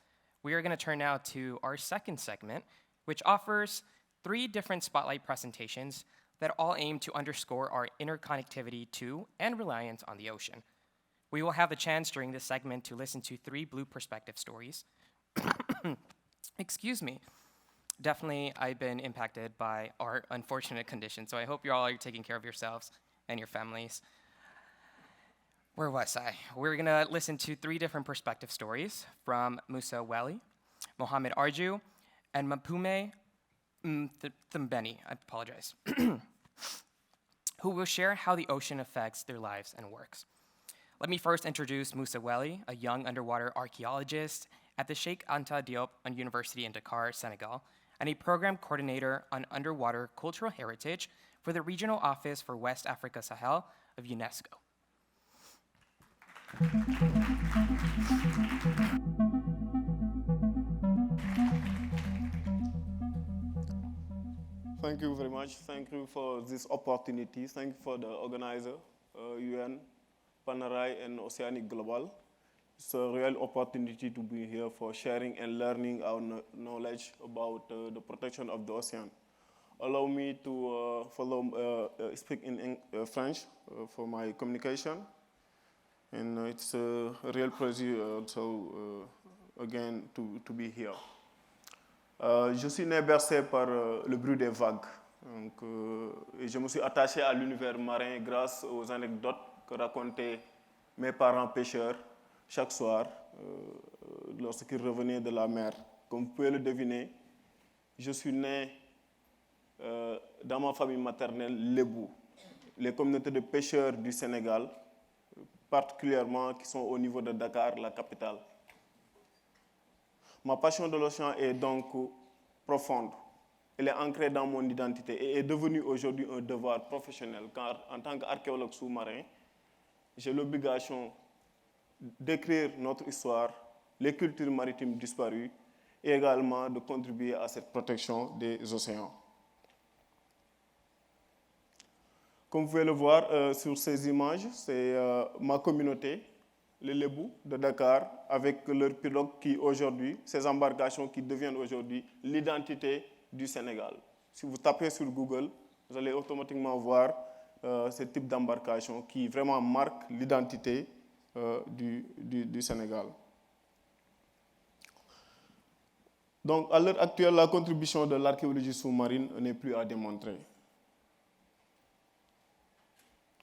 We are going to turn now to our second segment, which offers 3 different spotlight presentations that all aim to underscore our interconnectivity to and reliance on the ocean. We will have the chance during this segment to listen to 3 blue perspective stories. Excuse me. Definitely, I've been impacted by our unfortunate condition, so I hope you all are taking care of yourselves and your families. Where was I? We're going to listen to 3 different perspective stories from Musa Weli, Mohammed Arju, and Mapume Thembeni, I apologize, who will share how the ocean affects their lives and works. Let me first introduce Musa Weli, a young underwater archaeologist at the Sheikh Anta Diop University in Dakar, Senegal, and a program coordinator on underwater cultural heritage for the Regional Office for West Africa Sahel of UNESCO. Thank you very much. Thank you for this opportunity. Thank you for the organizer, UN, Panerai, and Oceanic Global. It's a real opportunity to be here for sharing and learning our knowledge about the protection of the ocean. Allow me to speak in French for my communication. And it's a real pleasure also, again, to be here. Je suis né bercé par le bruit des vagues. Donc, et je me suis attaché à l'univers marin grâce aux anecdotes que racontaient mes parents pêcheurs chaque soir lorsqu'ils revenaient de la mer. Comme vous pouvez le deviner, je suis né dans ma famille maternelle Lébou, les communautés de pêcheurs du Sénégal, particulièrement qui sont au niveau de Dakar, la capitale. Ma passion de l'océan est donc profonde. Elle est ancrée dans mon identité et est devenue aujourd'hui un devoir professionnel, car en tant qu'archéologue sous-marin, j'ai l'obligation d'écrire notre histoire, les cultures maritimes disparues, et également de contribuer à cette protection des océans. Comme vous pouvez le voir sur ces images, c'est ma communauté, les Lébou de Dakar, avec leurs pirogues qui aujourd'hui, ces embarcations qui deviennent aujourd'hui l'identité du Sénégal. Si vous tapez sur Google, vous allez automatiquement voir ce type d'embarcation qui vraiment marque l'identité du Sénégal. Donc, à l'heure actuelle, la contribution de l'archéologie sous-marine n'est plus à démontrer.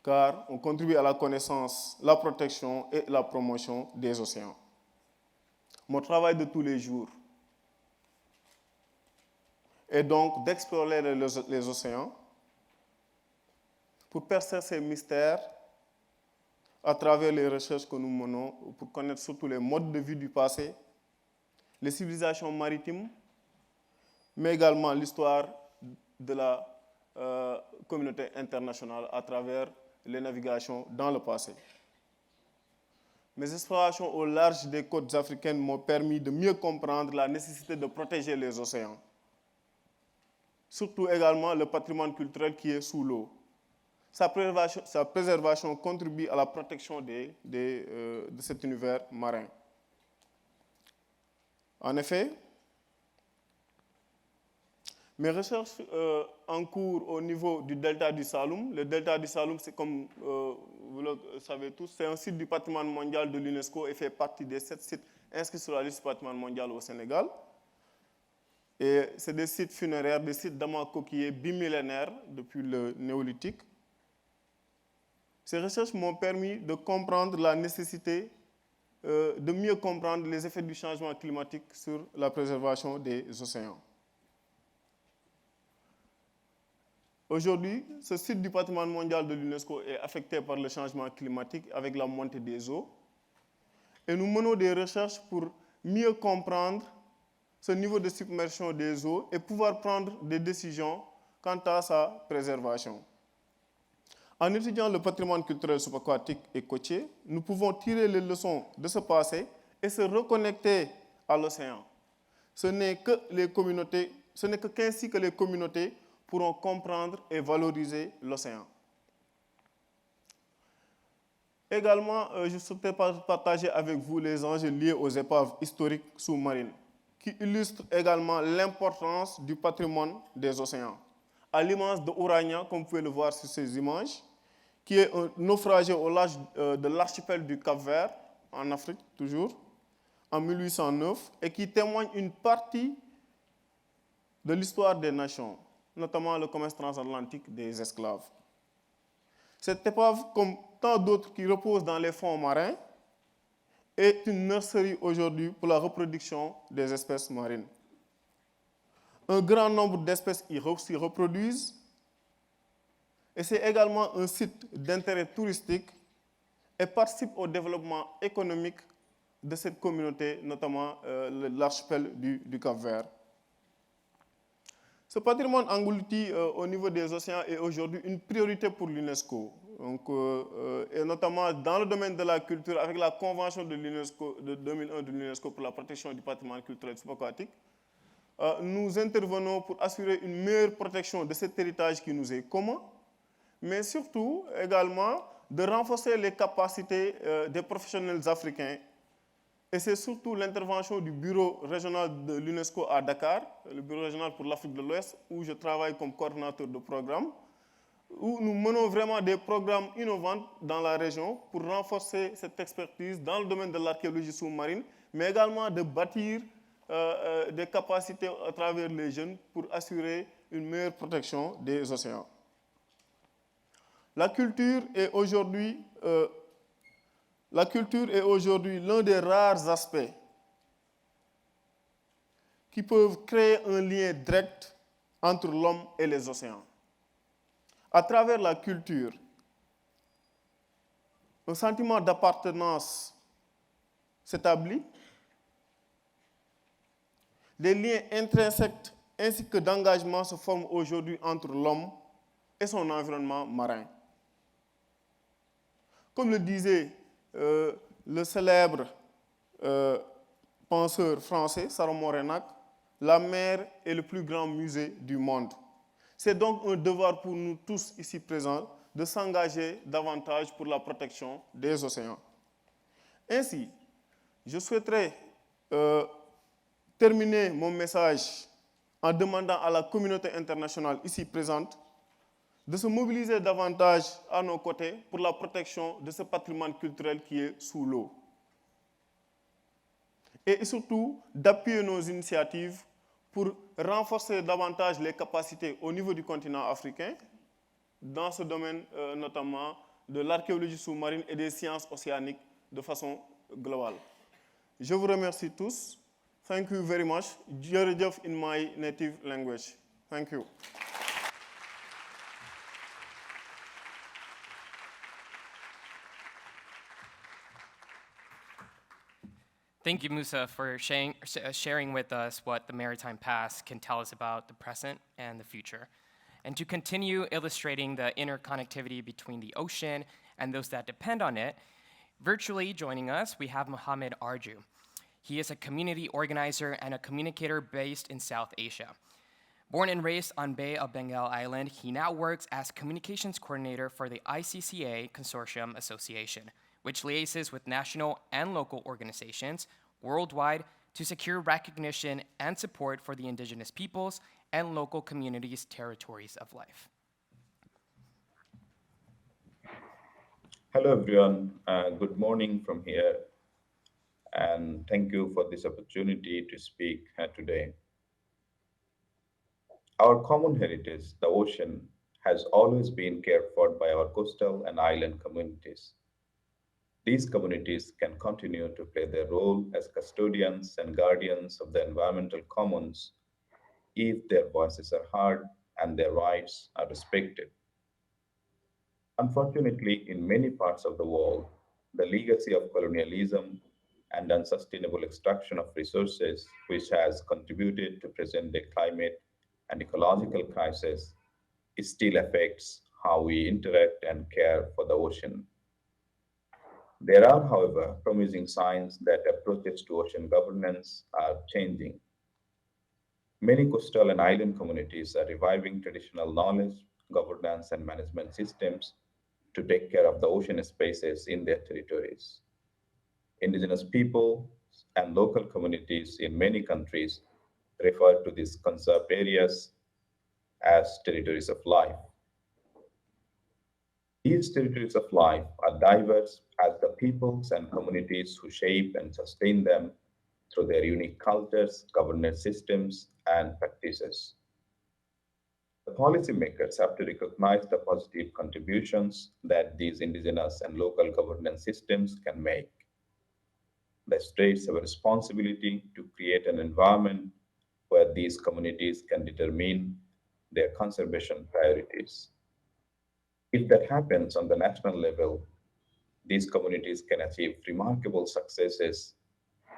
Car on contribue à la connaissance, la protection et la promotion des océans. Mon travail de tous les jours est donc d'explorer les océans pour percer ces mystères à travers les recherches que nous menons pour connaître surtout les modes de vie du passé, les civilisations maritimes, mais également l'histoire de la communauté internationale à travers les navigations dans le passé. Mes explorations au large des côtes africaines m'ont permis de mieux comprendre la nécessité de protéger les océans. Surtout également le patrimoine culturel qui est sous l'eau. Sa préservation contribue à la protection de cet univers marin. En effet, mes recherches en cours au niveau du delta du Saloum. Le delta du Saloum, c'est comme vous le savez tous, c'est un site du patrimoine mondial de l'UNESCO et fait partie des 7 sites inscrits sur la liste du patrimoine mondial au Sénégal. Et c'est des sites funéraires, des sites d'amas coquillés bimillénaires depuis le néolithique. Ces recherches m'ont permis de comprendre la nécessité de mieux comprendre les effets du changement climatique sur la préservation des océans. Aujourd'hui, ce site du patrimoine mondial de l'UNESCO est affecté par le changement climatique avec la montée des eaux. Et nous menons des recherches pour mieux comprendre ce niveau de submersion des eaux et pouvoir prendre des décisions quant à sa préservation. En étudiant le patrimoine culturel subaquatique et côtier, nous pouvons tirer les leçons de ce passé et se reconnecter à l'océan. Ce n'est qu'ainsi que les communautés pourront comprendre et valoriser l'océan. Également, je souhaitais partager avec vous les enjeux liés aux épaves historiques sous-marines, qui illustrent également l'importance du patrimoine des océans. À l'image de Urania, comme vous pouvez le voir sur ces images, qui est un naufragé au large de l'archipel du Cap-Vert, en Afrique toujours, en 1809, et qui témoigne une partie de l'histoire des nations, notamment le commerce transatlantique des esclaves. Cette épave, comme tant d'autres qui reposent dans les fonds marins, est une nurserie aujourd'hui pour la reproduction des espèces marines. Un grand nombre d'espèces s'y reproduisent et c'est également un site d'intérêt touristique et participe au développement économique de cette communauté, notamment l'archipel du Cap-Vert. Ce patrimoine englouti au niveau des océans est aujourd'hui une priorité pour l'UNESCO. Et notamment dans le domaine de la culture, avec la convention de l'UNESCO de 2001 de l'UNESCO pour la protection du patrimoine culturel subaquatique, nous intervenons pour assurer une meilleure protection de cet héritage qui nous est commun, mais surtout également de renforcer les capacités des professionnels africains. Et c'est surtout l'intervention du bureau régional de l'UNESCO à Dakar, le bureau régional pour l'Afrique de l'Ouest, où je travaille comme coordinateur de programme, où nous menons vraiment des programmes innovants dans la région pour renforcer cette expertise dans le domaine de l'archéologie sous-marine, mais également de bâtir des capacités à travers les jeunes pour assurer une meilleure protection des océans. La culture est aujourd'hui l'un des rares aspects qui peuvent créer un lien direct entre l'homme et les océans. À travers la culture, un sentiment d'appartenance s'établit, des liens intrinsèques ainsi que d'engagement se forment aujourd'hui entre l'homme et son environnement marin. Comme le disait le célèbre penseur français, Salomon Remark, la mer est le plus grand musée du monde. C'est donc un devoir pour nous tous ici présents de s'engager davantage pour la protection des océans. Ainsi, je souhaiterais terminer mon message en demandant à la communauté internationale ici présente de se mobiliser davantage à nos côtés pour la protection de ce patrimoine culturel qui est sous l'eau. Et surtout, d'appuyer nos initiatives pour renforcer davantage les capacités au niveau du continent africain, dans ce domaine notamment de l'archéologie sous-marine et des sciences océaniques de façon globale. Je vous remercie tous. Thank you very much. Jërëjëf in my native language. Thank you. Thank you, Musa, for sharing with us what the maritime past can tell us about the present and the future. And to continue illustrating the interconnectivity between the ocean and those that depend on it, virtually joining us, we have Mohamed Arju. He is a community organizer and a communicator based in South Asia. Born and raised on Bay of Bengal Island, he now works as communications coordinator for the ICCA Consortium Association, which liaises with national and local organizations worldwide to secure recognition and support for the indigenous peoples and local communities' territories of life. Hello, everyone. Good morning from here. And thank you for this opportunity to speak today. Our common heritage, the ocean, has always been cared for by our coastal and island communities. These communities can continue to play their role as custodians and guardians of the environmental commons if their voices are heard and their rights are respected. Unfortunately, in many parts of the world, the legacy of colonialism and unsustainable extraction of resources, which has contributed to present-day climate and ecological crisis, it still affects how we interact and care for the ocean. There are, however, promising signs that approaches to ocean governance are changing. Many coastal and island communities are reviving traditional knowledge, governance, and management systems to take care of the ocean spaces in their territories. Indigenous people and local communities in many countries refer to these conserved areas as territories of life. These territories of life are diverse as the peoples and communities who shape and sustain them through their unique cultures, governance systems, and practices. The policymakers have to recognize the positive contributions that these indigenous and local governance systems can make. The states have a responsibility to create an environment where these communities can determine their conservation priorities. If that happens on the national level, these communities can achieve remarkable successes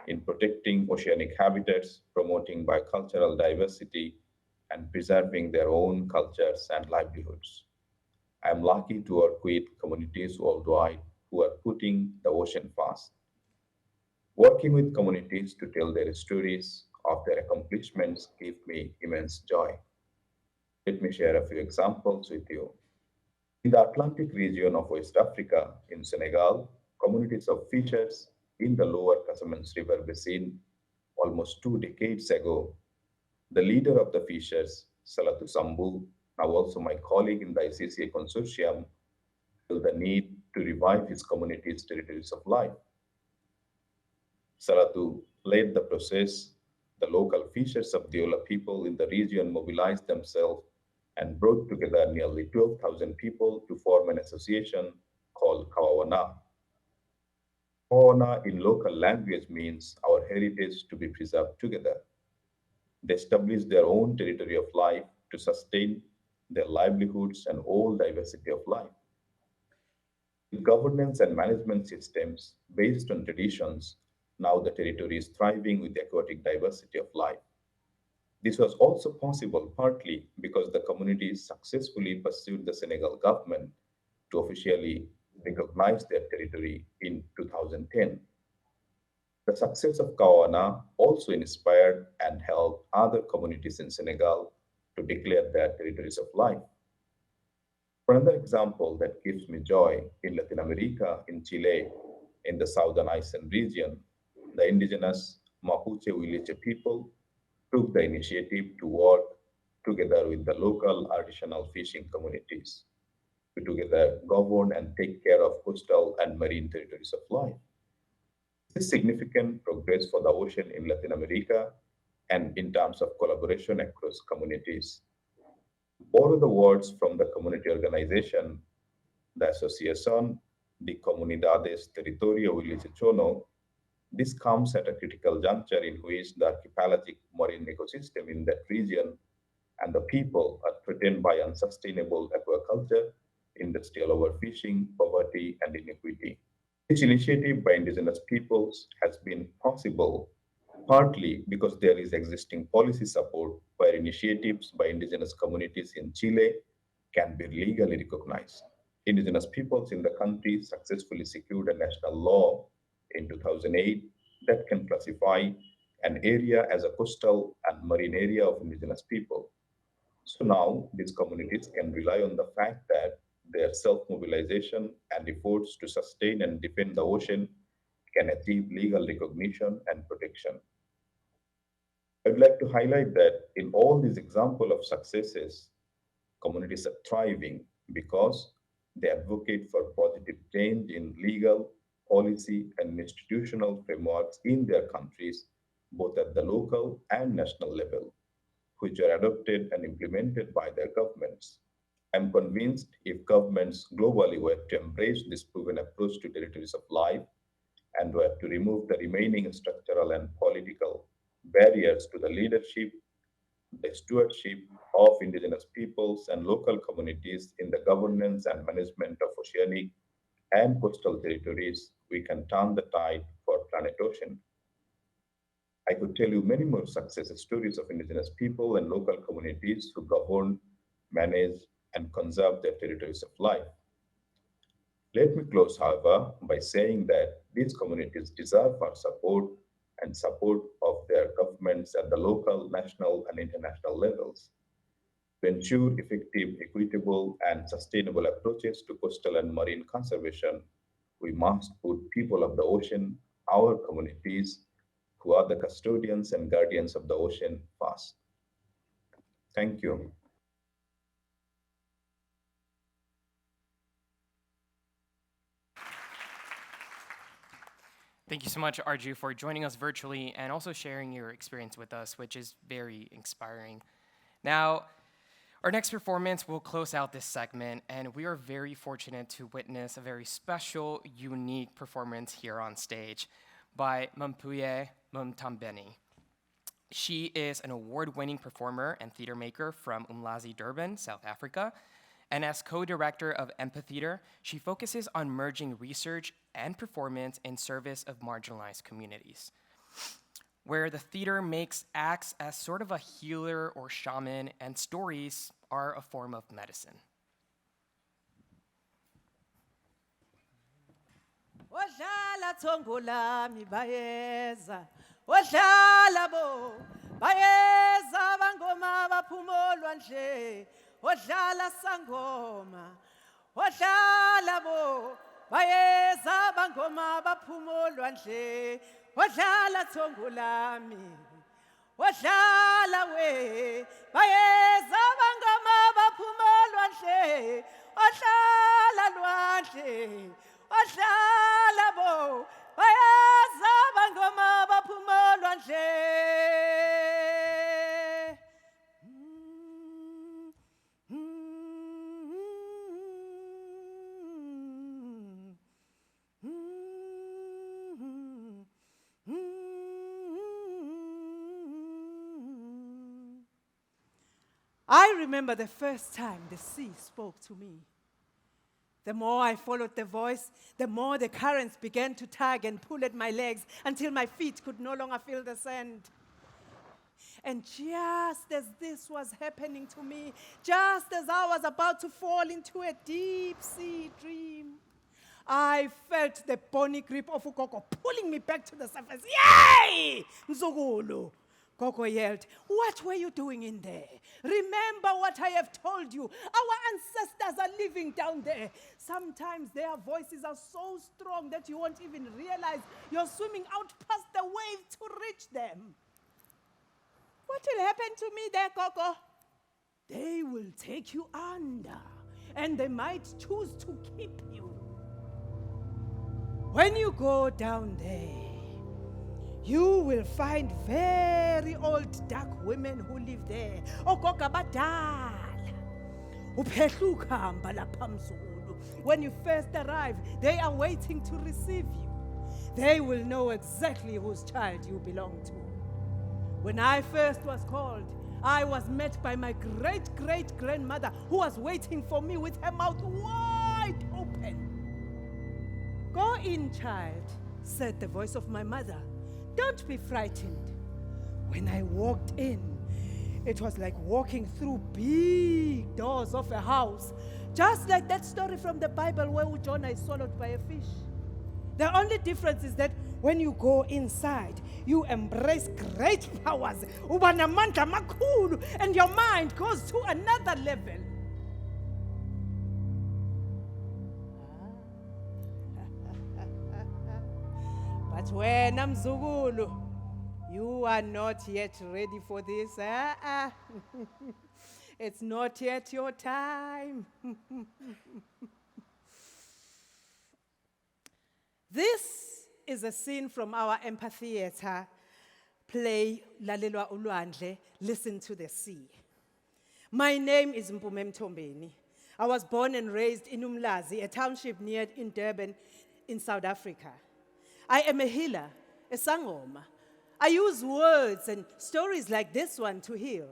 in protecting oceanic habitats, promoting bicultural diversity, and preserving their own cultures and livelihoods. I am lucky to work with communities worldwide who are putting the ocean first. Working with communities to tell their stories of their accomplishments gives me immense joy. Let me share a few examples with you. In the Atlantic region of West Africa, in Senegal, communities of fishers in the lower Casamance River basin almost 2 decades ago, the leader of the fishers, Salatu Sambu, now also my colleague in the ICCA consortium, felt the need to revive his community's territories of life. Salatu led the process. The local fishers of the Ola people in the region mobilized themselves and brought together nearly 12,000 people to form an association called Kawawana. Kawawana in local language means our heritage to be preserved together. They established their own territory of life to sustain their livelihoods and all diversity of life. With governance and management systems based on traditions, now the territory is thriving with aquatic diversity of life. This was also possible partly because the communities successfully pursued the Senegal government to officially recognize their territory in 2010. The success of Kawana also inspired and helped other communities in Senegal to declare their territories of life. For another example that gives me joy, in Latin America, in Chile, in the southern Aysén region, the indigenous Mapuche Huilliche people took the initiative to work together with the local artisanal fishing communities to together govern and take care of coastal and marine territories of life. This is significant progress for the ocean in Latin America and in terms of collaboration across communities. To borrow the words from the community organization, the Asociación de Comunidades Territorio Huilliche Chono, this comes at a critical juncture in which the archipelagic marine ecosystem in that region and the people are threatened by unsustainable aquaculture, industrial overfishing, poverty, and inequity. This initiative by indigenous peoples has been possible partly because there is existing policy support where initiatives by indigenous communities in Chile can be legally recognized. Indigenous peoples in the country successfully secured a national law in 2008 that can classify an area as a coastal and marine area of indigenous people. So now these communities can rely on the fact that their self-mobilization and efforts to sustain and defend the ocean can achieve legal recognition and protection. I'd like to highlight that in all these examples of successes, communities are thriving because they advocate for positive change in legal, policy, and institutional frameworks in their countries, both at the local and national level, which are adopted and implemented by their governments. I'm convinced if governments globally were to embrace this proven approach to territories of life and were to remove the remaining structural and political barriers to the leadership, the stewardship of indigenous peoples and local communities in the governance and management of oceanic and coastal territories, we can turn the tide for planet ocean. I could tell you many more success stories of indigenous people and local communities who govern, manage, and conserve their territories of life. Let me close, however, by saying that these communities deserve our support and support of their governments at the local, national, and international levels. To ensure effective, equitable, and sustainable approaches to coastal and marine conservation, we must put people of the ocean, our communities, who are the custodians and guardians of the ocean, first. Thank you. Thank you so much, Arju, for joining us virtually and also sharing your experience with us, which is very inspiring. Now, our next performance will close out this segment, and we are very fortunate to witness a very special, unique performance here on stage by Mampuye Mumtambeni. She is an award-winning performer and theater maker from Umlazi, Durban, South Africa. And as co-director of Empatheater, she focuses on merging research and performance in service of marginalized communities, where the theater acts as sort of a healer or shaman, and stories are a form of medicine. Odlala thongo lami bayeza, odlala bo, bayeza bangoma baphuma olwandle, odlala sangoma, odlala bo, bayeza bangoma baphuma olwandle, odlala thongo lami, odlala we, bayeza bangoma baphuma olwandle, odlala lwandle. Odlala bo, bayeza bangoma baphuma olwandle. I remember the first time the sea spoke to me. The more I followed the voice, the more the currents began to tug and pull at my legs until my feet could no longer feel the sand. And just as this was happening to me, just as I was about to fall into a deep sea dream, I felt the bony grip of Ukoko pulling me back to the surface. Yay! Mzukulu! Gogo yelled, "What were you doing in there? Remember what I have told you. Our ancestors are living down there. Sometimes their voices are so strong that you won't even realize you're swimming out past the wave to reach them. What will happen to me there, Gogo? They will take you under, and they might choose to keep you. When you go down there, you will find very old dark women who live there. Ogoga badala. Uphehluka hamba lapha mzukulu. When you first arrive, they are waiting to receive you. They will know exactly whose child you belong to. When I first was called, I was met by my great-great-grandmother who was waiting for me with her mouth wide open. "Go in, child," said the voice of my mother. "Don't be frightened." When I walked in, it was like walking through big doors of a house, just like that story from the Bible where Jonah is swallowed by a fish. The only difference is that when you go inside, you embrace great powers, ubanamandla makhulu, and your mind goes to another level. But when Mzukulu, you are not yet ready for this. It's not yet your time. This is a scene from our Empatheater play, Lalelwa Ulwandle, Listen to the Sea. My name is Mpume Mtombeni. I was born and raised in Umlazi, a township near in Durban, in South Africa. I am a healer, a sangoma. I use words and stories like this one to heal.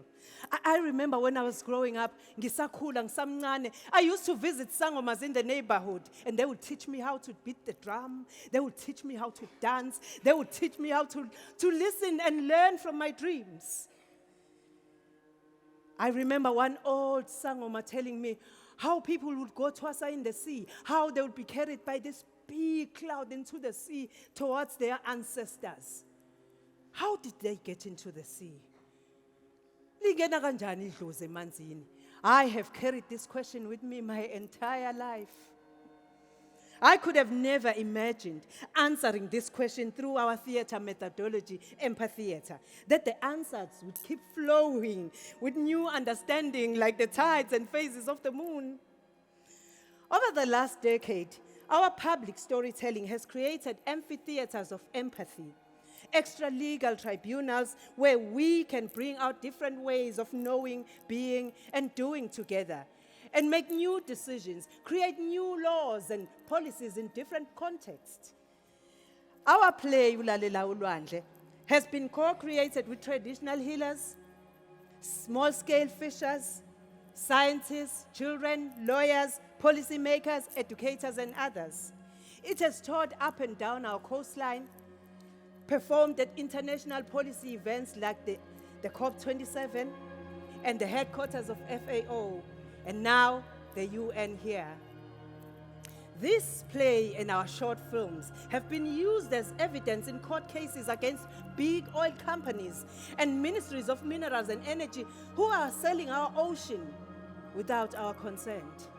I remember when I was growing up, ngisakhula ngisamncane, I used to visit sangomas in the neighborhood, and they would teach me how to beat the drum. They would teach me how to dance. They would teach me how to listen and learn from my dreams. I remember one old sangoma telling me how people would go towards in the sea, how they would be carried by this big cloud into the sea towards their ancestors. How did they get into the sea? Lingena kanjani idlozi emanzini? I have carried this question with me my entire life. I could have never imagined answering this question through our theater methodology, Empatheater, that the answers would keep flowing with new understanding like the tides and phases of the moon. Over the last decade, our public storytelling has created amphitheaters of empathy, extra-legal tribunals where we can bring out different ways of knowing, being, and doing together, and make new decisions, create new laws and policies in different contexts. Our play, Ulalela Ulwandle, has been co-created with traditional healers, small-scale fishers, scientists, children, lawyers, policymakers, educators, and others. It has toured up and down our coastline, performed at international policy events like the COP27 and the headquarters of FAO, and now the UN here. This play and our short films have been used as evidence in court cases against big oil companies and ministries of minerals and energy who are selling our ocean without our consent,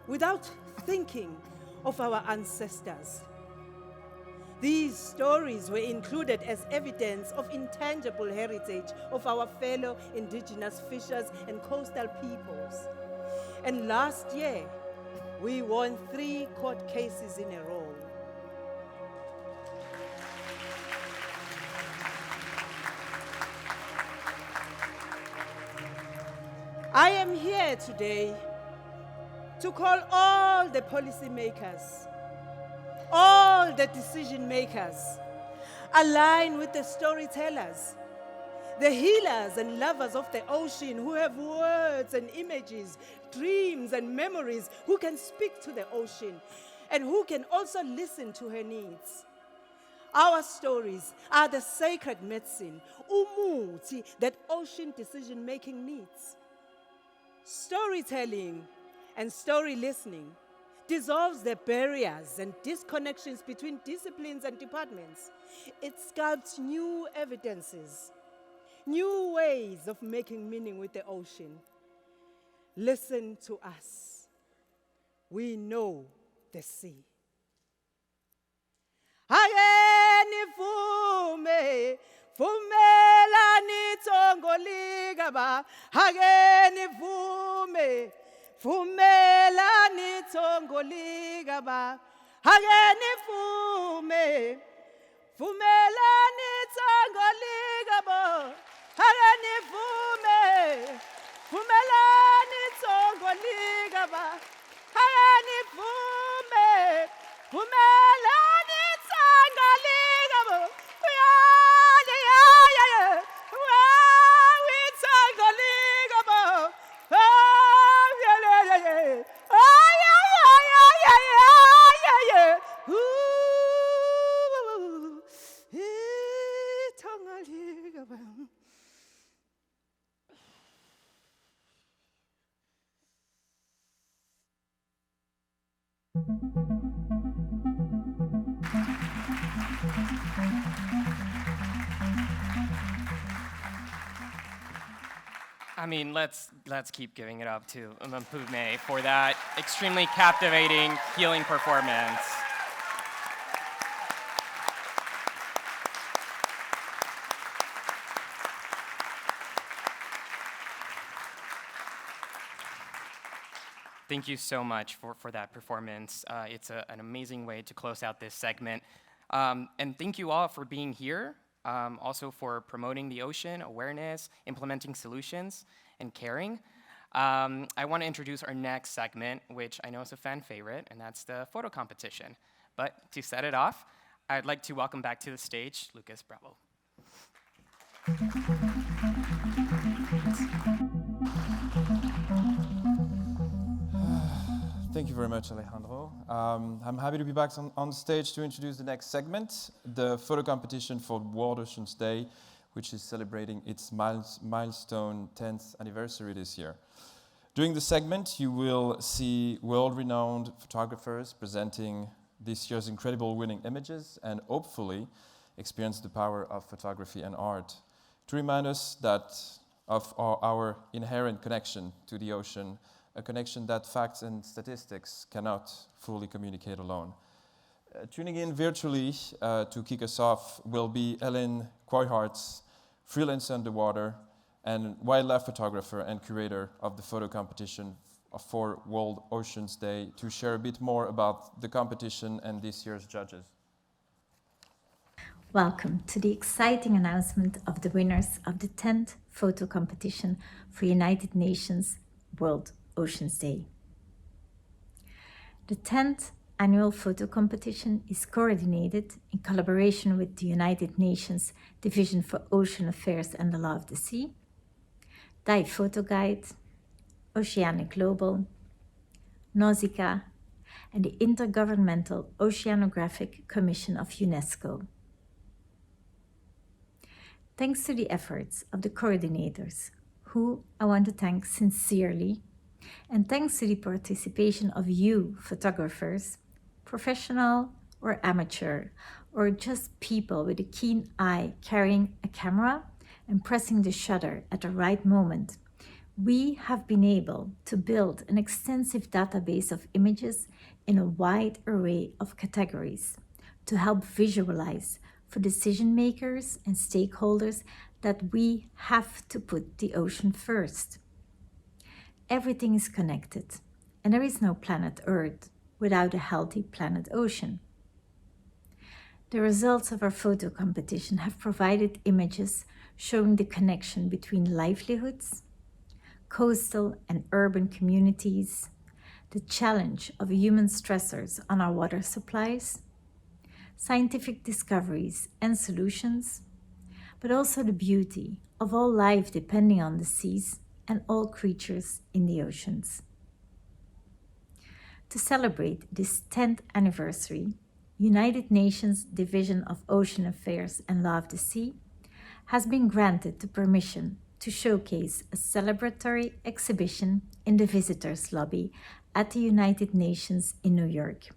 without thinking of our ancestors. These stories were included as evidence of intangible heritage of our fellow indigenous fishers and coastal peoples. And last year, we won 3 court cases in a row. I am here today to call all the policymakers, all the decision makers, align with the storytellers, the healers and lovers of the ocean who have words and images, dreams and memories, who can speak to the ocean and who can also listen to her needs. Our stories are the sacred medicine, umuti, that ocean decision-making needs. Storytelling and story listening dissolves the barriers and disconnections between disciplines and departments. It sculpts new evidences, new ways of making meaning with the ocean. Listen to us. We know the sea. Nivume, vumela nitongolika ba. Nivume, vumela nitongolika ba. Nivume, vumela nitongolika ba. Nivume, vumela nitongolika ba. Nivume, vumela nitongolika ba. I mean, let's keep giving it up to Mpume for that extremely captivating, healing performance. Thank you so much for that performance. It's an amazing way to close out this segment. And thank you all for being here. Also for promoting the ocean, awareness, implementing solutions, and caring. I want to introduce our next segment, which I know is a fan favorite, and that's the photo competition. But to set it off, I'd like to welcome back to the stage Lucas Bravo. Thank you very much, Alejandro. I'm happy to be back on stage to introduce the next segment, the photo competition for World Oceans Day, which is celebrating its milestone 10th anniversary this year. During the segment, you will see world-renowned photographers presenting this year's incredible winning images and hopefully experience the power of photography and art, to remind us that of our inherent connection to the ocean, a connection that facts and statistics cannot fully communicate alone. Tuning in virtually to kick us off will be Ellen Kooijharts, freelance underwater and wildlife photographer and curator of the photo competition for World Oceans Day, to share a bit more about the competition and this year's judges. Welcome to the exciting announcement of the winners of the 10th photo competition for United Nations World Oceans Day. The 10th annual photo competition is coordinated in collaboration with the United Nations Division for Ocean Affairs and the Law of the Sea, Dive Photo Guide, Oceanic Global, Nausicaa, and the Intergovernmental Oceanographic Commission of UNESCO. Thanks to the efforts of the coordinators, who I want to thank sincerely, and thanks to the participation of you photographers, professional or amateur, or just people with a keen eye carrying a camera and pressing the shutter at the right moment, we have been able to build an extensive database of images in a wide array of categories to help visualize for decision makers and stakeholders that we have to put the ocean first. Everything is connected, and there is no planet Earth without a healthy planet ocean. The results of our photo competition have provided images showing the connection between livelihoods, coastal and urban communities, the challenge of human stressors on our water supplies, scientific discoveries and solutions, but also the beauty of all life depending on the seas and all creatures in the oceans. To celebrate this 10th anniversary, United Nations Division of Ocean Affairs and Law of the Sea has been granted the permission to showcase a celebratory exhibition in the visitors lobby at the United Nations in New York.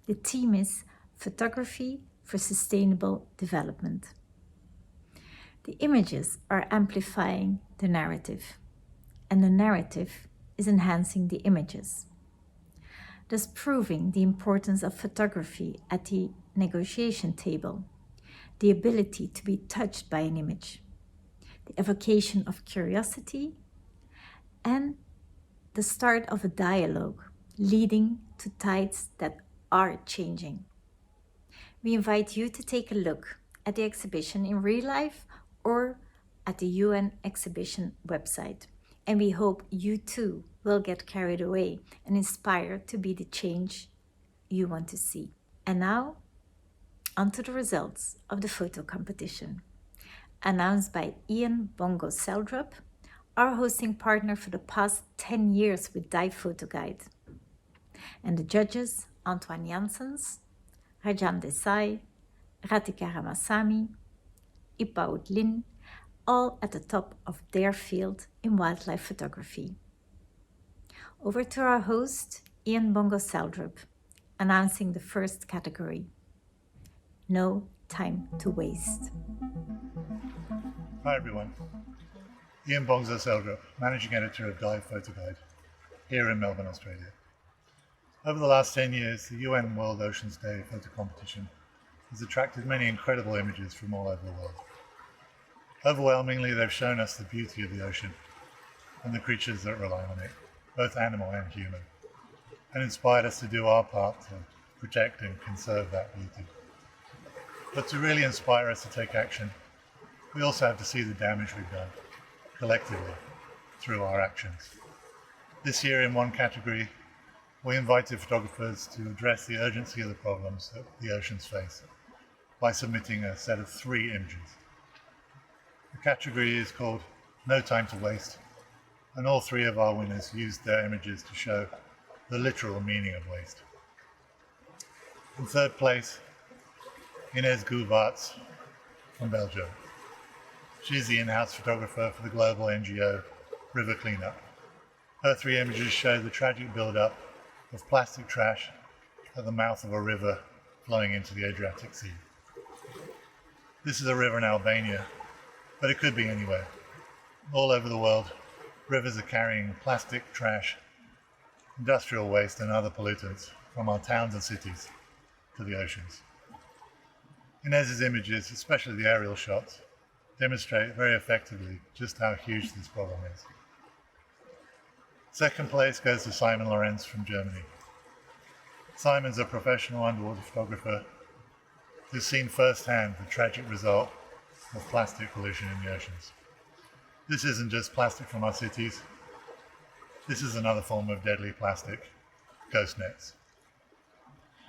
The theme is Photography for Sustainable Development. The images are amplifying the narrative, and the narrative is enhancing the images, thus proving the importance of photography at the negotiation table, the ability to be touched by an image, the evocation of curiosity, and the start of a dialogue leading to tides that are changing. We invite you to take a look at the exhibition in real life or at the UN exhibition website, and we hope you too will get carried away and inspired to be the change you want to see. And now, on to the results of the photo competition, announced by Bongso-Seldrup, our hosting partner for the past 10 years with Dive Photo Guide. And the judges, Antoine Janssens, Rajan Desai, Ratika Ramasamy, Ipaud Lin, all at the top of their field in wildlife photography. Over to our host, Bongso-Seldrup, announcing the first category, No Time to Waste. Hi everyone, Bongso-Seldrup, Managing Editor of Dive Photo Guide, here in Melbourne, Australia. Over the last 10 years, the UN World Oceans Day photo competition has attracted many incredible images from all over the world. Overwhelmingly, they've shown us the beauty of the ocean and the creatures that rely on it, both animal and human, and inspired us to do our part to protect and conserve that beauty. But to really inspire us to take action, we also have to see the damage we've done, collectively, through our actions. This year, in one category, we invited photographers to address the urgency of the problems that the oceans face by submitting a set of 3 images. The category is called No Time to Waste, and all 3 of our winners used their images to show the literal meaning of waste. In 3rd place, Inès Gouvarts from Belgium. She's the in-house photographer for the global NGO River Cleanup. Her 3 images show the tragic build-up of plastic trash at the mouth of a river flowing into the Adriatic Sea. This is a river in Albania, but it could be anywhere. All over the world, rivers are carrying plastic, trash, industrial waste and other pollutants from our towns and cities to the oceans. Inez's images, especially the aerial shots, demonstrate very effectively just how huge this problem is. Second place goes to Simon Lorenz from Germany. Simon's a professional underwater photographer who's seen firsthand the tragic result of plastic pollution in the oceans. This isn't just plastic from our cities. This is another form of deadly plastic, ghost nets.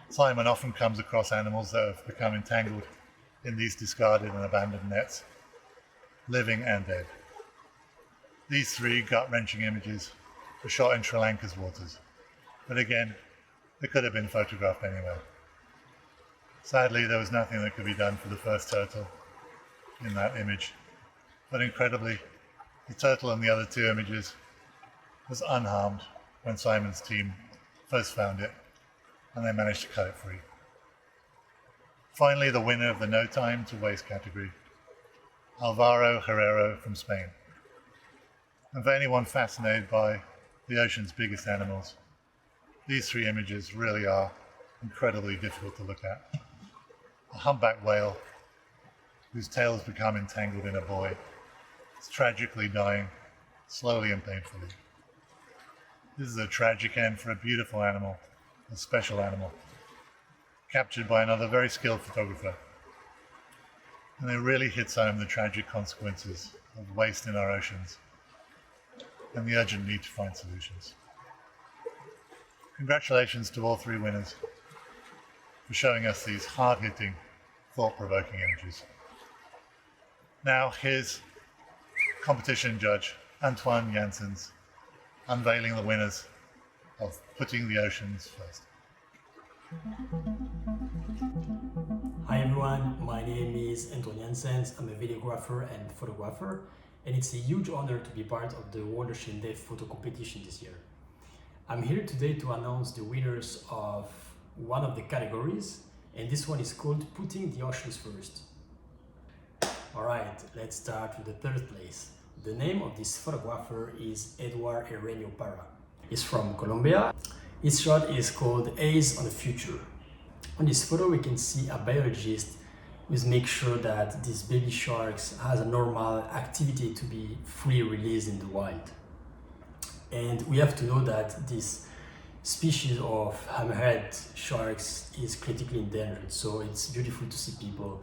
Simon often comes across animals that have become entangled in these discarded and abandoned nets, living and dead. These three gut-wrenching images were shot in Sri Lanka's waters, but again, they could have been photographed anywhere. Sadly, there was nothing that could be done for the first turtle in that image, but incredibly, the turtle in the other two images was unharmed when Simon's team first found it, and they managed to cut it free. Finally, the winner of the No Time to Waste category, Alvaro Herrero from Spain. And for anyone fascinated by the ocean's biggest animals, these three images really are incredibly difficult to look at. A humpback whale whose tail has become entangled in a buoy. It's tragically dying, slowly and painfully. This is a tragic end for a beautiful animal, a special animal, captured by another very skilled photographer. And it really hits home the tragic consequences of waste in our oceans and the urgent need to find solutions. Congratulations to all three winners for showing us these hard-hitting, thought-provoking images. Now here's competition judge Antoine Janssens unveiling the winners of Putting the Oceans First. Hi everyone, my name is António Janssens. I'm a videographer and photographer, and it's a huge honor to be part of the World Ocean Day photo competition this year. I'm here today to announce the winners of one of the categories, and this one is called Putting the Oceans First. Alright, let's start with the third place. The name of this photographer is Edouard Eugenio Parra. He's from Colombia. His shot is called Eyes on the Future. On this photo we can see a biologist who's make sure that this baby sharks has a normal activity to be fully released in the wild. And we have to know that this species of hammerhead sharks is critically endangered, so it's beautiful to see people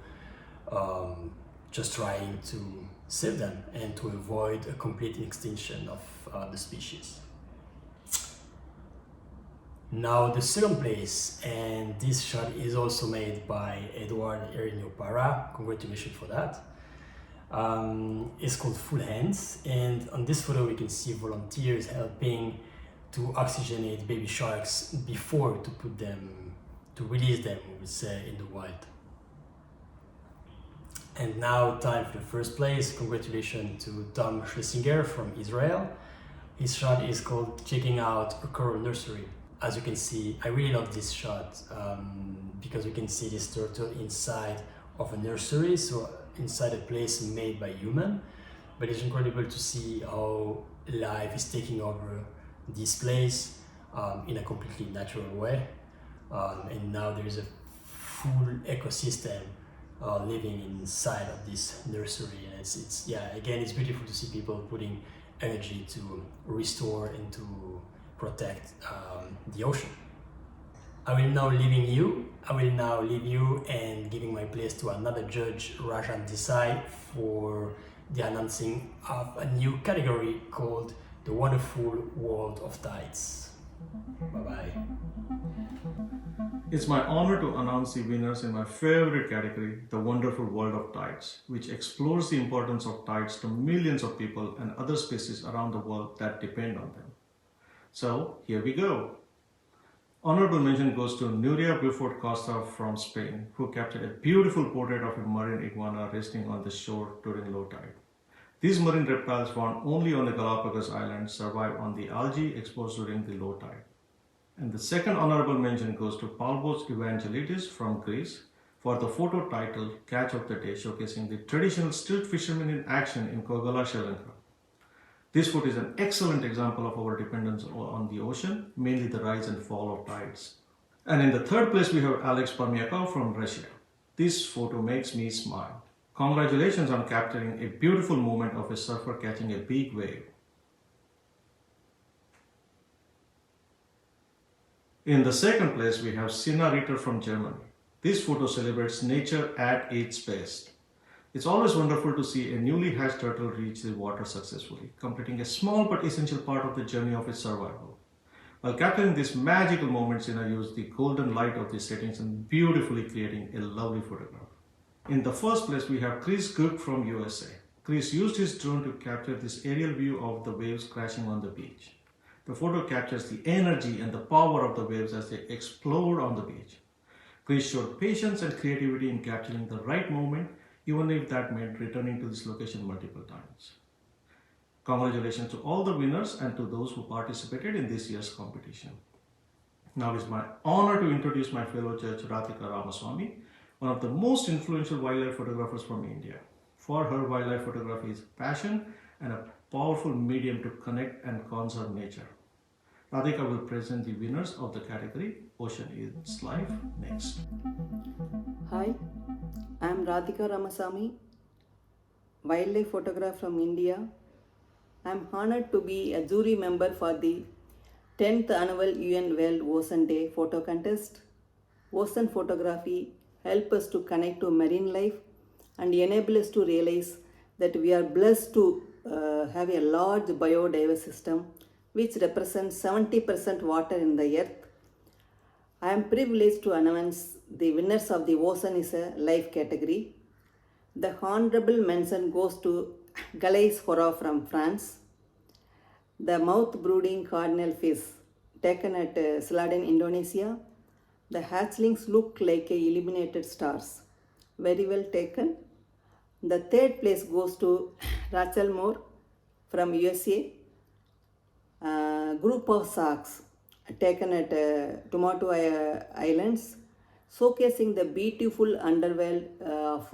just trying to save them and to avoid a complete extinction of the species. Now the second place, and this shot is also made by Edouard Eugenio Parra, congratulations for that. It's called Full Hands, and on this photo we can see volunteers helping to oxygenate baby sharks before to release them, we would say, in the wild. And now time for the first place. Congratulations to Tom Schlesinger from Israel. His shot is called Checking Out a Coral Nursery. As you can see, I really love this shot because we can see this turtle inside of a nursery, so inside a place made by human. But it's incredible to see how life is taking over this place in a completely natural way. And now there is a full ecosystem living inside of this nursery, and it's beautiful to see people putting energy to restore and to protect the ocean. I will now leave you and giving my place to another judge, Rajan Desai, for the announcing of a new category called The Wonderful World of Tides. Bye-bye. It's my honor to announce the winners in my favorite category, The Wonderful World of Tides, which explores the importance of tides to millions of people and other species around the world that depend on them. So, here we go. Honorable mention goes to Nuria Buford Costa from Spain, who captured a beautiful portrait of a marine iguana resting on the shore during low tide. These marine reptiles found only on the Galapagos Islands survive on the algae exposed during the low tide. And the second honorable mention goes to Palbos Evangelidis from Greece, for the photo titled Catch of the Day, showcasing the traditional stilt fishermen in action in Koggala, Sri Lanka. This photo is an excellent example of our dependence on the ocean, mainly the rise and fall of tides. And in the third place, we have Alex Permiakov from Russia. This photo makes me smile. Congratulations on capturing a beautiful moment of a surfer catching a big wave. In the second place, we have Sina Ritter from Germany. This photo celebrates nature at its best. It's always wonderful to see a newly hatched turtle reach the water successfully, completing a small but essential part of the journey of its survival. While capturing this magical moment, Sina used the golden light of the settings and beautifully creating a lovely photograph. In the first place, we have Chris Cook from USA. Chris used his drone to capture this aerial view of the waves crashing on the beach. The photo captures the energy and the power of the waves as they explode on the beach. Chris showed patience and creativity in capturing the right moment, even if that meant returning to this location multiple times. Congratulations to all the winners and to those who participated in this year's competition. Now it's my honor to introduce my fellow judge Radhika Ramaswamy, one of the most influential wildlife photographers from India. For her, wildlife photography is passion and a powerful medium to connect and conserve nature. Radhika will present the winners of the category Ocean is Life next. Hi, I am Radhika Ramasamy, wildlife photographer from India. I am honored to be a jury member for the 10th Annual UN World Ocean Day Photo Contest. Ocean photography helps us to connect to marine life and enable us to realize that we are blessed to have a large biodiverse system which represents 70% water in the earth. I am privileged to announce the winners of the Ocean is a Life category. The honorable mention goes to Galais Hora from France. The mouth-brooding cardinal fish taken at Selatan, Indonesia. The hatchlings look like illuminated stars. Very well taken. The third place goes to Rachel Moore from USA. Group of sharks taken at Tomato Islands, showcasing the beautiful underworld of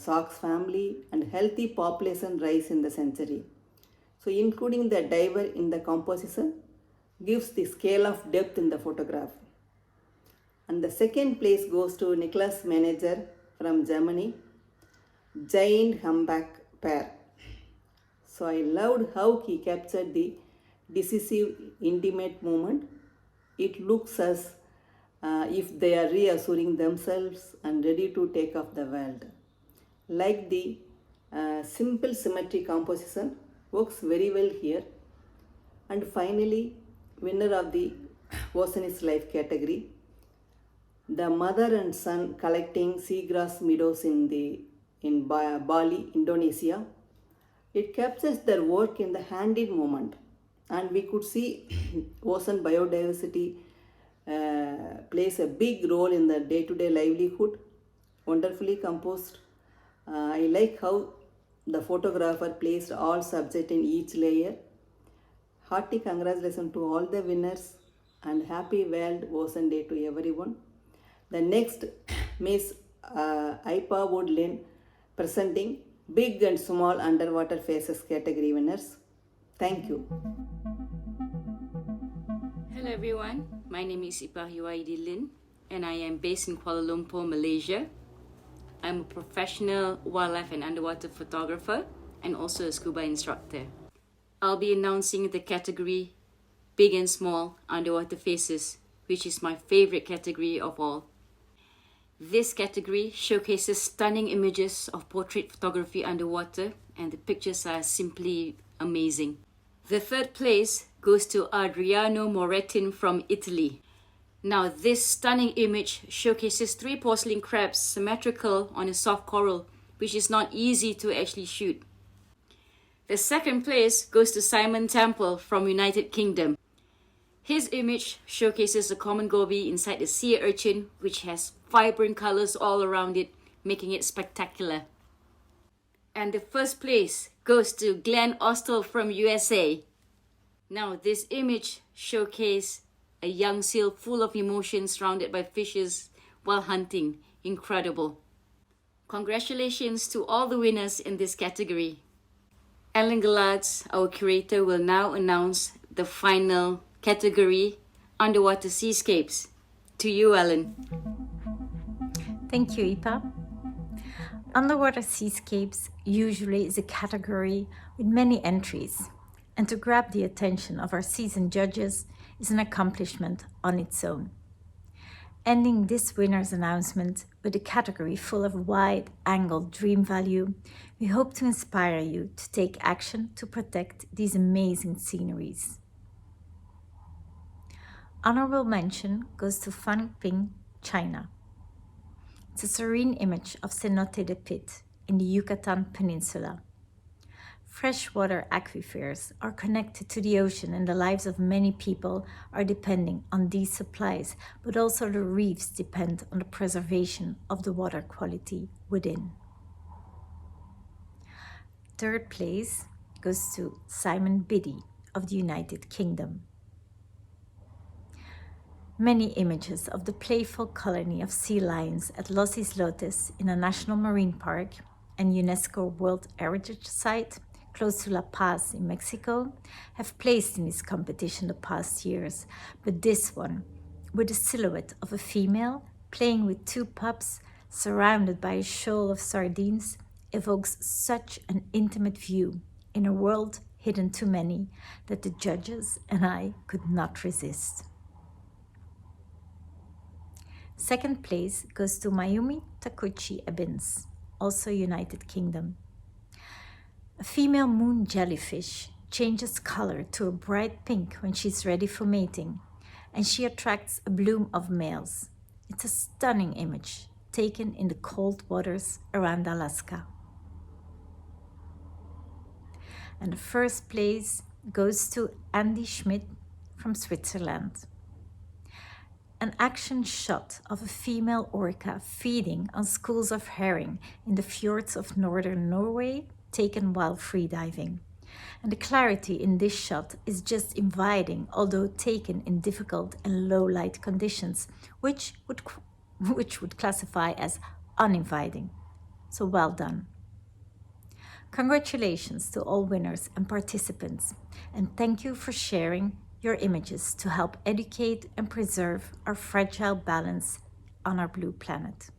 sharks family and healthy population rise in the century. So including the diver in the composition gives the scale of depth in the photograph. And the second place goes to Nicholas Manager from Germany, giant humpback pair. So I loved how he captured the decisive intimate moment. It looks as if they are reassuring themselves and ready to take off the world. Like the simple symmetry composition works very well here. And finally, winner of the Ocean is Life category, the mother and son collecting seagrass meadows in Bali, Indonesia. It captures their work in the hand-in moment, and we could see ocean biodiversity plays a big role in the day-to-day livelihood. Wonderfully composed. I like how the photographer placed all subjects in each layer. Hearty congratulations to all the winners and happy World Ocean Day to everyone. The next Miss Ipa Woodland presenting Big and Small Underwater Faces category winners. Thank you. Hello everyone, my name is Ipa Huaidilin and I am based in Kuala Lumpur, Malaysia. I'm a professional wildlife and underwater photographer and also a scuba instructor. I'll be announcing the category Big and Small Underwater Faces, which is my favorite category of all. This category showcases stunning images of portrait photography underwater, and the pictures are simply amazing. The third place goes to Adriano Moretin from Italy. Now, this stunning image showcases 3 porcelain crabs symmetrical on a soft coral, which is not easy to actually shoot. The second place goes to Simon Temple from United Kingdom. His image showcases a common goby inside a sea urchin, which has vibrant colors all around it, making it spectacular. And the first place goes to Glenn Ostel from USA. Now, this image showcases a young seal full of emotion surrounded by fishes while hunting. Incredible. Congratulations to all the winners in this category. Ellen Galatz, our curator, will now announce the final category, Underwater Seascapes. To you, Ellen. Thank you, Ipa. Underwater seascapes usually is a category with many entries, and to grab the attention of our seasoned judges is an accomplishment on its own. Ending this winner's announcement with a category full of wide-angled dream value, we hope to inspire you to take action to protect these amazing sceneries. Honorable mention goes to Fanping, China. It's a serene image of Cenote de Pit in the Yucatan Peninsula. Freshwater aquifers are connected to the ocean, and the lives of many people are depending on these supplies, but also the reefs depend on the preservation of the water quality within. Third place goes to Simon Biddy of the United Kingdom. Many images of the playful colony of sea lions at Los Islotes in a national marine park and UNESCO World Heritage Site close to La Paz in Mexico have placed in this competition the past years, but this one, with a silhouette of a female playing with two pups surrounded by a shoal of sardines, evokes such an intimate view in a world hidden to many that the judges and I could not resist. Second place goes to Mayumi Takuchi Ebbins, also United Kingdom. A female moon jellyfish changes color to a bright pink when she's ready for mating, and she attracts a bloom of males. It's a stunning image taken in the cold waters around Alaska. And the first place goes to Andy Schmidt from Switzerland. An action shot of a female orca feeding on schools of herring in the fjords of northern Norway, taken while freediving. And the clarity in this shot is just inviting, although taken in difficult and low light conditions, which would classify as uninviting. So well done. Congratulations to all winners and participants, and thank you for sharing your images to help educate and preserve our fragile balance on our blue planet.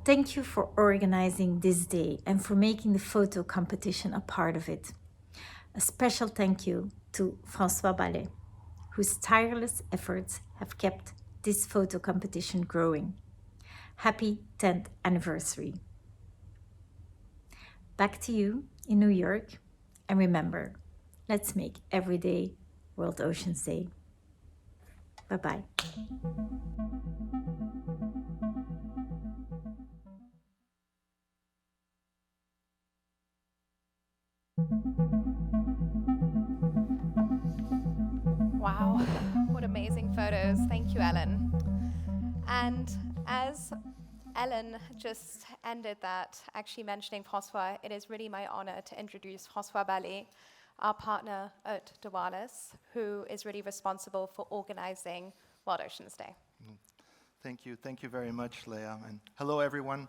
Thank you for organizing this day and for making the photo competition a part of it. A special thank you to François Ballet, whose tireless efforts have kept this photo competition growing. Happy 10th anniversary. Back to you in New York, and remember, let's make every day World Oceans Day. Bye-bye. Wow, what amazing photos. Thank you, Ellen. And as Ellen just ended that, actually mentioning François, it is really my honor to introduce François Ballet, our partner at Dualis, who is really responsible for organizing World Oceans Day. Thank you. Thank you very much, Leah. And hello, everyone.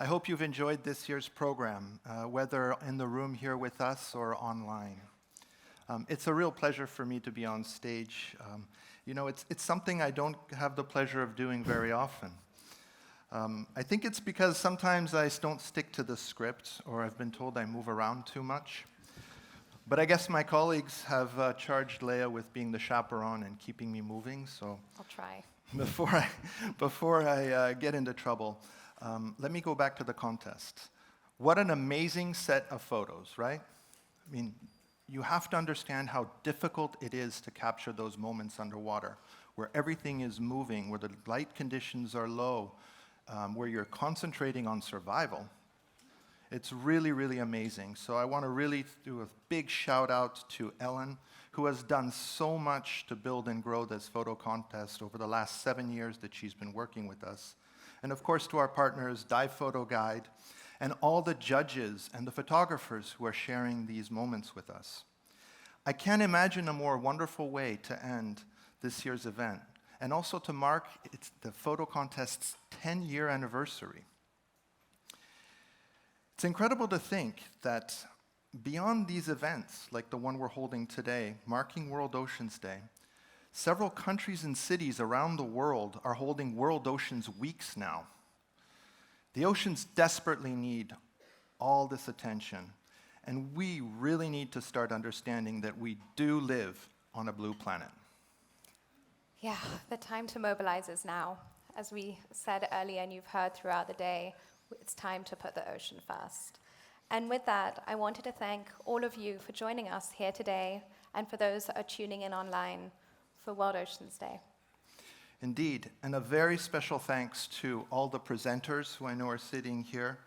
I hope you've enjoyed this year's program, whether in the room here with us or online. It's a real pleasure for me to be on stage. You know, it's something I don't have the pleasure of doing very often. I think it's because sometimes I don't stick to the script, or I've been told I move around too much. But I guess my colleagues have charged Leah with being the chaperone and keeping me moving, so I'll try. Before I get into trouble, let me go back to the contest. What an amazing set of photos, right? I mean, you have to understand how difficult it is to capture those moments underwater, where everything is moving, where the light conditions are low, where you're concentrating on survival. It's really, really amazing. So I want to really do a big shout out to Ellen, who has done so much to build and grow this photo contest over the last 7 years that she's been working with us. And of course to our partners, Dive Photo Guide, and all the judges and the photographers who are sharing these moments with us. I can't imagine a more wonderful way to end this year's event and also to mark the photo contest's 10-year anniversary. It's incredible to think that beyond these events, like the one we're holding today, marking World Oceans Day, several countries and cities around the world are holding World Oceans Weeks now. The oceans desperately need all this attention, and we really need to start understanding that we do live on a blue planet. Yeah, the time to mobilize is now. As we said earlier and you've heard throughout the day, it's time to put the ocean first. And with that, I wanted to thank all of you for joining us here today and for those that are tuning in online for World Oceans Day. Indeed, and a very special thanks to all the presenters who I know are sitting here,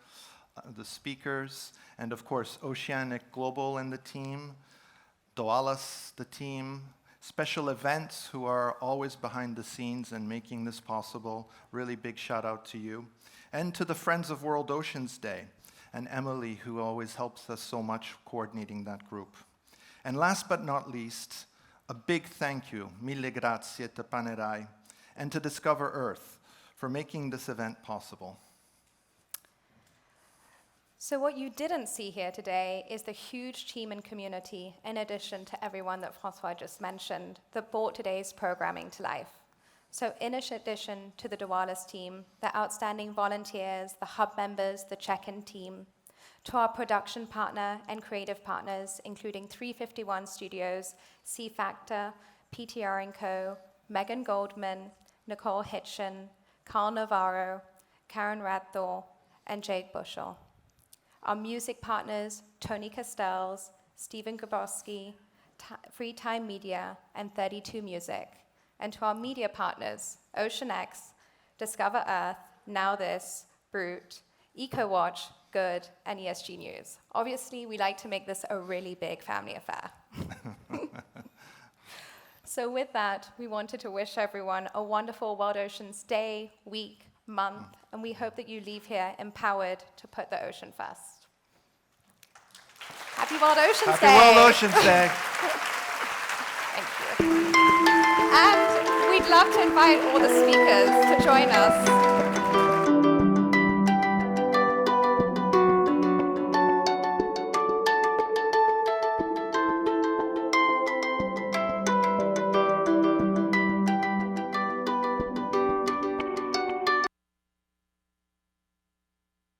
the speakers, and of course, Oceanic Global and the team, Doalas, the team, Special Events, who are always behind the scenes and making this possible. Really big shout out to you. And to the Friends of World Oceans Day, and Emily, who always helps us so much coordinating that group. And last but not least, a big thank you, mille grazie to Panerai, and to Discover Earth for making this event possible. So what you didn't see here today is the huge team and community, in addition to everyone that Francois just mentioned, that brought today's programming to life. So in addition to the Dualis team, the outstanding volunteers, the hub members, the check-in team, to our production partner and creative partners, including 351 Studios, C Factor, PTR & Co., Megan Goldman, Nicole Hitchen, Carl Navarro, Karen Radthor, and Jake Bushell. Our music partners, Tony Castells, Stephen Grabowski, Free Time Media, and 32 Music. And to our media partners, OceanX, Discover Earth, Now This, Brute, EcoWatch, Good, and ESG News. Obviously, we like to make this a really big family affair. So with that, we wanted to wish everyone a wonderful World Oceans Day, week, month, and we hope that you leave here empowered to put the ocean first. Happy World Oceans Day! Happy World Oceans Day! Thank you. And we'd love to invite all the speakers to join us